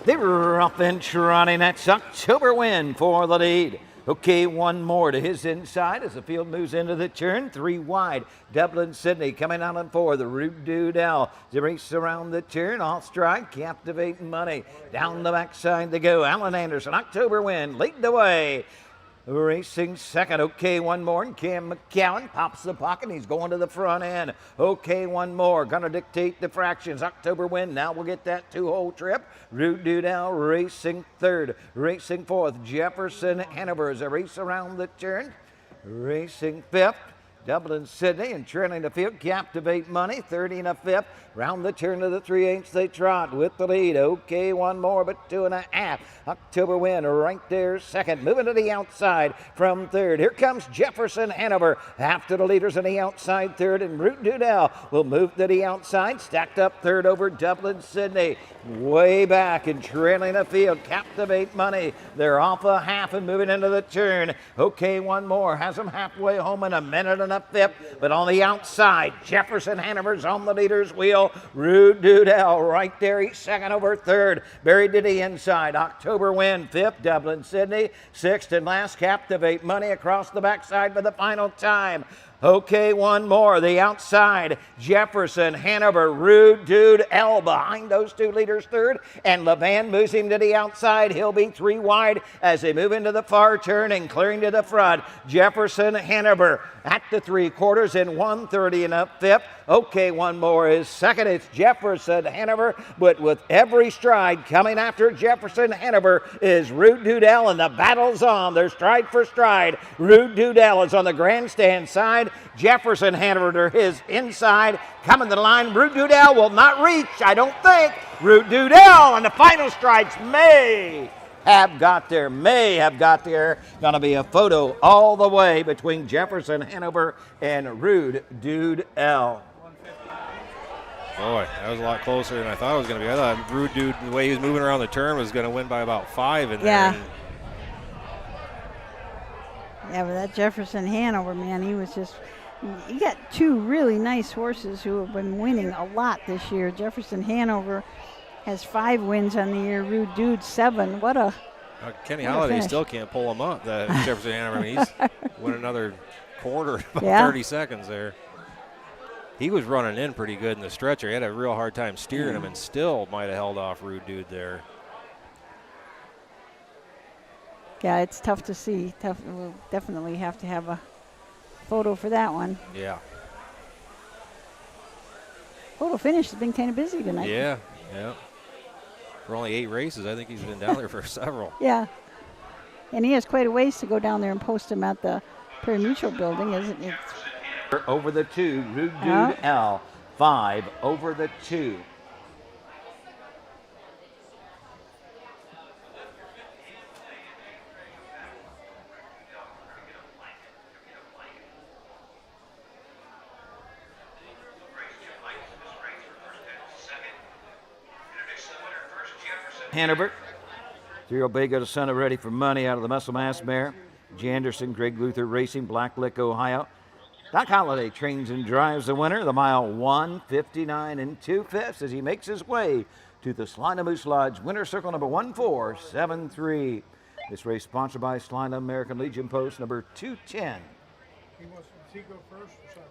S1: They were up and trotting. That's October Wind for the lead. Okay, one more to his inside as the field moves into the turn. 3 wide. Dublin Sydney coming out on 4. The Rude Dude Al. The race around the turn. Off stride. Captivating Money. Down the backside they go. Alan Anderson. October Wind leading the way. Racing second. Okay, one more. And Cam McCowan pops the pocket. He's going to the front end. Okay, one more. Gonna dictate the fractions. October Wind. Now we'll get that 2-hole trip. Rude Dude Al racing third. Racing fourth. Jefferson Hanover as a race around the turn. Racing fifth. Dublin Sydney and trailing the field. Captivate Money. 30 and a fifth. Round the turn of the 3/8 they trot with the lead. Okay, one more, but 2.5. October Wind right there second. Moving to the outside from third. Here comes Jefferson Hanover. Half to the leaders on the outside third, and Root Dudell will move to the outside. Stacked up third over Dublin Sydney. Way back and trailing the field. Captivate Money. They're off a half and moving into the turn. Okay, one more. Has them halfway home in a minute and a fifth. But on the outside, Jefferson Hanover's on the leader's wheel. Rude Dudell right there. He's second over third. Buried to the inside. October Wind fifth. Dublin Sydney sixth. And last, Captivate Money across the backside for the final time. Okay, one more. The outside, Jefferson, Hanover, Rude Dude, L behind those two leaders third. And Levan moves him to the outside. He'll be 3 wide as they move into the far turn and clearing to the front. Jefferson, Hanover at the 3/4 in 1:30 and up fifth. Okay, one more is second. It's Jefferson, Hanover, but with every stride coming after Jefferson, Hanover is Rude Dudell, and the battle's on. They're stride for stride. Rude Dudell is on the grandstand side. Jefferson Hanover to his inside. Coming to the line. Rude Dudell will not reach, I don't think. Rude Dudell, and the final strides may have got there. Going to be a photo all the way between Jefferson Hanover and Rude Dudell.
S4: Boy, that was a lot closer than I thought it was going to be. I thought Rude Dude, the way he was moving around the turn, was going to win by about 5 in there.
S2: Yeah, but that Jefferson Hanover, man, he got 2 really nice horses who have been winning a lot this year. Jefferson Hanover has 5 wins on the year. Rude Dude 7.
S4: Kenny Holliday still can't pull him up. That Jefferson Hanover. I mean, he's went another quarter, about 30 seconds there. He was running in pretty good in the stretcher. He had a real hard time steering him, and still might have held off Rude Dude there.
S2: Yeah, it's tough to see. We'll definitely have to have a photo for that one.
S4: Yeah.
S2: Photo finish has been kind of busy tonight.
S4: Yeah. For only 8 races, I think he's been down there for several.
S2: Yeah. And he has quite a ways to go down there and post him at the Prairie Mutual building, isn't it?
S1: Over the 2, Rude Dude L. 5 over the 2. Hanover, 3 Obego to Son of Ready for Money out of the Muscle Mass mare. Janderson, Greg Luther Racing, Black Lick, Ohio. Doc Holliday trains and drives the winner, the mile 1:59 2/5 as he makes his way to the Celina Moose Lodge winner circle number 1473. This race sponsored by Celina American Legion Post number 210.
S8: Does he go first or second?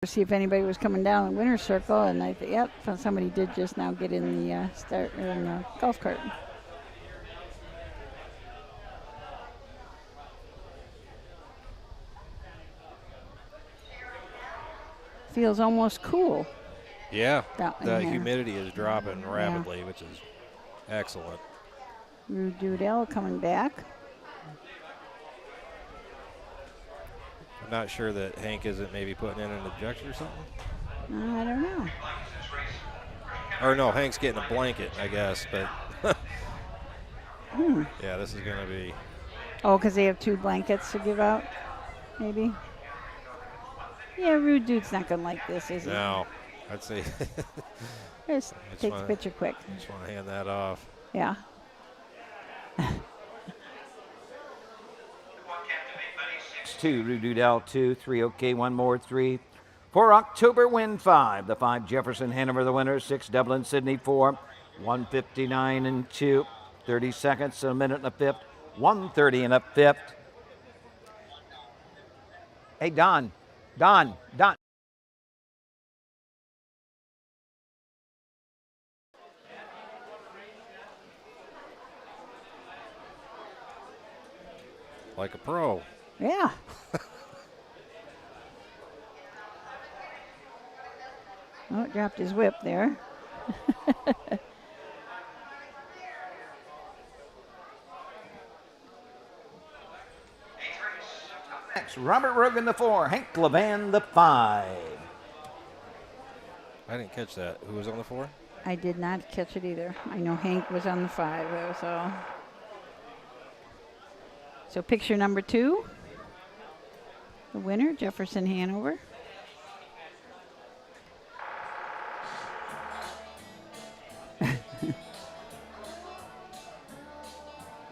S2: See if anybody was coming down the winner's circle, and I thought, yep, somebody did just now get in the start in the golf cart. Feels almost cool.
S4: Yeah, the humidity is dropping rapidly, which is excellent.
S2: Rude Dudell coming back.
S4: I'm not sure that Hank isn't maybe putting in an objection or something.
S2: I don't know.
S4: Or no, Hank's getting a blanket, I guess, but yeah, this is going to be.
S2: Oh, because they have 2 blankets to give out, maybe. Yeah, Rude Dude's not going to like this, is he?
S4: No, I'd say.
S2: Just take the picture quick.
S4: Just want to hand that off.
S2: Yeah.
S1: 2, Rude Dudell 2, 3, okay, one more, 3. For October Wind 5, the 5 Jefferson Hanover the winner, 6 Dublin Sydney 4, 1:59 2, 30 seconds, a minute and a fifth, 1:30 and a fifth. Hey, Don.
S4: Like a pro.
S2: Yeah. Oh, dropped his whip there.
S1: 6, Robert Rogan the 4, Hank Levan the 5.
S4: I didn't catch that. Who was on the 4?
S2: I did not catch it either. I know Hank was on the 5. That was all. So picture number 2. The winner, Jefferson Hanover.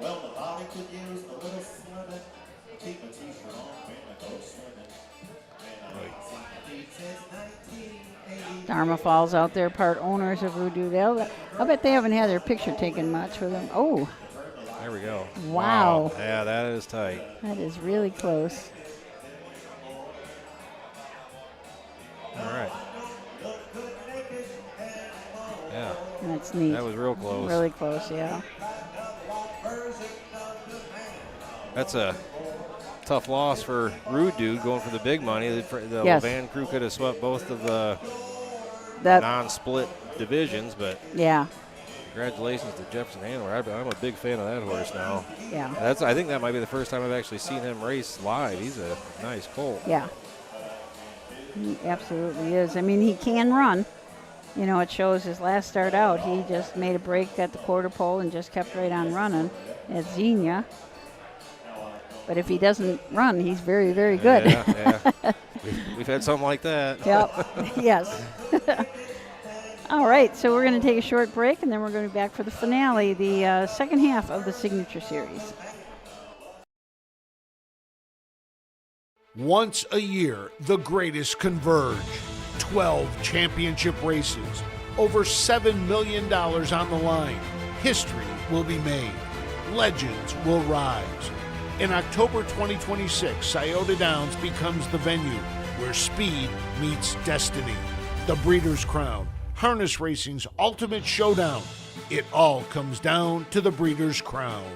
S15: Well, the body could use a little swimming. Keep a t-shirt on when I go swimming.
S2: Dharma Falls out there, part owners of Voodoo. I bet they haven't had their picture taken much with them. Oh.
S4: There we go.
S2: Wow.
S4: Yeah, that is tight.
S2: That is really close.
S4: All right. Yeah.
S2: That's neat.
S4: That was real close.
S2: Really close, yeah.
S4: That's a tough loss for Rude Dude going for the big money. The
S2: Yes.
S4: Levan crew could have swept both of the non-split divisions, but
S2: yeah.
S4: Congratulations to Jefferson Hanover. I'm a big fan of that horse now.
S2: Yeah.
S4: I think that might be the first time I've actually seen him race live. He's a nice colt.
S2: Yeah. He absolutely is. I mean, he can run. You know, it shows his last start out. He just made a break at the quarter pole and just kept right on running at Xenia. But if he doesn't run, he's very, very good.
S4: Yeah. We've had something like that.
S2: Yep. Yes. All right, so we're going to take a short break, and then we're going to be back for the finale, the second half of the Signature Series.
S8: Once a year, the greatest converge. 12 championship races, over $7 million on the line. History will be made. Legends will rise. In October 2026, Scioto Downs becomes the venue where speed meets destiny. The Breeders' Crown, harness racing's ultimate showdown. It all comes down to the Breeders' Crown.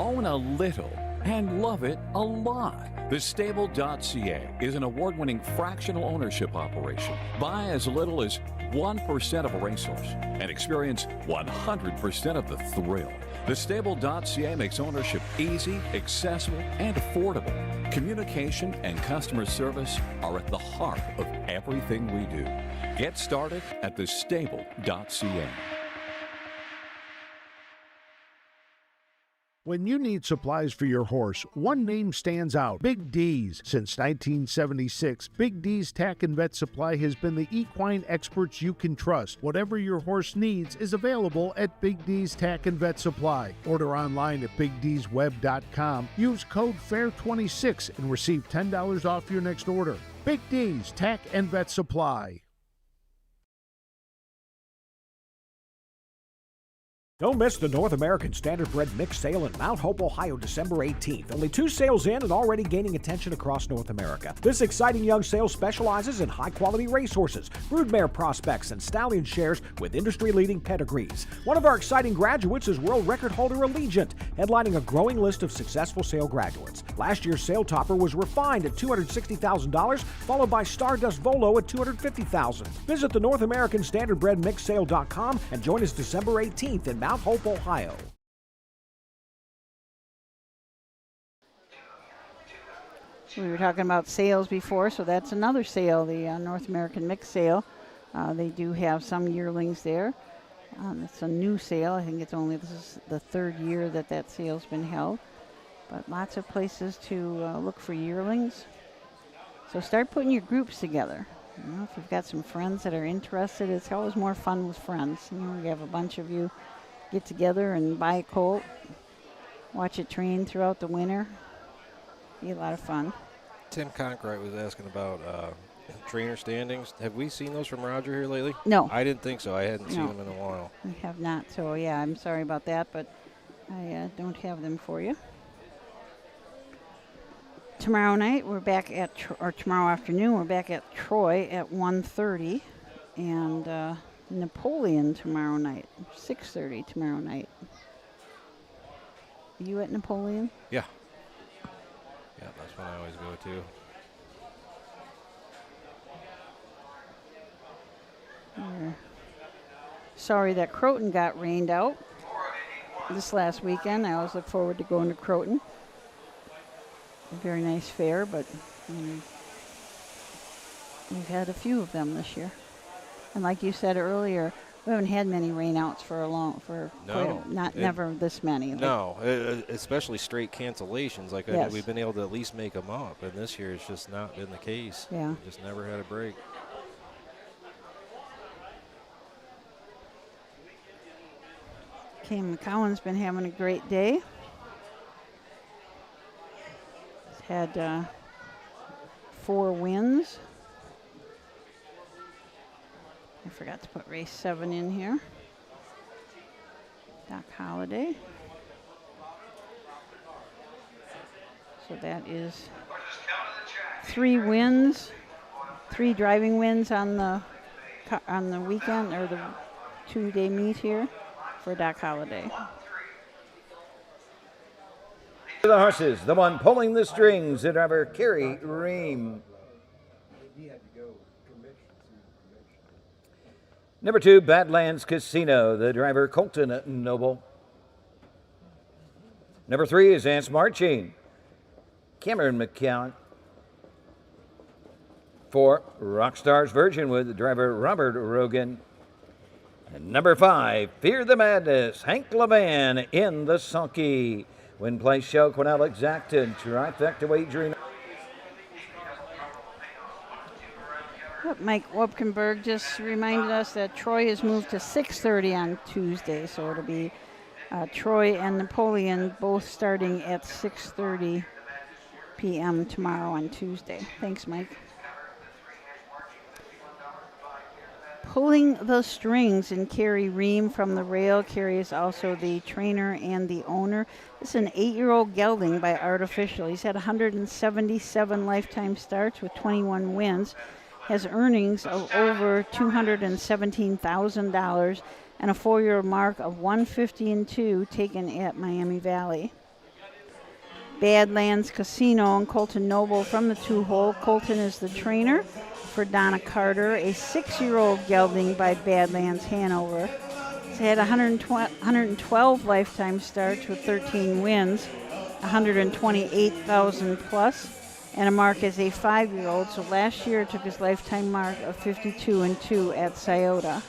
S9: Own a little and love it a lot. TheStable.ca is an award-winning fractional ownership operation. Buy as little as 1% of a racehorse and experience 100% of the thrill. TheStable.ca makes ownership easy, accessible, and affordable. Communication and customer service are at the heart of everything we do. Get started at TheStable.ca.
S8: When you need supplies for your horse, one name stands out: Big D's. Since 1976, Big D's Tack and Vet Supply has been the equine experts you can trust. Whatever your horse needs is available at Big D's Tack and Vet Supply. Order online at BigD'sWeb.com. Use code FAIR26 and receive $10 off your next order. Big D's Tack and Vet Supply.
S6: Don't miss the North American Standardbred Mixed Sale in Mount Hope, Ohio, December 18th. Only 2 sales in and already gaining attention across North America. This exciting young sale specializes in high-quality racehorses, broodmare prospects, and stallion shares with industry-leading pedigrees. One of our exciting graduates is world record holder Allegiant, headlining a growing list of successful sale graduates. Last year's sale topper was Refined at $260,000, followed by Stardust Volo at $250,000. Visit the North American Standardbred Mixsale.com and join us December 18th in Mount Hope, Ohio.
S2: We were talking about sales before, so that's another sale, the North American Mixed Sale. They do have some yearlings there. It's a new sale. I think this is the 3rd year that sale's been held. But lots of places to look for yearlings. So start putting your groups together. You know, if you've got some friends that are interested, it's always more fun with friends. You know, you have a bunch of you get together and buy a colt, watch it train throughout the winter. Be a lot of fun.
S4: Tim Conkright was asking about trainer standings. Have we seen those from Roger here lately?
S2: No.
S4: I didn't think so. I hadn't seen them in a while.
S2: We have not, so yeah, I'm sorry about that, but I don't have them for you. Tomorrow night, we're back at, or tomorrow afternoon, we're back at Troy at 1:30, and Napoleon tomorrow night, 6:30 tomorrow night. Are you at Napoleon?
S4: Yeah. Yeah, that's what I always go to.
S2: sorry that Croton got rained out this last weekend. I always look forward to going to Croton. A very nice fair, but we've had a few of them this year. And like you said earlier, we haven't had many rainouts never this many.
S4: No, especially straight cancellations. Like we've been able to at least make them up, and this year it's just not been the case.
S2: Yeah,
S4: just never had a break.
S2: Cam McCowan's been having a great day. He's had 4 wins. I forgot to put race 7 in here. Doc Holliday. So that is 3 wins, 3 driving wins on the weekend, or the 2-day meet here for Doc Holliday.
S1: The horses, the one pulling the strings, the driver Kerry Ream. Number 2, Badlands Casino, the driver Colton Noble. Number 3 is Ants Marching, Cameron McCowan. 4, Rockstars Virgin with the driver Robert Rogan. And number 5, Fear the Madness, Hank Levan in the sulky. Win place show, Quinell Exacted, trifecta wagering.
S2: Mike Wobkenberg just reminded us that Troy has moved to 6:30 on Tuesday, so it'll be Troy and Napoleon both starting at 6:30 p.m. tomorrow on Tuesday. Thanks, Mike. Pulling the strings and Kerry Ream from the rail. Kerry is also the trainer and the owner. This is an 8-year-old gelding by Artificial. He's had 177 lifetime starts with 21 wins. Has earnings of over $217,000 and a 4-year mark of 150-2 taken at Miami Valley. Badlands Casino and Colton Noble from the 2-hole. Colton is the trainer for Donna Carter, a 6-year-old gelding by Badlands Hanover. He's had 112 lifetime starts with 13 wins, 128,000 plus. And a mark as a 5-year-old, so last year took his lifetime mark of 52-2 at Scioto.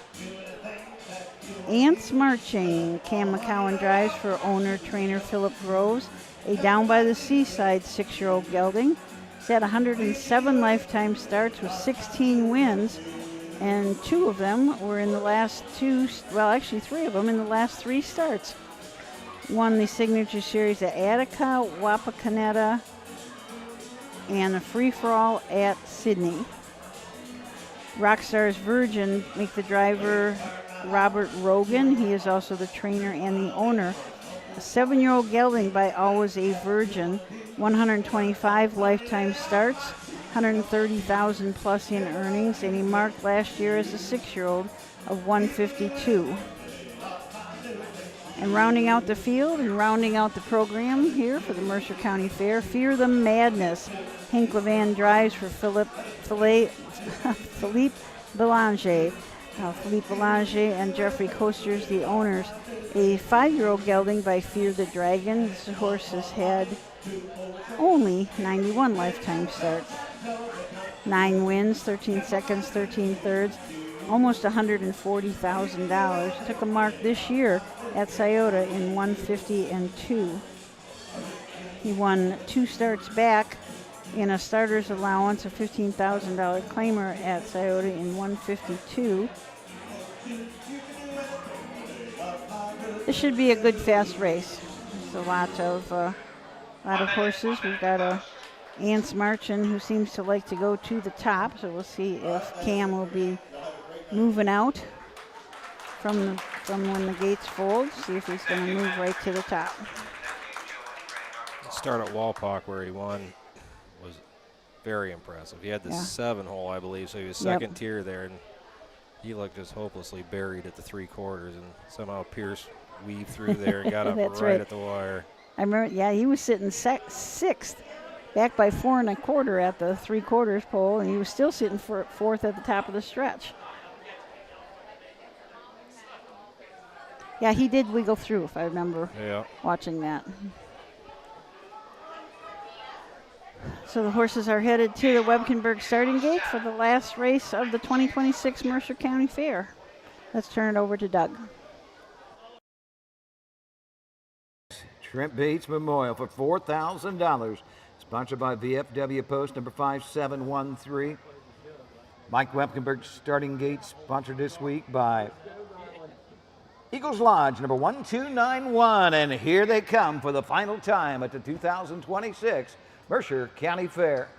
S2: Ants Marching, Cam McCowan drives for owner-trainer Philip Groves, a down by the seaside 6-year-old gelding. He's had 107 lifetime starts with 16 wins, and 2 of them were in the last 3 of them in the last 3 starts. Won the Signature Series at Attica, Wapakoneta, and a free-for-all at Sydney. Rockstars Virgin make the driver Robert Rogan. He is also the trainer and the owner. A 7-year-old gelding by Always a Virgin, 125 lifetime starts, 130,000 plus in earnings, and he marked last year as a 6-year-old of 152. And rounding out the field and rounding out the program here for the Mercer County Fair, Fear the Madness. Hank Levan drives for Philippe Belanger. Philippe Belanger and Jeffrey Coasters, the owners. A 5-year-old gelding by Fear the Dragon. This horse has had only 91 lifetime starts. 9 wins, 13 seconds, 13 thirds. Almost $140,000. Took a mark this year at Scioto in 150-2. He won 2 starts back in a starter's allowance, a $15,000 claimer at Scioto in 152. This should be a good fast race. There's a lot of horses. We've got a Ants Marching who seems to like to go to the top, so we'll see if Cam will be moving out from when the gates fold. See if he's going to move right to the top.
S4: Start at Walpock where he won was very impressive. He had the 7-hole, I believe, so he was second tier there, and he looked just hopelessly buried at the 3/4, and somehow Pierce weaved through there and got up right at the wire.
S2: I remember, he was sitting 6th, back by 4 1/4 at the 3/4 pole, and he was still sitting 4th at the top of the stretch. Yeah, he did wiggle through, if I remember watching that. So the horses are headed to the Webkenburg starting gate for the last race of the 2026 Mercer County Fair. Let's turn it over to Doug.
S1: Trent Bates Memorial for $4,000. Sponsored by VFW Post number 5713. Mike Webkenburg starting gate sponsored this week by Eagles Lodge number 1291. And here they come for the final time at the 2026 Mercer County Fair.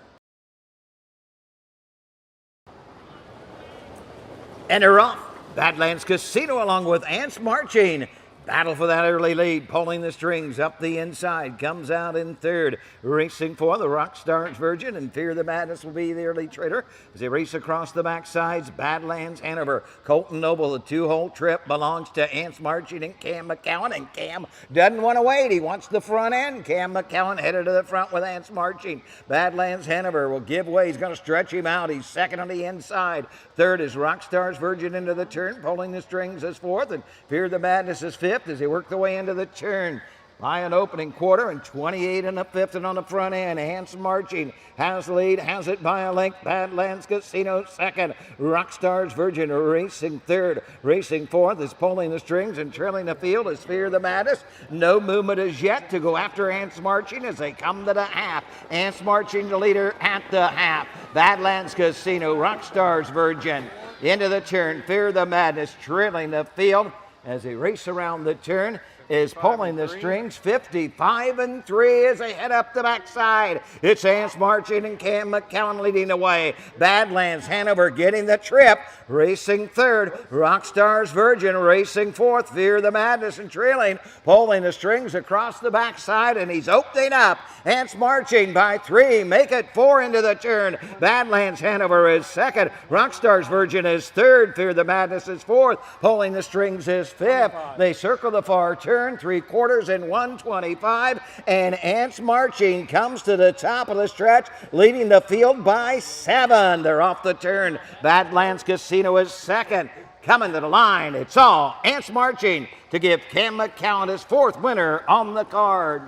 S1: And they're off. Badlands Casino along with Ants Marching. Battle for that early lead, pulling the strings up the inside, comes out in third. Racing for the Rockstars Virgin, and Fear the Madness will be the early traitor as they race across the backsides. Badlands Hanover, Colton Noble, the two-hole trip belongs to Ants Marching and Cam McCowan, and Cam doesn't want to wait. He wants the front end. Cam McCowan headed to the front with Ants Marching. Badlands Hanover will give way. He's going to stretch him out. He's second on the inside. Third is Rockstars Virgin into the turn, pulling the strings as fourth, and Fear the Madness is fifth as they work their way into the turn. By an opening quarter and 28 in the fifth, and on the front end, Ants Marching has the lead, has it by a length. Badlands Casino second. Rockstars Virgin racing third. Racing fourth is pulling the strings, and trailing the field is Fear the Madness. No movement as yet to go after Ants Marching as they come to the half. Ants Marching the leader at the half. Badlands Casino, Rockstars Virgin into the turn. Fear the Madness trailing the field as they race around the turn, is pulling the strings. 55-3 as they head up the backside. It's Ants Marching and Cam McCowan leading the way. Badlands Hanover getting the trip, racing third. Rockstars Virgin racing fourth. Fear the Madness and trailing, pulling the strings across the backside, and he's opening up. Ants Marching by 3, make it 4 into the turn. Badlands Hanover is second. Rockstars Virgin is third. Fear the Madness is fourth. Pulling the strings is fifth. They circle the far turn, 3/4 and 125, and Ants Marching comes to the top of the stretch, leading the field by 7. They're off the turn. Badlands Casino is second. Coming to the line, it's all Ants Marching to give Cam McCowan his fourth winner on the card.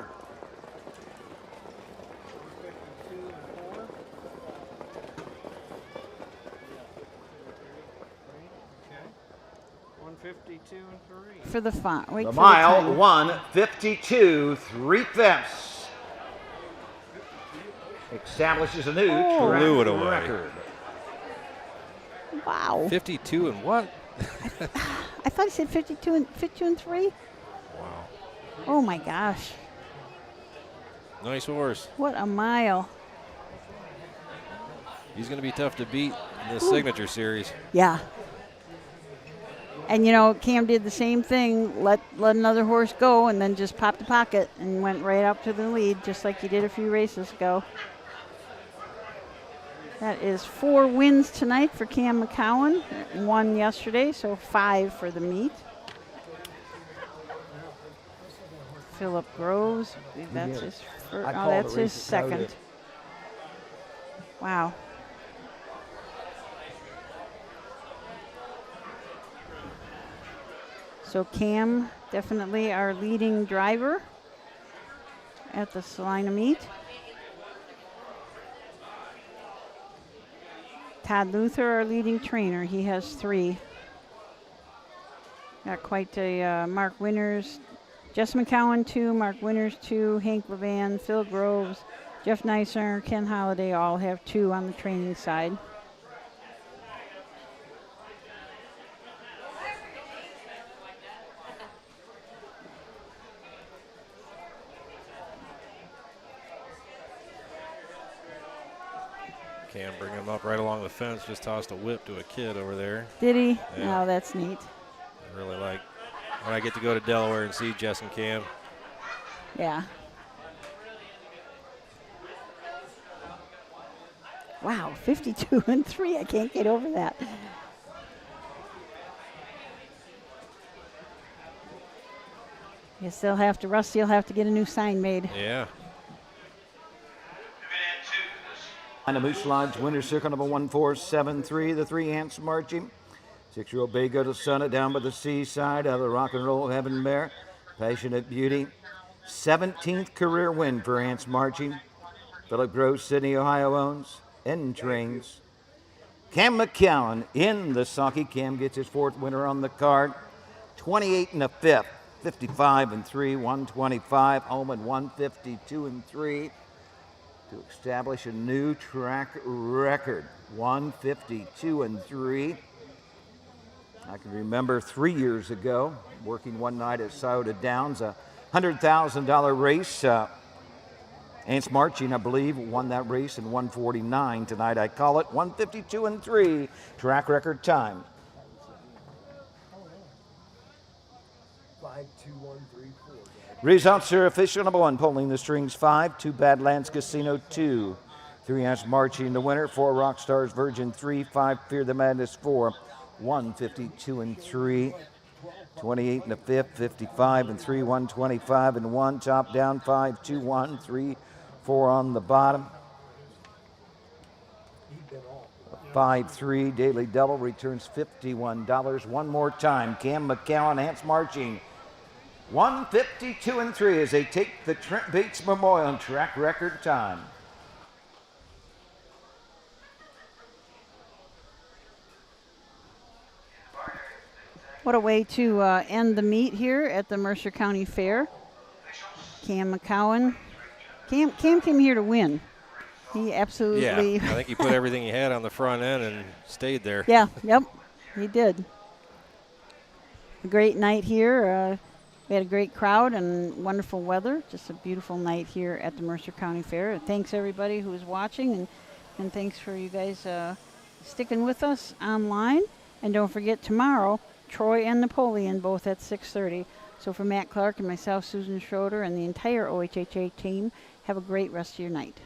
S2: For the font.
S1: The mile, 1:52 3/5. Establishes a new track record.
S2: Wow.
S4: 52 and what?
S2: I thought he said 52 and 3.
S4: Wow.
S2: Oh my gosh.
S4: Nice horse.
S2: What a mile.
S4: He's going to be tough to beat in this signature series.
S2: Yeah. And, you know, Cam did the same thing, let another horse go, and then just popped the pocket and went right up to the lead, just like he did a few races ago. That is 4 wins tonight for Cam McCowan, 1 yesterday, so 5 for the meet. Philip Groves, that's his first, oh, that's his second. Wow. So Cam, definitely our leading driver at the Celina meet. Todd Luther, our leading trainer, he has 3. Got quite a Mark Winters, Jess McCowan 2, Mark Winters 2, Hank Levan, Phil Groves, Jeff Neisser, Ken Holliday all have 2 on the training side.
S4: Cam bring him up right along the fence, just tossed a whip to a kid over there.
S2: Did he?
S4: Yeah.
S2: Oh, that's neat.
S4: I really like when I get to go to Delaware and see Jess and Cam.
S2: Yeah. Wow, 52 and 3. I can't get over that. Guess they'll have to, Rusty will have to get a new sign made.
S4: Yeah.
S1: And the Moose Lodge winner circle number 1473, the 3 Ants Marching. 6-year-old Bago to Sun It down by the seaside of the rock and roll heaven mare. Passionate Beauty. 17th career win for Ants Marching. Philip Groves, Sydney, Ohio owns and trains. Cam McCowan in the sulky. Cam gets his 4th winner on the card. 28 and a 5th. 55 and 3, 125. Home and 152 and 3 to establish a new track record. 152 and 3. I can remember 3 years ago working one night at Scioto Downs, a $100,000 race. Ants Marching, I believe, won that race in 149. Tonight I call it 152 and 3 track record time.
S16: 5, 2, 1, 3, 4.
S1: Results are official. Number 1, pulling the strings 5, 2 Badlands Casino 2. 3 Ants Marching the winner, 4 Rockstars Virgin 3, 5 Fear the Madness 4, 152 and 3. 28 and a 5th, 55 and 3, 125 and 1. Top down 5, 2, 1, 3, 4 on the bottom. 5-3 daily double returns $51. One more time. Cam McCowan, Ants Marching. 152 and 3 as they take the Trent Bates Memorial track record time.
S2: What a way to end the meet here at the Mercer County Fair. Cam McCowan. Cam came here to win. He absolutely.
S4: Yeah, I think he put everything he had on the front end and stayed there.
S2: Yeah, yep, he did. A great night here. We had a great crowd and wonderful weather. Just a beautiful night here at the Mercer County Fair. Thanks everybody who was watching, and thanks for you guys sticking with us online. And don't forget tomorrow, Troy and Napoleon both at 6:30. So for Matt Clark and myself, Susan Schroeder, and the entire OHHA team, have a great rest of your night.